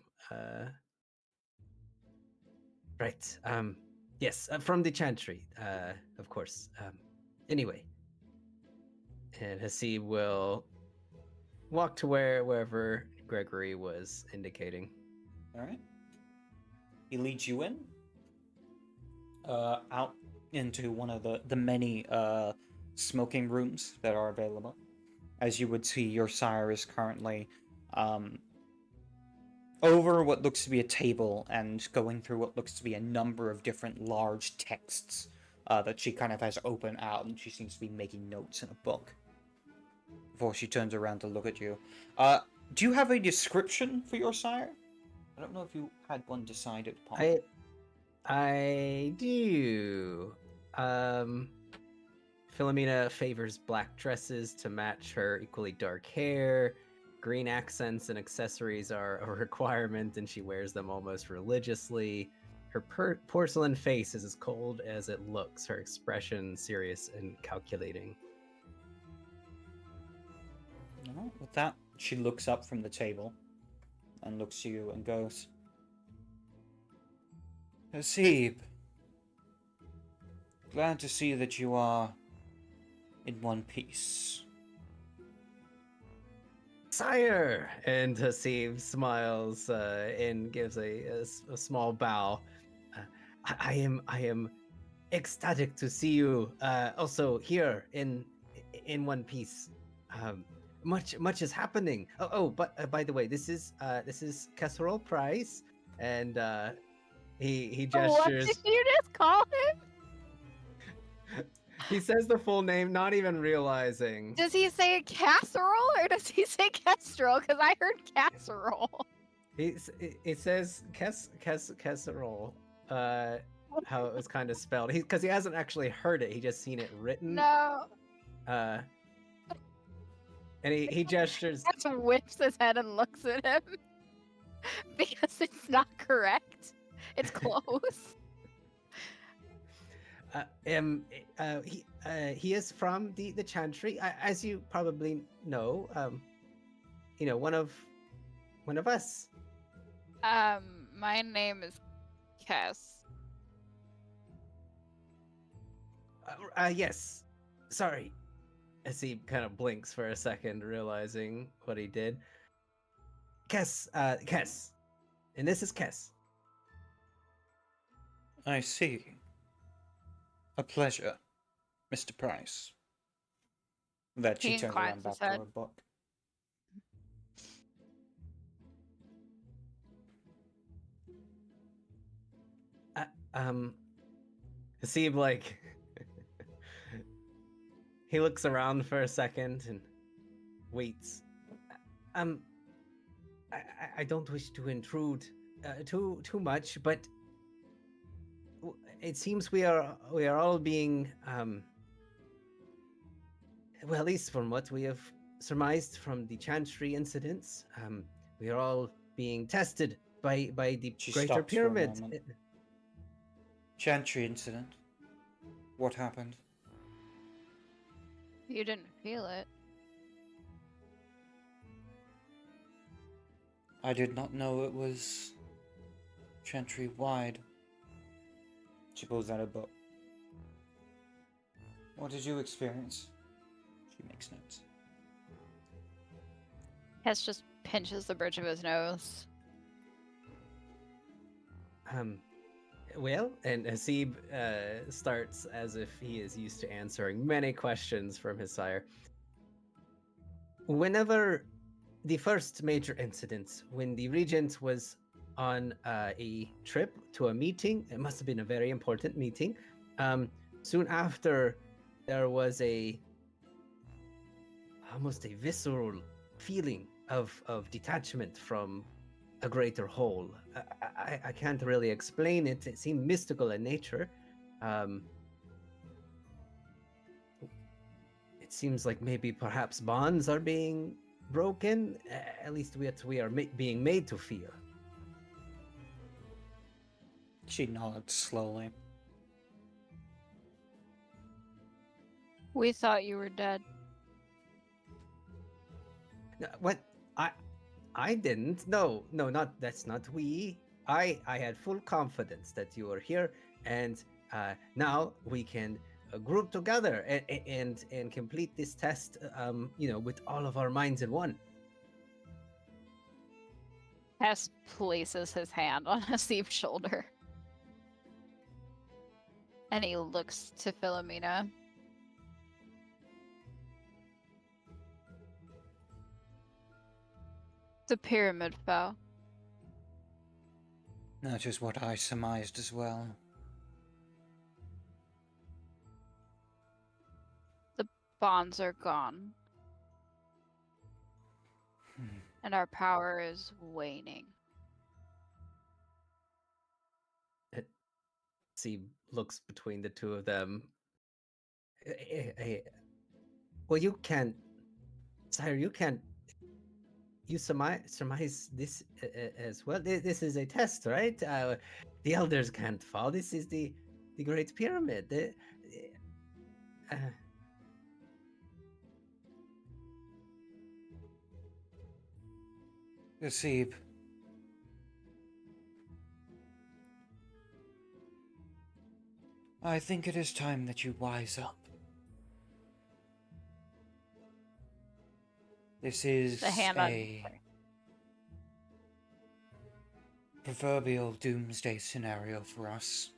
Speaker 3: Right. Yes, from the chantry. Of course. Anyway, and Hasib will walk to wherever Gregory was indicating.
Speaker 1: All right. He leads you in, out into one of the many smoking rooms that are available. As you would see, your sire is currently over what looks to be a table and going through what looks to be a number of different large texts that she kind of has open out, and she seems to be making notes in a book before she turns around to look at you. Do you have a description for your sire? I don't know if you had one decided upon.
Speaker 3: I do. Philomena favors black dresses to match her equally dark hair. Green accents and accessories are a requirement, and she wears them almost religiously. Her porcelain face is as cold as it looks, her expression serious and calculating.
Speaker 1: Alright, with that, she looks up from the table and looks to you and goes, "Hasib, glad to see that you are in one piece."
Speaker 3: Sire! And Hasib smiles and gives a small bow. I am ecstatic to see you also here in one piece. Much is happening. But by the way, this is Casserole Price, and he
Speaker 4: What
Speaker 3: gestures.
Speaker 4: did you just call him?
Speaker 3: He says the full name, not even realizing.
Speaker 4: Does he say casserole or does he say kestrel? Because I heard casserole.
Speaker 3: It says casserole. How it was kind of spelled. Because he hasn't actually heard it. He just seen it written.
Speaker 4: No.
Speaker 3: And he gestures.
Speaker 4: Just whips his head and looks at him. Because it's not correct. It's close.
Speaker 3: He is from the chantry, as you probably know. One of us.
Speaker 4: My name is Cass.
Speaker 3: Yes. Sorry. As he kind of blinks for a second, realizing what he did. Kess. And this is Kess.
Speaker 1: I see. A pleasure, Mr. Price. That she
Speaker 4: He
Speaker 1: turns
Speaker 4: inclines
Speaker 1: around back
Speaker 4: his
Speaker 1: to
Speaker 4: head.
Speaker 1: her book.
Speaker 3: Hasib, like, he looks around for a second and waits. I don't wish to intrude too much, but it seems we are all being well, at least from what we have surmised from the chantry incidents, we are all being tested by the
Speaker 1: She
Speaker 3: Greater
Speaker 1: stops for a
Speaker 3: Pyramid.
Speaker 1: moment. Chantry incident. What happened?
Speaker 4: You didn't feel it.
Speaker 1: I did not know it was chantry wide. She pulls out a book. What did you experience? She makes notes.
Speaker 4: Hess just pinches the bridge of his nose.
Speaker 3: Well, and Hasib starts as if he is used to answering many questions from his sire. Whenever the first major incident, when the regent was on a trip to a meeting, it must have been a very important meeting. Soon after, there was almost a visceral feeling of detachment from a greater whole. I can't really explain it. It seemed mystical in nature. It seems like maybe perhaps bonds are being broken. At least we are being made to feel.
Speaker 1: She nods slowly.
Speaker 4: We thought you were dead.
Speaker 3: What? I didn't. No, not that's not we. I had full confidence that you were here, and now we can group together and complete this test. With all of our minds in one.
Speaker 4: Hess places his hand on Hasib's shoulder. And he looks to Philomena. The pyramid fell.
Speaker 1: That is what I surmised as well.
Speaker 4: The bonds are gone. And our power is waning.
Speaker 3: Hasib looks between the two of them. Well, you can't, sire. You can't. You surmise this as well. This is a test, right? The elders can't fall. This is the Great Pyramid.
Speaker 1: Hasib. I think it is time that you wise up. This is
Speaker 4: The hand
Speaker 1: a proverbial doomsday scenario for us.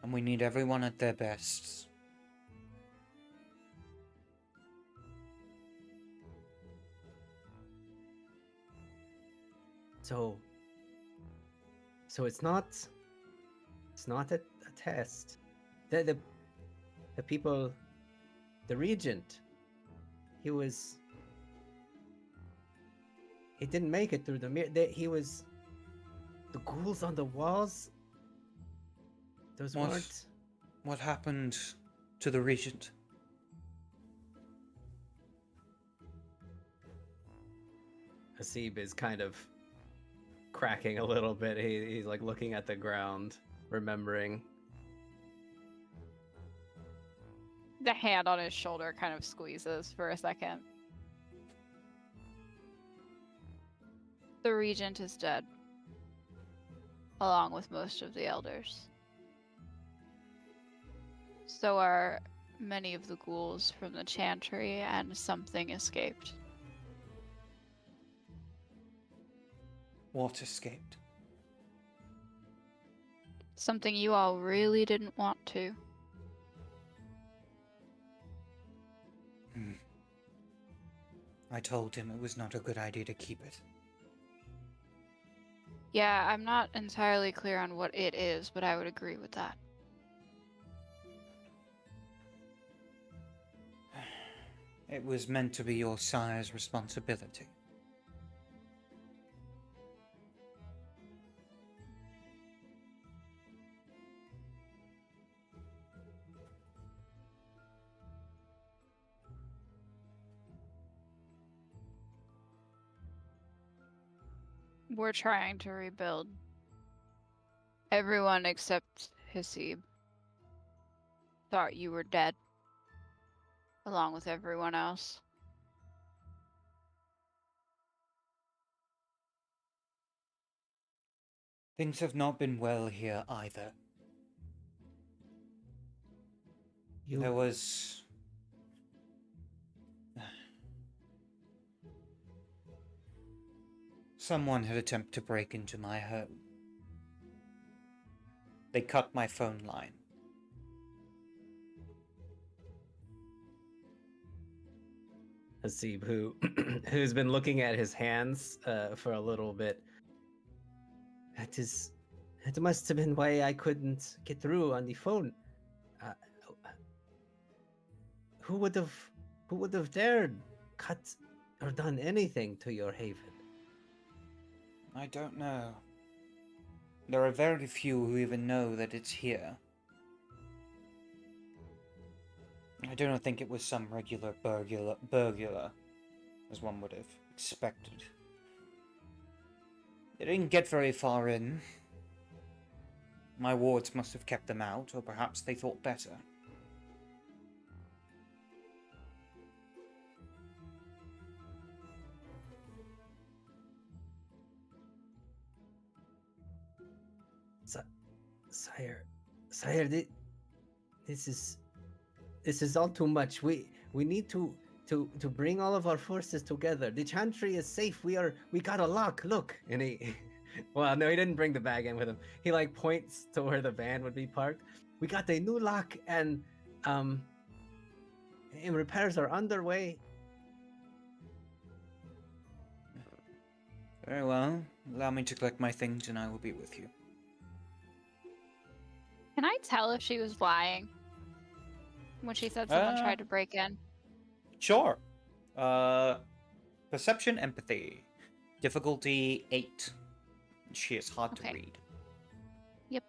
Speaker 1: And we need everyone at their best.
Speaker 3: So it's not a test. The people, the regent, he didn't make it through the mirror. The ghouls on the walls. Those weren't.
Speaker 1: What happened to the regent?
Speaker 3: Hasib is kind of cracking a little bit. He's like looking at the ground, remembering.
Speaker 4: The hand on his shoulder kind of squeezes for a second. The regent is dead, along with most of the elders. So are many of the ghouls from the chantry, and something escaped.
Speaker 1: What escaped?
Speaker 4: Something you all really didn't want to.
Speaker 1: I told him it was not a good idea to keep it.
Speaker 4: Yeah, I'm not entirely clear on what it is, but I would agree with that.
Speaker 1: It was meant to be your sire's responsibility.
Speaker 4: We're trying to rebuild. Everyone except Hasib thought you were dead, along with everyone else.
Speaker 1: Things have not been well here either. There was... Someone had attempted to break into my home. They cut my phone line.
Speaker 3: Hasib, who's been looking at his hands for a little bit. That must have been why I couldn't get through on the phone. Uh, who would have dared cut or done anything to your haven?
Speaker 1: I don't know. There are very few who even know that it's here. I don't think it was some regular burglar, as one would have expected. They didn't get very far in. My wards must have kept them out, or perhaps they thought better.
Speaker 3: Sire, this is all too much. We need to bring all of our forces together. The chantry is safe. We got a lock. Look, and he, well, no, he didn't bring the bag in with him. He like points to where the van would be parked. We got a new lock, and repairs are underway.
Speaker 1: Very well. Allow me to collect my things and I will be with you.
Speaker 4: Can I tell if she was lying when she said someone tried to break in?
Speaker 1: Sure. Perception, empathy. Difficulty 8. She is hard to
Speaker 4: Okay.
Speaker 1: read.
Speaker 4: Yep.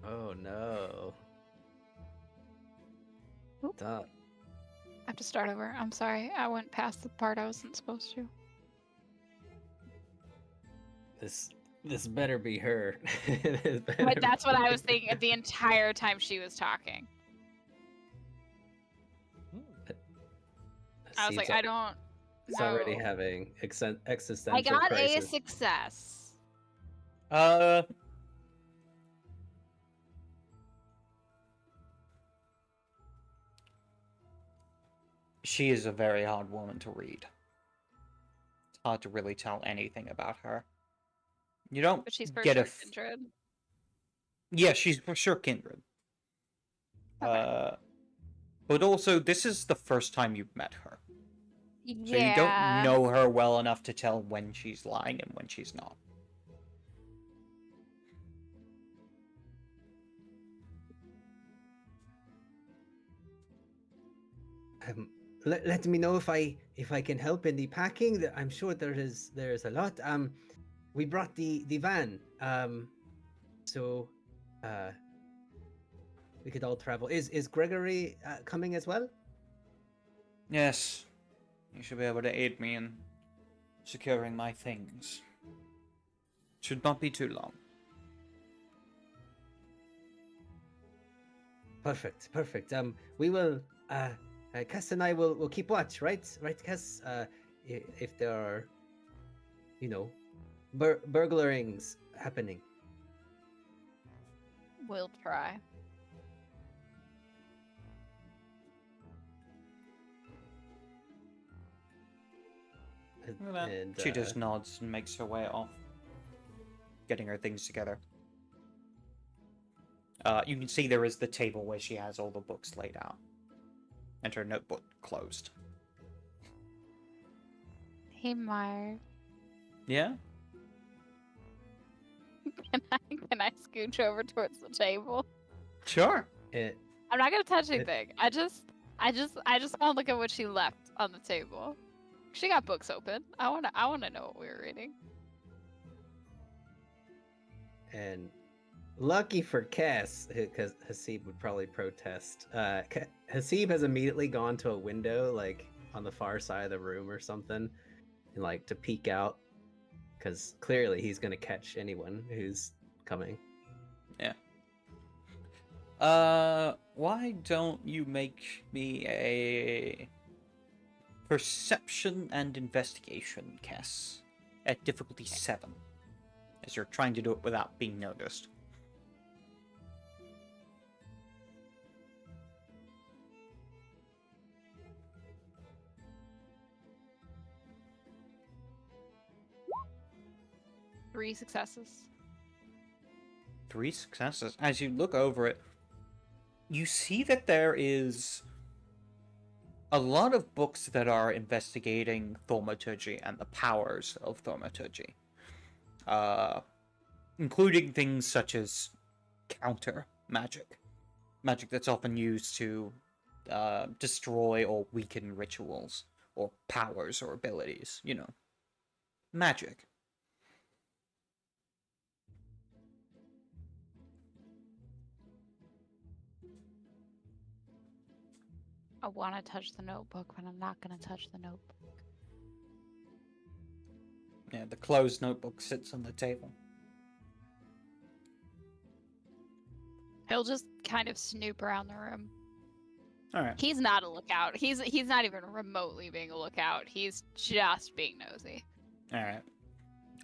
Speaker 3: Oh no.
Speaker 4: Oop.
Speaker 3: Duh.
Speaker 4: I have to start over. I'm sorry. I went past the part I wasn't supposed to.
Speaker 3: This better be her.
Speaker 4: But that's what I was thinking the entire time she was talking. I was like, I don't
Speaker 3: It's
Speaker 4: know.
Speaker 3: already having existential
Speaker 4: I got
Speaker 3: crisis.
Speaker 4: a success.
Speaker 1: She is a very hard woman to read. It's hard to really tell anything about her. You don't
Speaker 4: But she's for
Speaker 1: get
Speaker 4: sure
Speaker 1: a...
Speaker 4: kindred.
Speaker 1: Yeah, she's for sure kindred.
Speaker 4: Okay.
Speaker 1: But also, this is the first time you've met her. So you don't
Speaker 4: Yeah.
Speaker 1: know her well enough to tell when she's lying and when she's not.
Speaker 3: Let me know if I can help in the packing. I'm sure there's a lot. We brought the van. So we could all travel. Is Gregory coming as well?
Speaker 1: Yes. You should be able to aid me in securing my things. Should not be too long.
Speaker 3: Perfect. We will. Cass and I will keep watch. Right, Cass. If there are, burglarings happening.
Speaker 4: We'll try.
Speaker 3: And
Speaker 1: She just nods and makes her way off, getting her things together. You can see there is the table where she has all the books laid out, and her notebook closed.
Speaker 4: Hey, Meyer.
Speaker 1: Yeah?
Speaker 4: Can I scooch over towards the table?
Speaker 1: Sure.
Speaker 4: I'm not gonna touch anything. I just want to look at what she left on the table. She got books open. I wanna know what we were reading.
Speaker 3: And lucky for Cass, because Hasib would probably protest. Hasib has immediately gone to a window, like on the far side of the room or something, and like to peek out, because clearly he's gonna catch anyone who's coming.
Speaker 1: Yeah. Why don't you make me a Perception and investigation, Cass, at difficulty 7, as you're trying to do it without being noticed.
Speaker 4: Three successes.
Speaker 1: 3 successes. As you look over it, you see that there is a lot of books that are investigating thaumaturgy and the powers of thaumaturgy, including things such as counter magic, magic that's often used to destroy or weaken rituals or powers or abilities. You know, magic.
Speaker 4: I want to touch the notebook, but I'm not going to touch the notebook.
Speaker 1: Yeah, the closed notebook sits on the table.
Speaker 4: He'll just kind of snoop around the room.
Speaker 1: All right.
Speaker 4: He's not a lookout. He's not even remotely being a lookout. He's just being nosy.
Speaker 1: All right.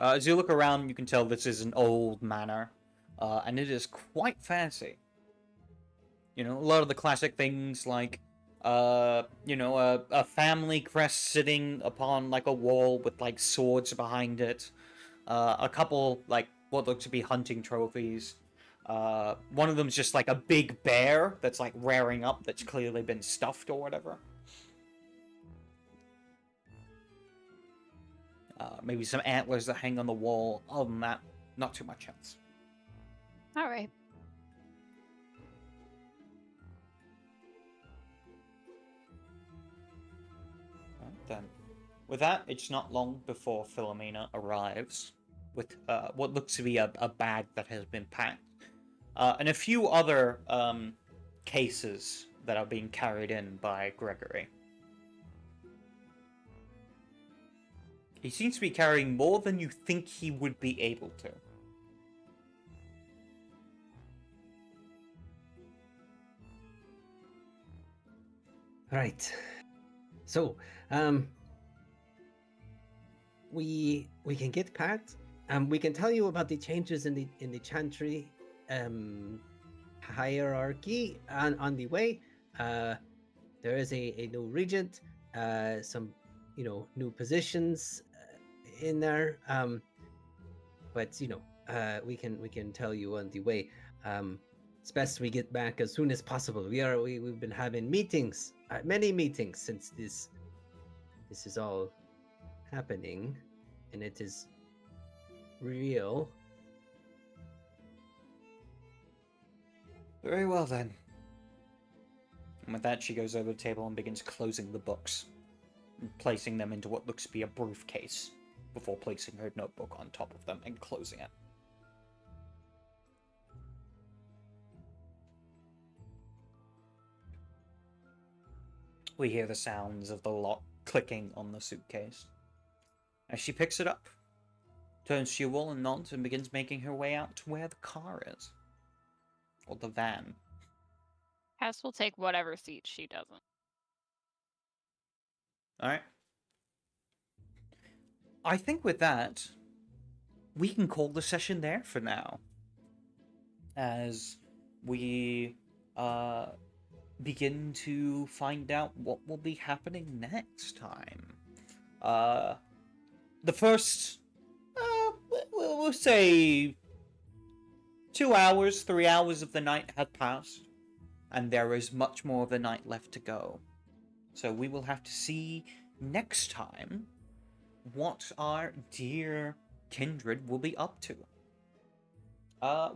Speaker 1: As you look around, you can tell this is an old manor, and it is quite fancy. You know, a lot of the classic things like, a family crest sitting upon like a wall with like swords behind it. A couple like what look to be hunting trophies. One of them's just like a big bear that's like rearing up, that's clearly been stuffed or whatever. Maybe some antlers that hang on the wall. Other than that, not too much else.
Speaker 4: All right.
Speaker 1: Right, then. With that, it's not long before Philomena arrives with what looks to be a bag that has been packed. And a few other cases that are being carried in by Gregory. He seems to be carrying more than you think he would be able to.
Speaker 3: Right. So, we can get packed. We can tell you about the changes in the chantry hierarchy on the way. There is a new regent, some new positions in there. But we can tell you on the way. It's best we get back as soon as possible. We've been having meetings, many meetings since this is all happening, and it is real.
Speaker 1: Very well then. And with that, she goes over the table and begins closing the books, and placing them into what looks to be a briefcase, before placing her notebook on top of them and closing it. We hear the sounds of the lock clicking on the suitcase. As she picks it up, turns to you all and nods and begins making her way out to where the car is. Or the van.
Speaker 4: Cass will take whatever seat she doesn't.
Speaker 1: Alright. I think with that, we can call the session there for now. As we begin to find out what will be happening next time. The first, we'll say 2 hours, 3 hours of the night have passed, and there is much more of the night left to go. So we will have to see next time what our dear kindred will be up to.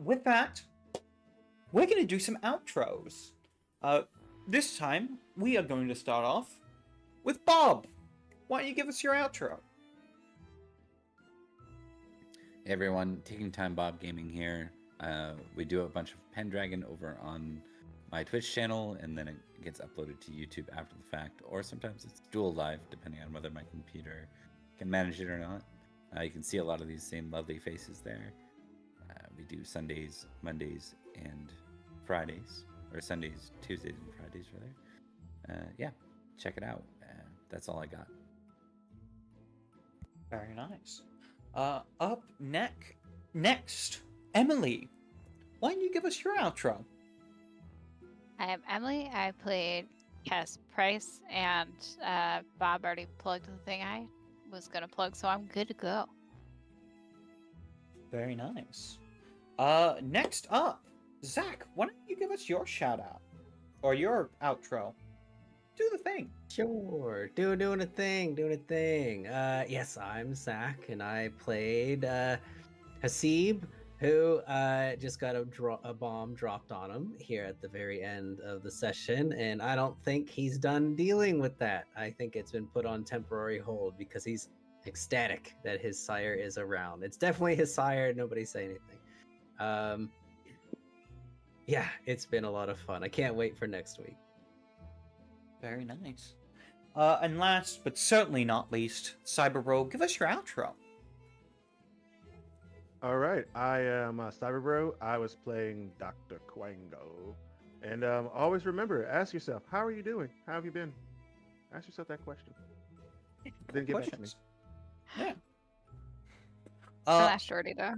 Speaker 1: With that, we're going to do some outros. This time, we are going to start off with Bob. Why don't you give us your outro?
Speaker 5: Hey everyone, Taking Time Bob Gaming here. We do a bunch of Pendragon over on my Twitch channel, and then it gets uploaded to YouTube after the fact, or sometimes it's dual live, depending on whether my computer can manage it or not. You can see a lot of these same lovely faces there. We do Sundays, Mondays, and Fridays, or Sundays, Tuesdays, and Fridays, rather. Yeah, check it out. That's all I got.
Speaker 1: Very nice. Up next, Emily. Why don't you give us your outro?
Speaker 4: I am Emily. I played Cass Price, and Bob already plugged the thing I was gonna plug, so I'm good to go.
Speaker 1: Very nice. Next up, Zach. Why don't you give us your shout out or your outro? Do the thing.
Speaker 3: Sure, doing a thing. Yes, I'm Zach, and I played Hasib, who just got a bomb dropped on him here at the very end of the session, and I don't think he's done dealing with that. I think it's been put on temporary hold because he's ecstatic that his sire is around. It's definitely his sire. Nobody say anything. Yeah, it's been a lot of fun. I can't wait for next week.
Speaker 1: Very nice. And last but certainly not least, Cyberbro, give us your outro.
Speaker 2: All right, I am Cyberbro. I was playing Dr. Quango. And always remember, ask yourself, how are you doing? How have you been? Ask yourself that question. Then get back to me.
Speaker 1: Questions? Yeah.
Speaker 4: Don't ask Jordy though.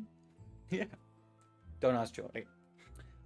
Speaker 1: Yeah. Don't ask Jordy.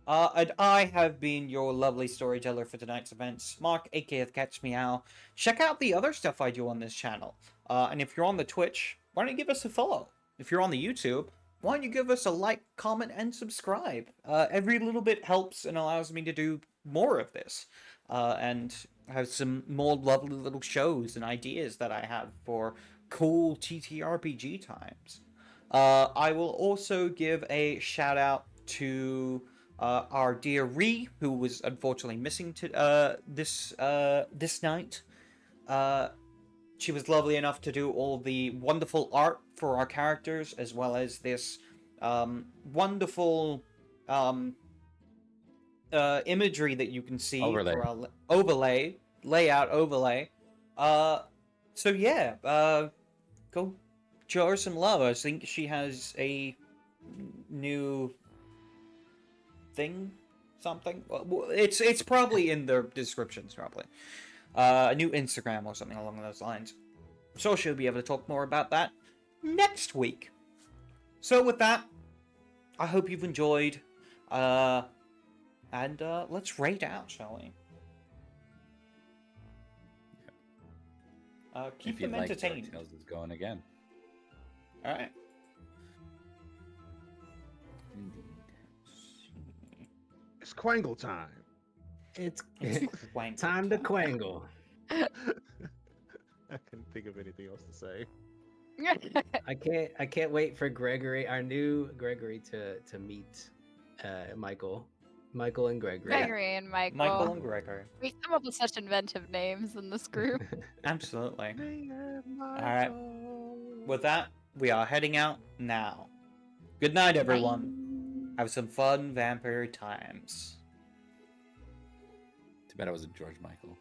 Speaker 1: And I have been your lovely storyteller for tonight's events, Mark, aka CatsMeow. Check out the other stuff I do on this channel. And if you're on the Twitch, why don't you give us a follow? If you're on the YouTube, why don't you give us a like, comment, and subscribe? Every little bit helps and allows me to do more of this. And have some more lovely little shows and ideas that I have for cool TTRPG times. I will also give a shout out to our dear Ree, who was unfortunately missing to this night. She was lovely enough to do all the wonderful art for our characters, as well as this wonderful imagery that you can see
Speaker 5: Overlay.
Speaker 1: for our layout overlay. So yeah, go show her some love. I think she has a new thing, something. Well, it's probably in the descriptions, probably. A new Instagram or something along those lines. So she'll be able to talk more about that next week. So with that, I hope you've enjoyed. And let's rate out, shall we? Keep
Speaker 5: If you'd
Speaker 1: them
Speaker 5: like,
Speaker 1: entertained.
Speaker 5: Tales is going again.
Speaker 1: All right.
Speaker 2: It's Quangle time.
Speaker 3: It's
Speaker 1: Wank
Speaker 3: time to quangle.
Speaker 2: I couldn't think of anything else to say.
Speaker 3: I can't wait for Gregory, our new Gregory, to meet Michael and Gregory.
Speaker 4: Gregory and Michael.
Speaker 1: Michael and Gregory.
Speaker 4: We come up with such inventive names in this group.
Speaker 1: Absolutely.
Speaker 2: All
Speaker 1: right. With that, we are heading out now. Good night, everyone. Have some fun vampire times.
Speaker 5: Too bad I wasn't George Michael.